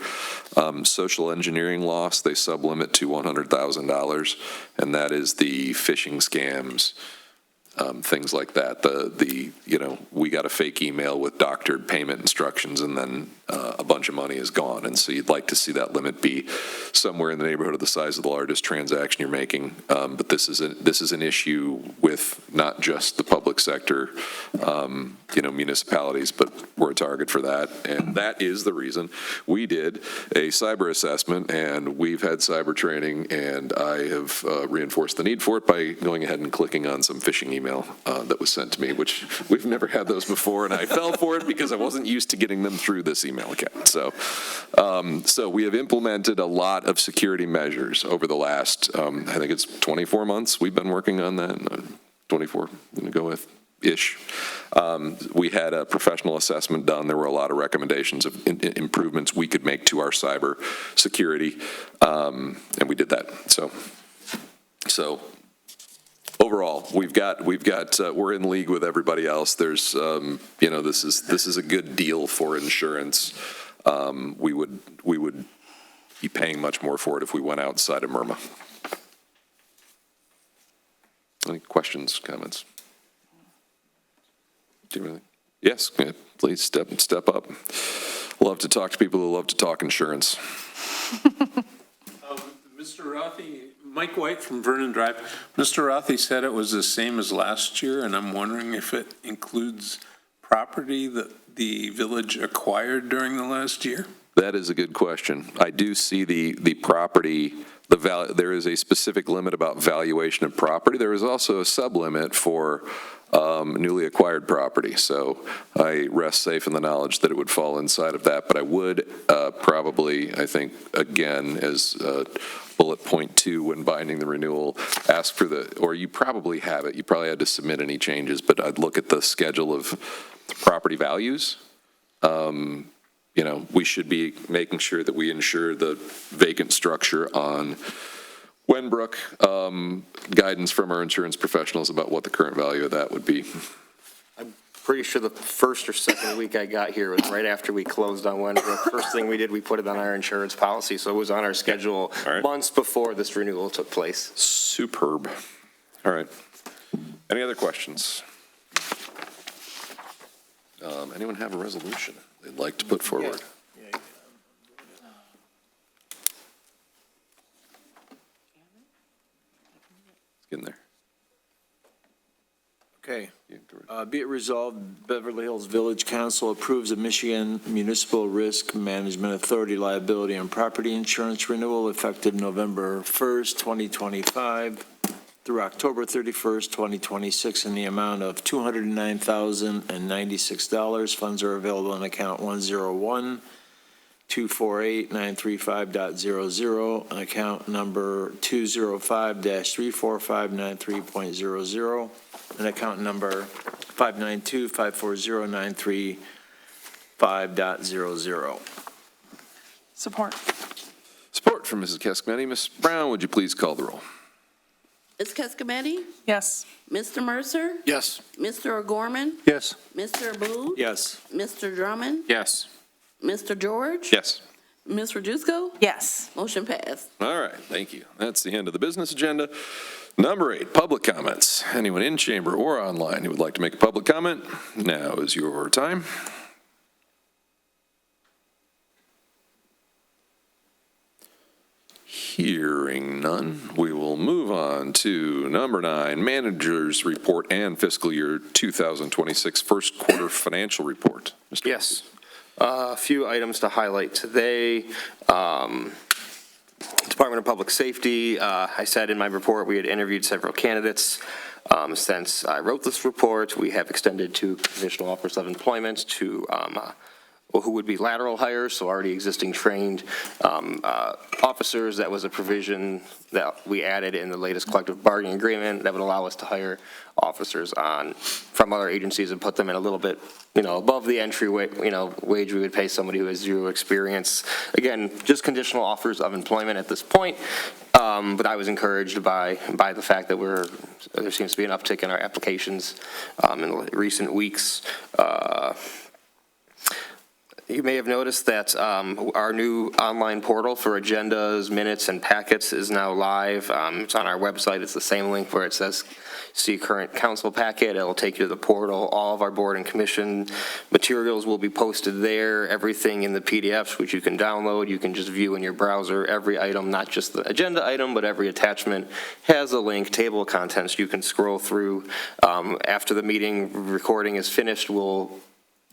Speaker 10: Social engineering loss, they sublimit to $100,000, and that is the phishing scams, things like that. We got a fake email with doctored payment instructions, and then a bunch of money is gone. And so you'd like to see that limit be somewhere in the neighborhood of the size of the largest transaction you're making. But this is an issue with not just the public sector, municipalities, but we're a target for that. And that is the reason we did a cyber assessment, and we've had cyber training, and I have reinforced the need for it by going ahead and clicking on some phishing email that was sent to me, which we've never had those before, and I fell for it because I wasn't used to getting them through this email account. So we have implemented a lot of security measures over the last, I think it's 24 months we've been working on that. 24, I'm going to go with. ish. We had a professional assessment done. There were a lot of recommendations of improvements we could make to our cyber security, and we did that. So overall, we're in league with everybody else. There's, this is a good deal for insurance. We would be paying much more for it if we went outside of MIRMA. Any questions, comments? Yes, please step up. Love to talk to people who love to talk insurance.
Speaker 5: Mr. Rothy, Mike White from Vernon Drive. Mr. Rothy said it was the same as last year, and I'm wondering if it includes property that the village acquired during the last year?
Speaker 10: That is a good question. I do see the property, there is a specific limit about valuation of property. There is also a sublimit for newly acquired property. So I rest safe in the knowledge that it would fall inside of that. But I would probably, I think, again, as bullet point 2 when binding the renewal, ask for or you probably have it. You probably had to submit any changes, but I'd look at the schedule of property values. We should be making sure that we insure the vacant structure on Wenbrook, guidance from our insurance professionals about what the current value of that would be.
Speaker 7: I'm pretty sure the first or second week I got here was right after we closed on Wenbrook. First thing we did, we put it on our insurance policy, so it was on our schedule months before this renewal took place.
Speaker 10: Superb. All right. Any other questions? Anyone have a resolution they'd like to put forward? Get in there.
Speaker 9: Okay. Be it resolved, Beverly Hills Village Council approves a Michigan Municipal Risk Management Authority liability and property insurance renewal effective November 1st, 2025 through October 31st, 2026 in the amount of $209,096. Funds are available in account 101-248-935.00 and account number 205-34593.00 and account number 592-540-935.00.
Speaker 4: Support.
Speaker 10: Support from Mrs. Cascametti. Ms. Brown, would you please call the roll?
Speaker 15: Ms. Cascametti?
Speaker 4: Yes.
Speaker 15: Mr. Mercer?
Speaker 11: Yes.
Speaker 15: Mr. O'Gorman?
Speaker 13: Yes.
Speaker 15: Mr. Booth?
Speaker 9: Yes.
Speaker 15: Mr. Drummond?
Speaker 14: Yes.
Speaker 15: Mr. George?
Speaker 10: Yes.
Speaker 15: Ms. Rajusco?
Speaker 2: Yes.
Speaker 15: Motion passed.
Speaker 10: All right, thank you. That's the end of the business agenda. Number 8, public comments. Anyone in chamber or online who would like to make a public comment, now is your time. Hearing none, we will move on to number 9, Manager's Report and Fiscal Year 2026 First Quarter Financial Report. Mr.
Speaker 7: Yes. A few items to highlight today. Department of Public Safety, I said in my report we had interviewed several candidates. Since I wrote this report, we have extended 2 conditional offers of employment to who would be lateral hires, so already existing trained officers. That was a provision that we added in the latest collective bargaining agreement that would allow us to hire officers from other agencies and put them in a little bit, above the entry wage we would pay somebody who has 0 experience. Again, just conditional offers of employment at this point. But I was encouraged by the fact that there seems to be an uptick in our applications in recent weeks. You may have noticed that our new online portal for agendas, minutes, and packets is now live. It's on our website. It's the same link where it says see current council packet. It'll take you to the portal. All of our board and commission materials will be posted there. Everything in the PDFs, which you can download, you can just view in your browser. Every item, not just the agenda item, but every attachment has a link, table of contents you can scroll through. After the meeting recording is finished, we'll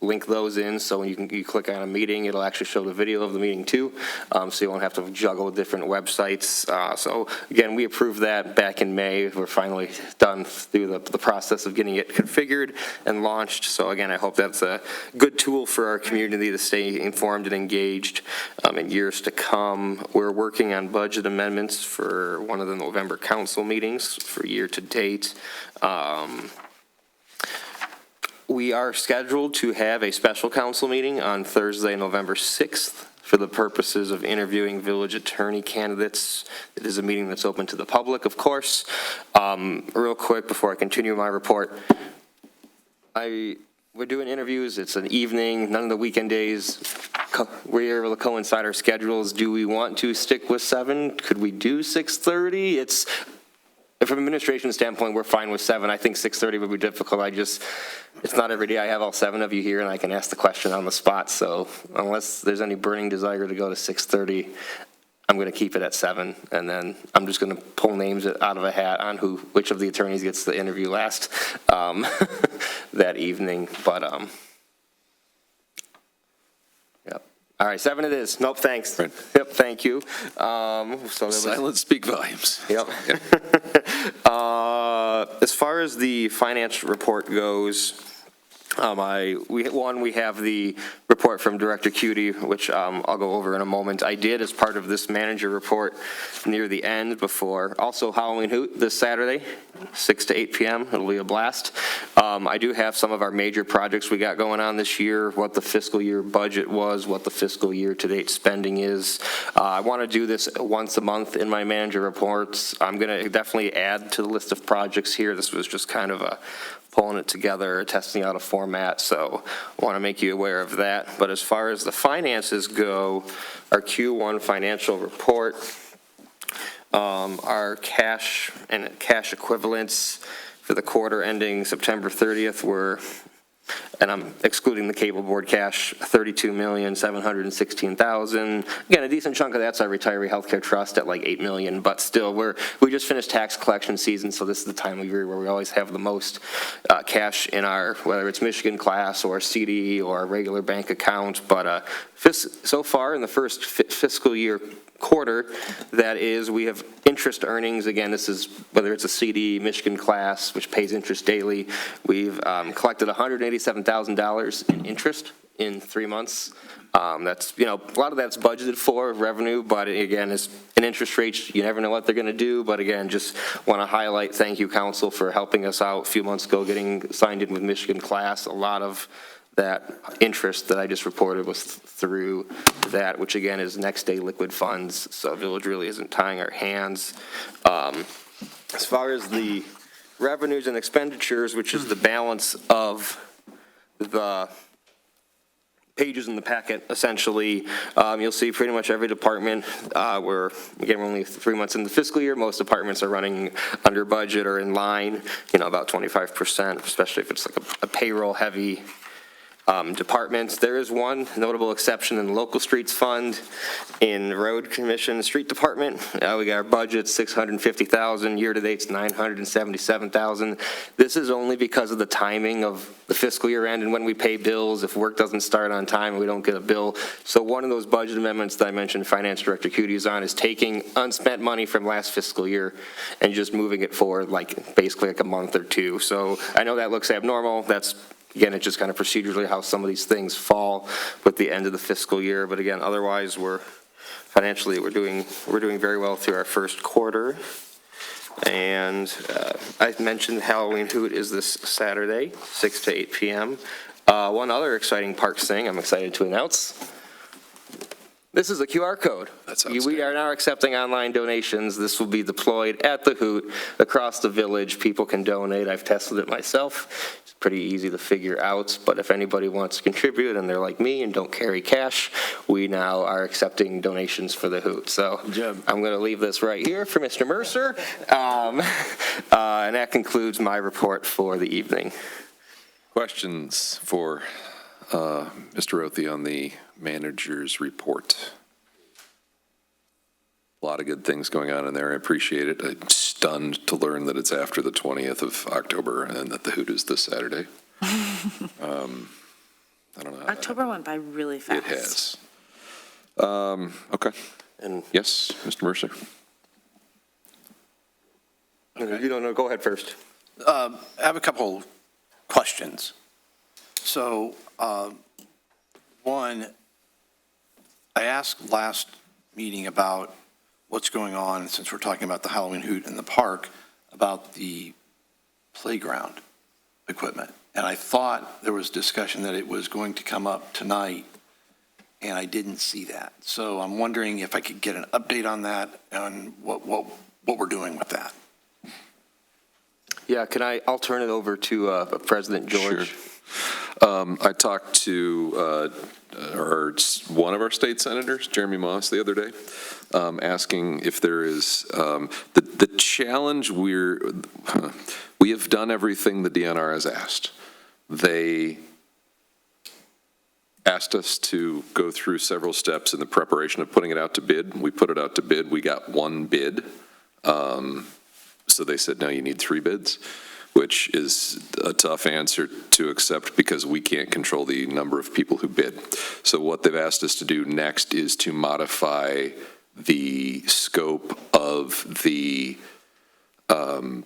Speaker 7: link those in, so when you click on a meeting, it'll actually show the video of the meeting too, so you won't have to juggle different websites. So again, we approved that back in May. We're finally done through the process of getting it configured and launched. So again, I hope that's a good tool for our community to stay informed and engaged in years to come. We're working on budget amendments for one of the November council meetings for year to date. We are scheduled to have a special council meeting on Thursday, November 6th, for the purposes of interviewing village attorney candidates. It is a meeting that's open to the public, of course. Real quick, before I continue my report, we're doing interviews. It's an evening, none of the weekend days. We're able to coincide our schedules. Do we want to stick with 7? Could we do 6:30? From an administration standpoint, we're fine with 7. I think 6:30 would be difficult. It's not every day I have all 7 of you here and I can ask the question on the spot. So unless there's any burning desire to go to 6:30, I'm going to keep it at 7. And then I'm just going to pull names out of a hat on which of the attorneys gets the interview last that evening. But, yep. All right, 7 it is. Nope, thanks.
Speaker 10: Right.
Speaker 7: Yep, thank you.
Speaker 10: Silence speak volumes.
Speaker 7: Yep. As far as the finance report goes, we have the report from Director Cutie, which I'll go over in a moment. I did, as part of this manager report near the end before, also Halloween Hoot this Saturday, 6 to 8 p.m. It'll be a blast. I do have some of our major projects we got going on this year, what the fiscal year budget was, what the fiscal year to date spending is. I want to do this once a month in my manager reports. I'm going to definitely add to the list of projects here. This was just kind of pulling it together, testing out a format, so I want to make you aware of that. But as far as the finances go, our Q1 financial report, our cash and cash equivalents for the quarter ending September 30th were, and I'm excluding the cable board cash, $32,716,000. Again, a decent chunk of that's our retiree healthcare trust at like $8 million, but still, we just finished tax collection season, so this is the time of year where we always have the most cash in our, whether it's Michigan class or CD or a regular bank account. But so far in the first fiscal year quarter, that is, we have interest earnings. Again, this is whether it's a CD, Michigan class, which pays interest daily. We've collected $187,000 in interest in 3 months. That's, a lot of that's budgeted for revenue, but again, it's an interest rate. You never know what they're going to do. But again, just want to highlight, thank you, council, for helping us out a few months ago, getting signed in with Michigan class. A lot of that interest that I just reported was through that, which again is next day liquid funds. So Village really isn't tying our hands. As far as the revenues and expenditures, which is the balance of the pages in the packet, essentially, you'll see pretty much every department. We're only 3 months in the fiscal year. Most departments are running under budget or in line, about 25%, especially if it's like a payroll heavy departments. There is one notable exception in the local streets fund. In road commission street department, we got our budget $650,000. Year to date's $977,000. This is only because of the timing of the fiscal year end and when we pay bills. If work doesn't start on time and we don't get a bill. So one of those budget amendments that I mentioned Finance Director Cutie is on is taking unspent money from last fiscal year and just moving it forward basically like a month or two. So I know that looks abnormal. Again, it's just kind of procedurally how some of these things fall with the end of the fiscal year. But again, otherwise, financially we're doing very well through our first quarter. And I mentioned Halloween Hoot is this Saturday, 6 to 8 p.m. One other exciting parks thing I'm excited to announce. This is a QR code. We are now accepting online donations. This will be deployed at the Hoot across the village. People can donate. I've tested it myself. It's pretty easy to figure out, but if anybody wants to contribute and they're like me and don't carry cash, we now are accepting donations for the Hoot. So I'm going to leave this right here for Mr. Mercer, and that concludes my report for the evening.
Speaker 10: Questions for Mr. Othie on the manager's report? A lot of good things going on in there. I appreciate it. I'm stunned to learn that it's after the 20th of October and that the Hoot is this Saturday. I don't know.
Speaker 3: October went by really fast.
Speaker 10: It has. Okay.
Speaker 7: And
Speaker 10: yes, Mr. Mercer.
Speaker 7: You don't know. Go ahead first.
Speaker 11: I have a couple questions. So, one, I asked last meeting about what's going on, since we're talking about the Halloween Hoot in the park, about the playground. equipment. And I thought there was discussion that it was going to come up tonight, and I didn't see that. So I'm wondering if I could get an update on that and what we're doing with that.
Speaker 7: Yeah, I'll turn it over to President George.
Speaker 10: Sure. I talked to one of our state senators, Jeremy Moss, the other day, asking if there is, the challenge we have done everything the DNR has asked. They asked us to go through several steps in the preparation of putting it out to bid. We put it out to bid. We got one bid. So they said, no, you need 3 bids, which is a tough answer to accept because we can't control the number of people who bid. So what they've asked us to do next is to modify the scope of the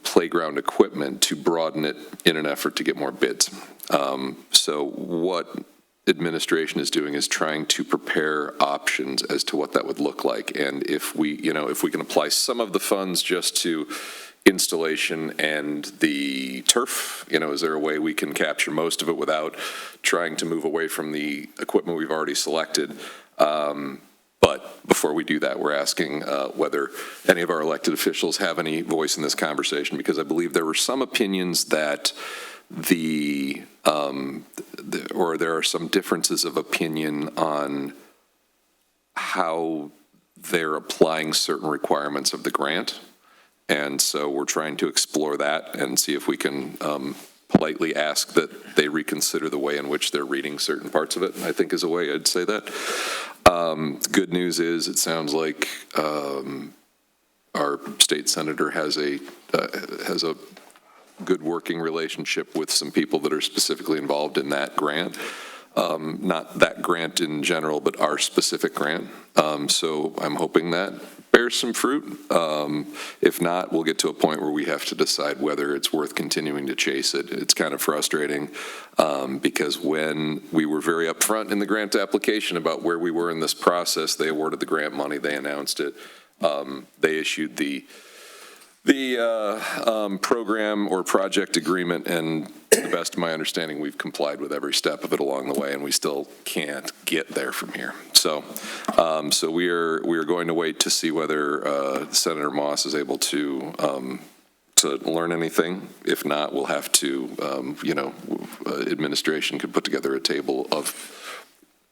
Speaker 10: playground equipment to broaden it in an effort to get more bids. So what administration is doing is trying to prepare options as to what that would look like. And if we can apply some of the funds just to installation and the turf, is there a way we can capture most of it without trying to move away from the equipment we've already selected? But before we do that, we're asking whether any of our elected officials have any voice in this conversation, because I believe there were some opinions that there are some differences of opinion on how they're applying certain requirements of the grant. And so we're trying to explore that and see if we can politely ask that they reconsider the way in which they're reading certain parts of it, I think is a way I'd say that. Good news is it sounds like our state senator has a good working relationship with some people that are specifically involved in that grant. Not that grant in general, but our specific grant. So I'm hoping that bears some fruit. If not, we'll get to a point where we have to decide whether it's worth continuing to chase it. It's kind of frustrating because when we were very upfront in the grant application about where we were in this process, they awarded the grant money, they announced it. They issued the program or project agreement, and to the best of my understanding, we've complied with every step of it along the way, and we still can't get there from here. So we are going to wait to see whether Senator Moss is able to learn anything. If not, we'll have to, administration could put together a table of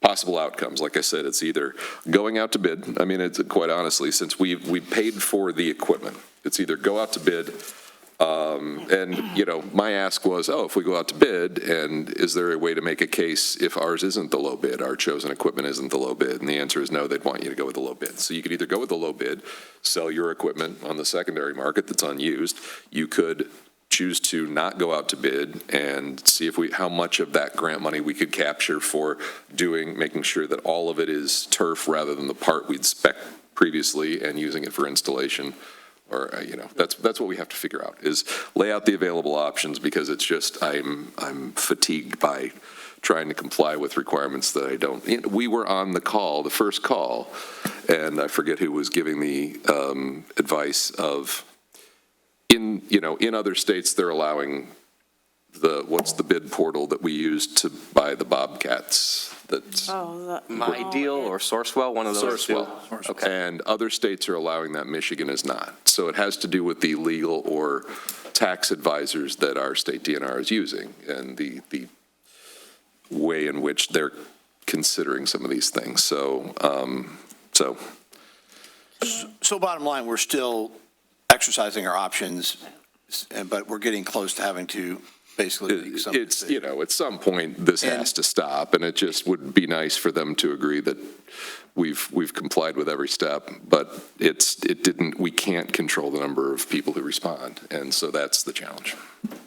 Speaker 10: possible outcomes. Like I said, it's either going out to bid. I mean, it's quite honestly, since we paid for the equipment, it's either go out to bid, and my ask was, if we go out to bid, and is there a way to make a case if ours isn't the low bid, our chosen equipment isn't the low bid? And the answer is no, they'd want you to go with the low bid. So you could either go with the low bid, sell your equipment on the secondary market that's unused. You could choose to not go out to bid and see how much of that grant money we could capture for making sure that all of it is turf rather than the part we'd spec previously and using it for installation. Or, that's what we have to figure out, is lay out the available options, because it's just, I'm fatigued by trying to comply with requirements that I don't. We were on the call, the first call, and I forget who was giving the advice of, in other states, they're allowing what's the bid portal that we use to buy the Bobcats?
Speaker 7: My Deal or Sourcewell, one of those two?
Speaker 10: Sourcewell. Okay. And other states are allowing that, Michigan is not. So it has to do with the legal or tax advisors that our state DNR is using and the way in which they're considering some of these things. So
Speaker 11: bottom line, we're still exercising our options, but we're getting close to having to basically make some decision.
Speaker 10: At some point this has to stop, and it just would be nice for them to agree that we've complied with every step, but we can't control the number of people who respond, and so that's the challenge.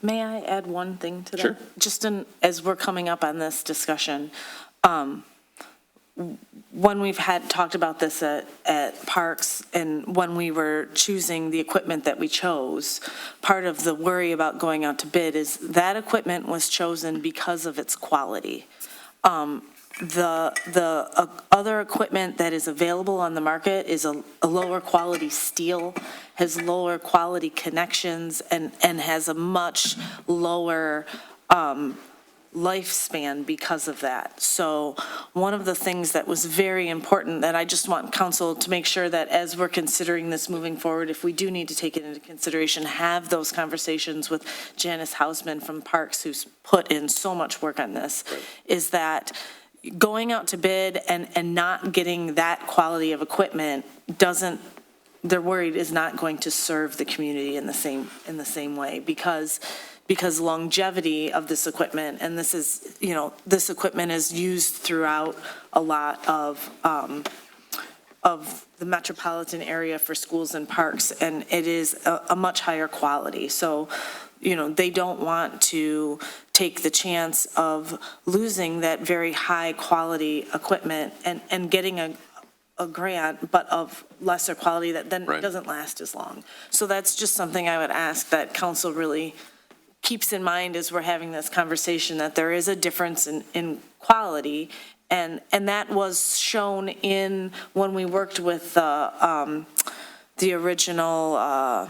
Speaker 3: May I add one thing to that?
Speaker 10: Sure.
Speaker 3: Just as we're coming up on this discussion, when we've talked about this at Parks and when we were choosing the equipment that we chose, part of the worry about going out to bid is that equipment was chosen because of its quality. The other equipment that is available on the market is a lower quality steel, has lower quality connections, and has a much lower lifespan because of that. So one of the things that was very important that I just want council to make sure that as we're considering this moving forward, if we do need to take it into consideration, have those conversations with Janice Hausman from Parks, who's put in so much work on this, is that going out to bid and not getting that quality of equipment doesn't, they're worried is not going to serve the community in the same way, because longevity of this equipment, and this is, this equipment is used throughout a lot of the metropolitan area for schools and parks, and it is a much higher quality. So, they don't want to take the chance of losing that very high quality equipment and getting a grant, but of lesser quality that then doesn't last as long. So that's just something I would ask that council really keeps in mind as we're having this conversation, that there is a difference in quality, and that was shown in when we worked with the original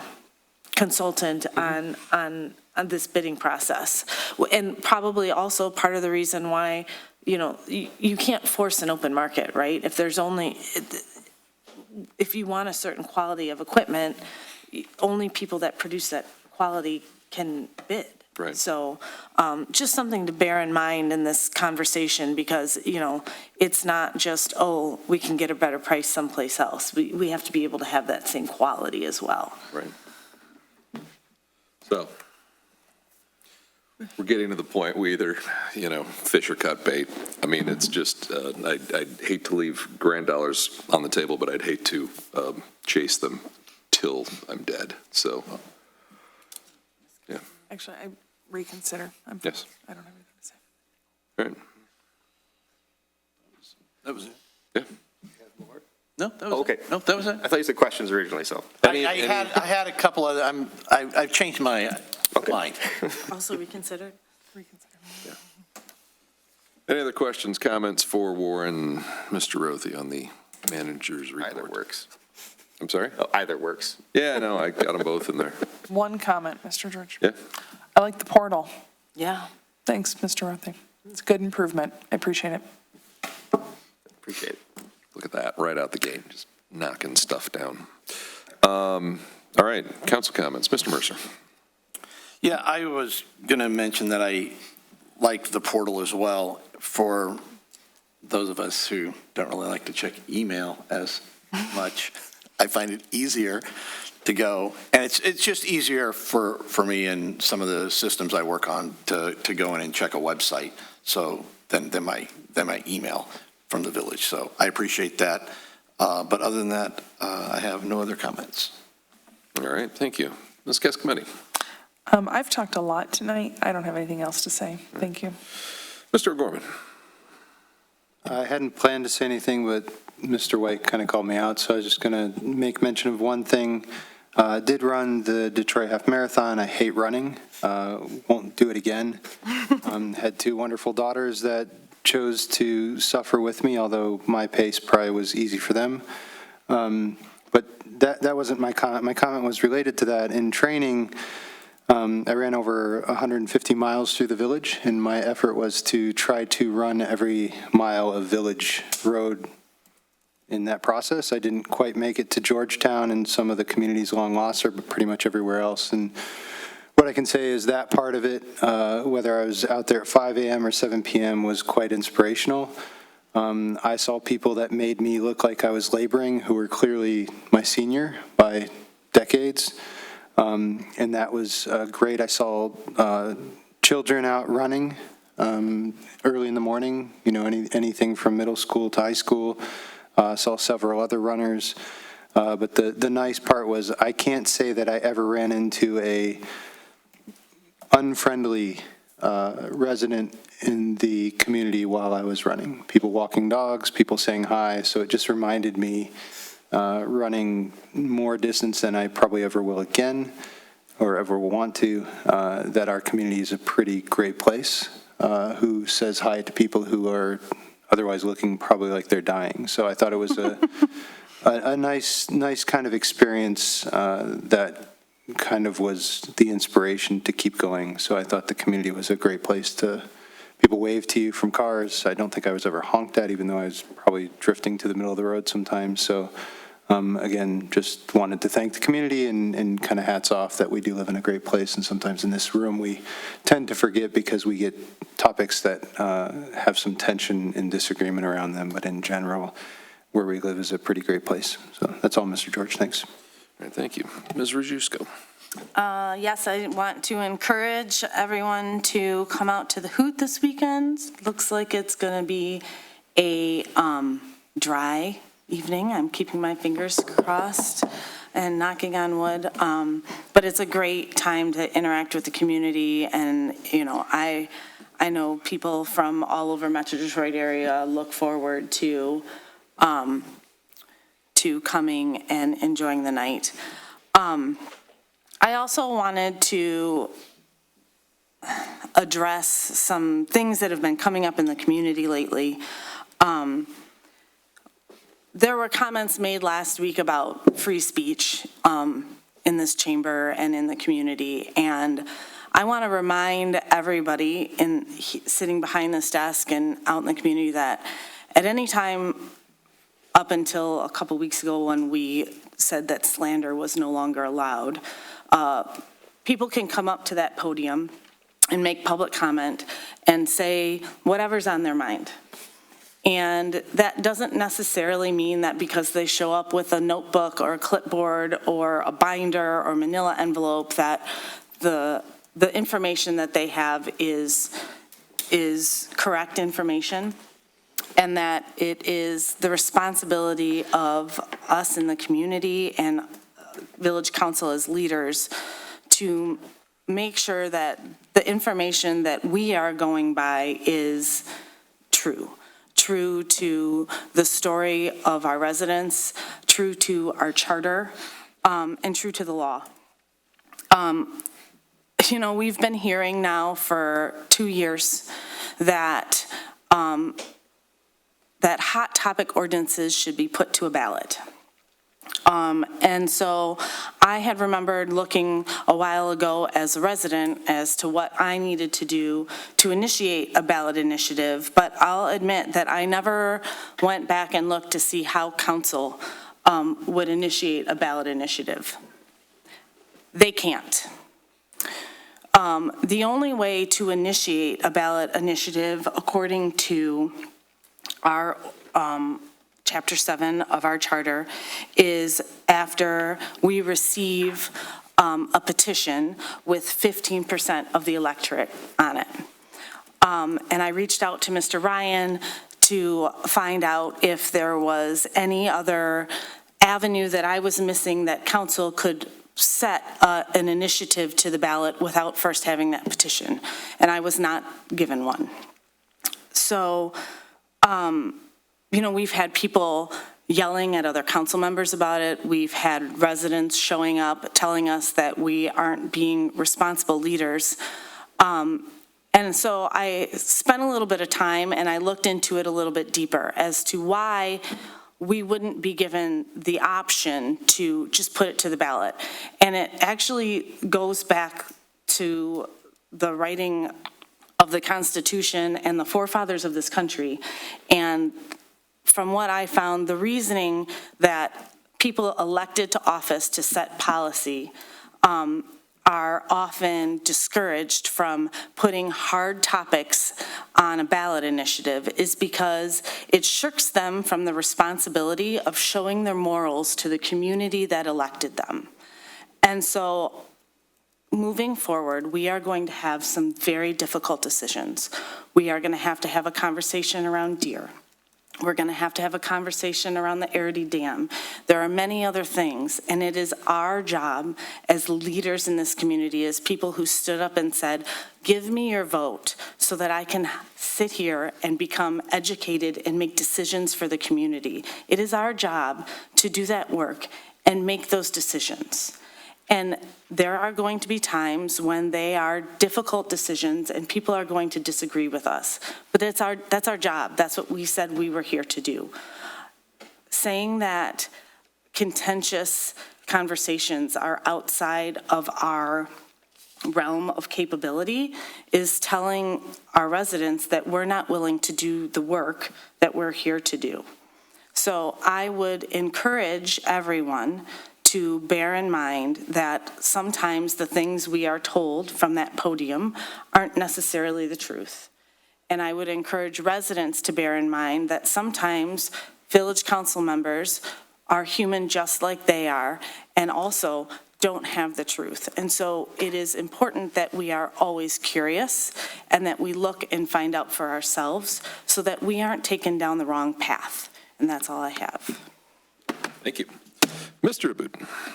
Speaker 3: consultant on this bidding process. And probably also part of the reason why, you can't force an open market, right? If you want a certain quality of equipment, only people that produce that quality can bid.
Speaker 10: Right.
Speaker 3: So just something to bear in mind in this conversation, because, it's not just, oh, we can get a better price someplace else. We have to be able to have that same quality as well.
Speaker 10: Right. So we're getting to the point we either, fish or cut bait. I mean, it's just, I'd hate to leave grand dollars on the table, but I'd hate to chase them till I'm dead. So, yeah.
Speaker 4: Actually, I reconsider.
Speaker 10: Yes.
Speaker 4: I don't have anything to say.
Speaker 10: All right.
Speaker 11: That was it.
Speaker 10: Yeah.
Speaker 11: No, that was
Speaker 7: Okay.
Speaker 11: it. No, that was it.
Speaker 7: I thought you said questions originally, so.
Speaker 11: I had a couple of, I've changed my mind.
Speaker 3: Also reconsidered?
Speaker 10: Any other questions, comments for Warren, Mr. Rothy on the manager's report?
Speaker 7: Either works.
Speaker 10: I'm sorry?
Speaker 7: Oh, either works.
Speaker 10: Yeah, no, I got them both in there.
Speaker 4: One comment, Mr. George.
Speaker 10: Yeah.
Speaker 4: I like the portal.
Speaker 3: Yeah.
Speaker 4: Thanks, Mr. Rothy. It's a good improvement. I appreciate it.
Speaker 7: Appreciate it.
Speaker 10: Look at that, right out the gate, just knocking stuff down. All right, council comments. Mr. Mercer.
Speaker 11: Yeah, I was going to mention that I like the portal as well. For those of us who don't really like to check email as much, I find it easier to go, and it's just easier for me and some of the systems I work on to go in and check a website, so than my email from the village. So I appreciate that. But other than that, I have no other comments.
Speaker 10: All right, thank you. Ms. Cascometti.
Speaker 4: I've talked a lot tonight. I don't have anything else to say. Thank you.
Speaker 10: Mr. O'Gorman.
Speaker 13: I hadn't planned to say anything, but Mr. White kind of called me out, so I was just going to make mention of one thing. Did run the Detroit Half Marathon. I hate running. Won't do it again. Had two wonderful daughters that chose to suffer with me, although my pace probably was easy for them. But that wasn't my comment. My comment was related to that. In training, I ran over 150 miles through the village, and my effort was to try to run every mile of village road in that process. I didn't quite make it to Georgetown and some of the communities along Losser, but pretty much everywhere else. And what I can say is that part of it, whether I was out there at 5 a.m. or 7 p.m., was quite inspirational. I saw people that made me look like I was laboring who were clearly my senior by decades. And that was great. I saw children out running early in the morning, anything from middle school to high school. Saw several other runners. But the nice part was I can't say that I ever ran into a unfriendly resident in the community while I was running. People walking dogs, people saying hi. So it just reminded me running more distance than I probably ever will again or ever will want to, that our community is a pretty great place, who says hi to people who are otherwise looking probably like they're dying. So I thought it was a nice kind of experience that kind of was the inspiration to keep going. So I thought the community was a great place to, people wave to you from cars. I don't think I was ever honked at, even though I was probably drifting to the middle of the road sometimes. So again, just wanted to thank the community and kind of hats off that we do live in a great place. And sometimes in this room, we tend to forget because we get topics that have some tension and disagreement around them. But in general, where we live is a pretty great place. So that's all, Mr. George. Thanks.
Speaker 10: All right, thank you. Ms. Rajewsko.
Speaker 3: Yes, I want to encourage everyone to come out to the Hoot this weekend. Looks like it's going to be a dry evening. I'm keeping my fingers crossed and knocking on wood. But it's a great time to interact with the community. And, you know, I know people from all over Metro Detroit area look forward to coming and enjoying the night. I also wanted to address some things that have been coming up in the community lately. There were comments made last week about free speech in this chamber and in the community. And I want to remind everybody sitting behind this desk and out in the community that at any time up until a couple weeks ago when we said that slander was no longer allowed, people can come up to that podium and make public comment and say whatever's on their mind. And that doesn't necessarily mean that because they show up with a notebook or a clipboard or a binder or manila envelope that the information that they have is correct information, and that it is the responsibility of us in the community and village council as leaders to make sure that the information that we are going by is true to the story of our residents, true to our charter, and true to the law. You know, we've been hearing now for 2 years that that hot topic ordinances should be put to a ballot. And so I had remembered looking a while ago as a resident as to what I needed to do to initiate a ballot initiative, but I'll admit that I never went back and looked to see how council would initiate a ballot initiative. They can't. The only way to initiate a ballot initiative, according to our Chapter 7 of our charter, is after we receive a petition with 15% of the electorate on it. And I reached out to Mr. Ryan to find out if there was any other avenue that I was missing that council could set an initiative to the ballot without first having that petition. And I was not given one. So, you know, we've had people yelling at other council members about it. We've had residents showing up telling us that we aren't being responsible leaders. And so I spent a little bit of time and I looked into it a little bit deeper as to why we wouldn't be given the option to just put it to the ballot. And it actually goes back to the writing of the Constitution and the forefathers of this country. And from what I found, the reasoning that people elected to office to set policy are often discouraged from putting hard topics on a ballot initiative is because it shirks them from the responsibility of showing their morals to the community that elected them. And so moving forward, we are going to have some very difficult decisions. We are going to have a conversation around deer. We're going to have a conversation around the Arity Dam. There are many other things, and it is our job as leaders in this community, as people who stood up and said, give me your vote so that I can sit here and become educated and make decisions for the community. It is our job to do that work and make those decisions. And there are going to be times when they are difficult decisions and people are going to disagree with us. But that's our job. That's what we said we were here to do. Saying that contentious conversations are outside of our realm of capability is telling our residents that we're not willing to do the work that we're here to do. So I would encourage everyone to bear in mind that sometimes the things we are told from that podium aren't necessarily the truth. And I would encourage residents to bear in mind that sometimes village council members are human just like they are and also don't have the truth. And so it is important that we are always curious and that we look and find out for ourselves so that we aren't taken down the wrong path. And that's all I have.
Speaker 10: Thank you. Mr. Aboud.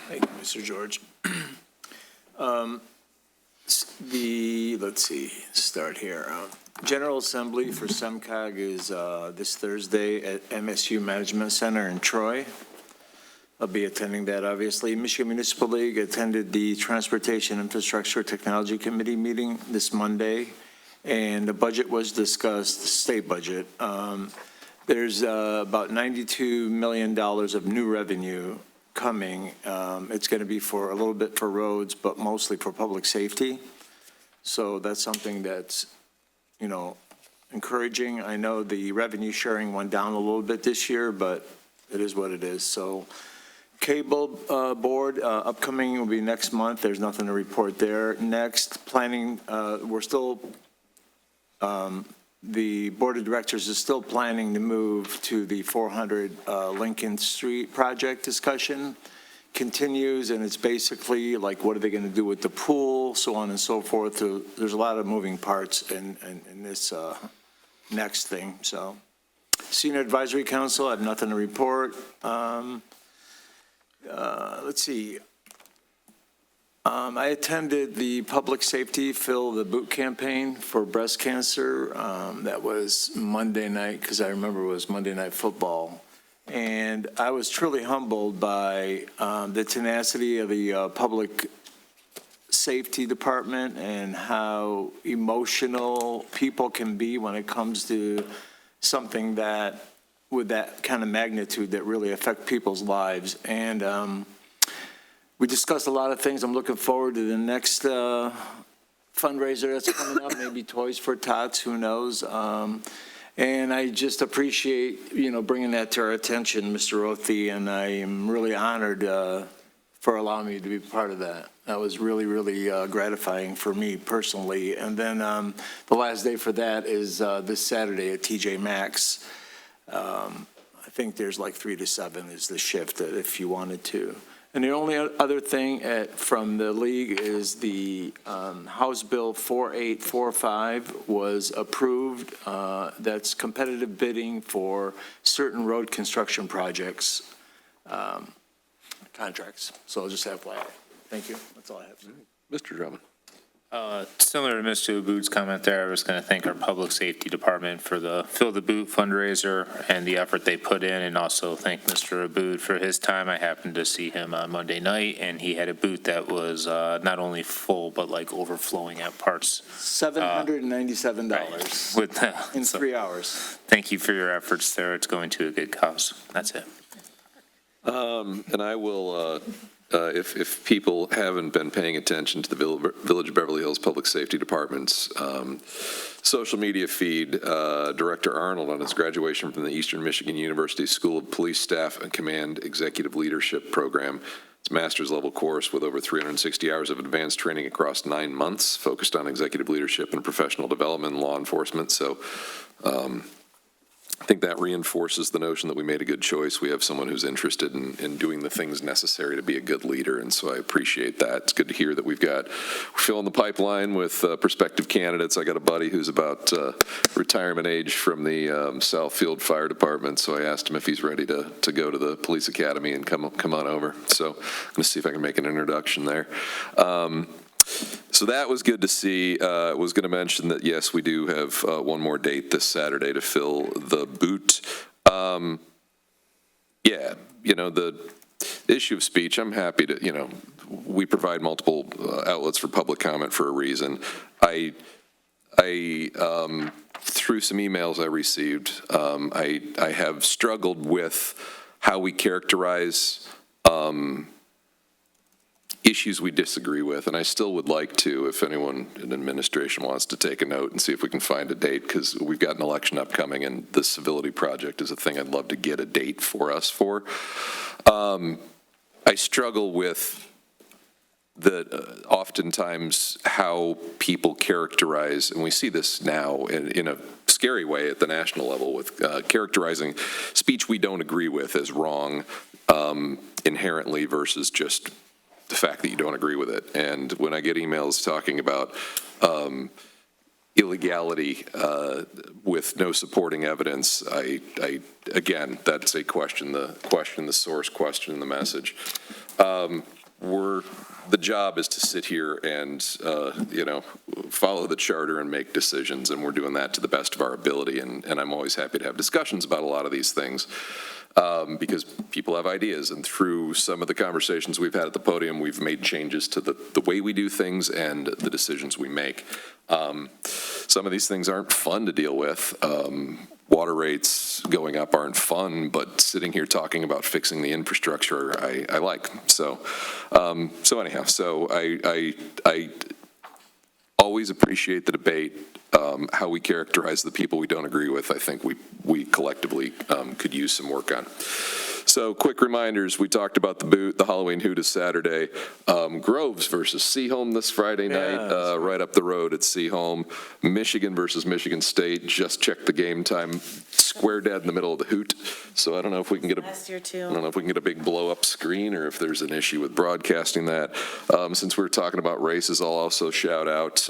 Speaker 9: Thank you, Mr. George. Let's see, start here. General Assembly for SEMCOG is this Thursday at MSU Management Center in Troy. I'll be attending that, obviously. Michigan Municipal League attended the Transportation Infrastructure Technology Committee meeting this Monday, and the budget was discussed, the state budget. There's about $92 million of new revenue coming. It's going to be for a little bit for roads, but mostly for public safety. So that's something that's, you know, encouraging. I know the revenue sharing went down a little bit this year, but it is what it is. So cable board, upcoming will be next month. There's nothing to report there. Next, planning, we're still, the board of directors is still planning to move to the 400 Lincoln Street project discussion. Continues, and it's basically like, what are they going to do with the pool, so on and so forth. There's a lot of moving parts in this next thing. So, Senior Advisory Council, I have nothing to report. Let's see. I attended the public safety Fill the Boot campaign for breast cancer. That was Monday night, because I remember it was Monday Night Football. And I was truly humbled by the tenacity of the public safety department and how emotional people can be when it comes to something that, with that kind of magnitude, that really affect people's lives. And we discussed a lot of things. I'm looking forward to the next fundraiser that's coming up, maybe Toys for Tots, who knows. And I just appreciate, you know, bringing that to our attention, Mr. Othie, and I am really honored for allowing me to be part of that. That was really, really gratifying for me personally. And then the last day for that is this Saturday at TJ Maxx. I think there's like 3 to 7 is the shift if you wanted to. And the only other thing from the league is the House Bill 4845 was approved. That's competitive bidding for certain road construction projects, contracts. So I'll just have FYI. Thank you. That's all I have.
Speaker 10: Mr. Drummond.
Speaker 14: Similar to Mr. Aboud's comment there, I was going to thank our public safety department for the Fill the Boot fundraiser and the effort they put in, and also thank Mr. Aboud for his time. I happened to see him on Monday night, and he had a boot that was not only full, but like overflowing at parts.
Speaker 9: $797
Speaker 14: With
Speaker 9: in
Speaker 14: so
Speaker 9: 3 hours.
Speaker 14: Thank you for your efforts there. It's going to a good cause. That's it.
Speaker 10: And I will, if people haven't been paying attention to the Village of Beverly Hills Public Safety Department's social media feed, Director Arnold, on his graduation from the Eastern Michigan University School of Police Staff and Command Executive Leadership Program. It's a master's level course with over 360 hours of advanced training across 9 months, focused on executive leadership and professional development in law enforcement. So I think that reinforces the notion that we made a good choice. We have someone who's interested in doing the things necessary to be a good leader, and so I appreciate that. It's good to hear that we're filling the pipeline with prospective candidates. I got a buddy who's about retirement age from the Southfield Fire Department, so I asked him if he's ready to go to the police academy and come on over. So I'm going to see if I can make an introduction there. So that was good to see. I was going to mention that, yes, we do have one more date this Saturday to fill the boot. Yeah, you know, the issue of speech, I'm happy to, you know, we provide multiple outlets for public comment for a reason. I through some emails I received, I have struggled with how we characterize issues we disagree with, and I still would like to, if anyone in administration wants to take a note and see if we can find a date, because we've got an election upcoming, and the civility project is a thing I'd love to get a date for us for. I struggle with oftentimes how people characterize, and we see this now in a scary way at the national level with characterizing speech we don't agree with as wrong inherently versus just the fact that you don't agree with it. And when I get emails talking about illegality with no supporting evidence, again, that's a question the source, question the message. The job is to sit here and, follow the charter and make decisions, and we're doing that to the best of our ability, and I'm always happy to have discussions about a lot of these things, because people have ideas, and through some of the conversations we've had at the podium, we've made changes to the way we do things and the decisions we make. Some of these things aren't fun to deal with. Water rates going up aren't fun, but sitting here talking about fixing the infrastructure, I like. So anyhow, I always appreciate the debate. How we characterize the people we don't agree with, I think we collectively could use some work on. So quick reminders, we talked about the Halloween Hoot is Saturday. Groves versus Seaholm this Friday night, right up the road at Seaholm. Michigan versus Michigan State, just checked the game time, square dead in the middle of the Hoot. So I don't know if we can get
Speaker 3: Last year too.
Speaker 10: I don't know if we can get a big blow-up screen or if there's an issue with broadcasting that. Since we're talking about races, I'll also shout out,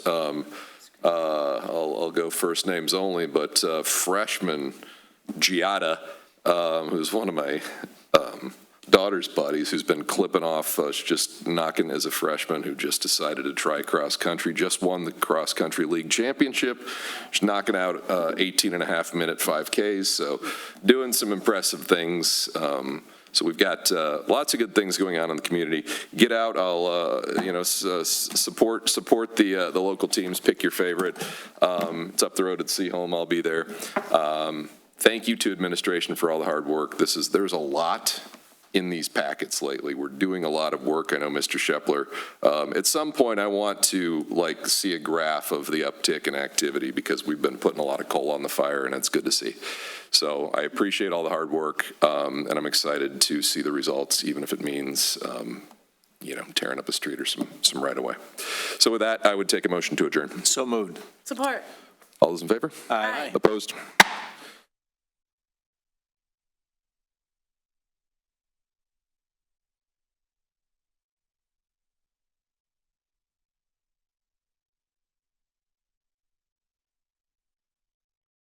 Speaker 10: I'll go first names only, but freshman Giada, who's one of my daughter's buddies, who's been clipping off, just knocking as a freshman, who just decided to try cross country, just won the cross country league championship. She's knocking out 18.5-minute 5Ks, so doing some impressive things. So we've got lots of good things going on in the community. Get out, I'll support the local teams, pick your favorite. It's up the road at Seaholm, I'll be there. Thank you to administration for all the hard work. There's a lot in these packets lately. We're doing a lot of work. I know Mr. Shepler. At some point, I want to see a graph of the uptick in activity, because we've been putting a lot of coal on the fire, and it's good to see. So I appreciate all the hard work, and I'm excited to see the results, even if it means, tearing up a street or some right of way. So with that, I would take a motion to adjourn.
Speaker 9: So moved.
Speaker 2: Support.
Speaker 10: All those in favor?
Speaker 9: Aye.
Speaker 10: Opposed?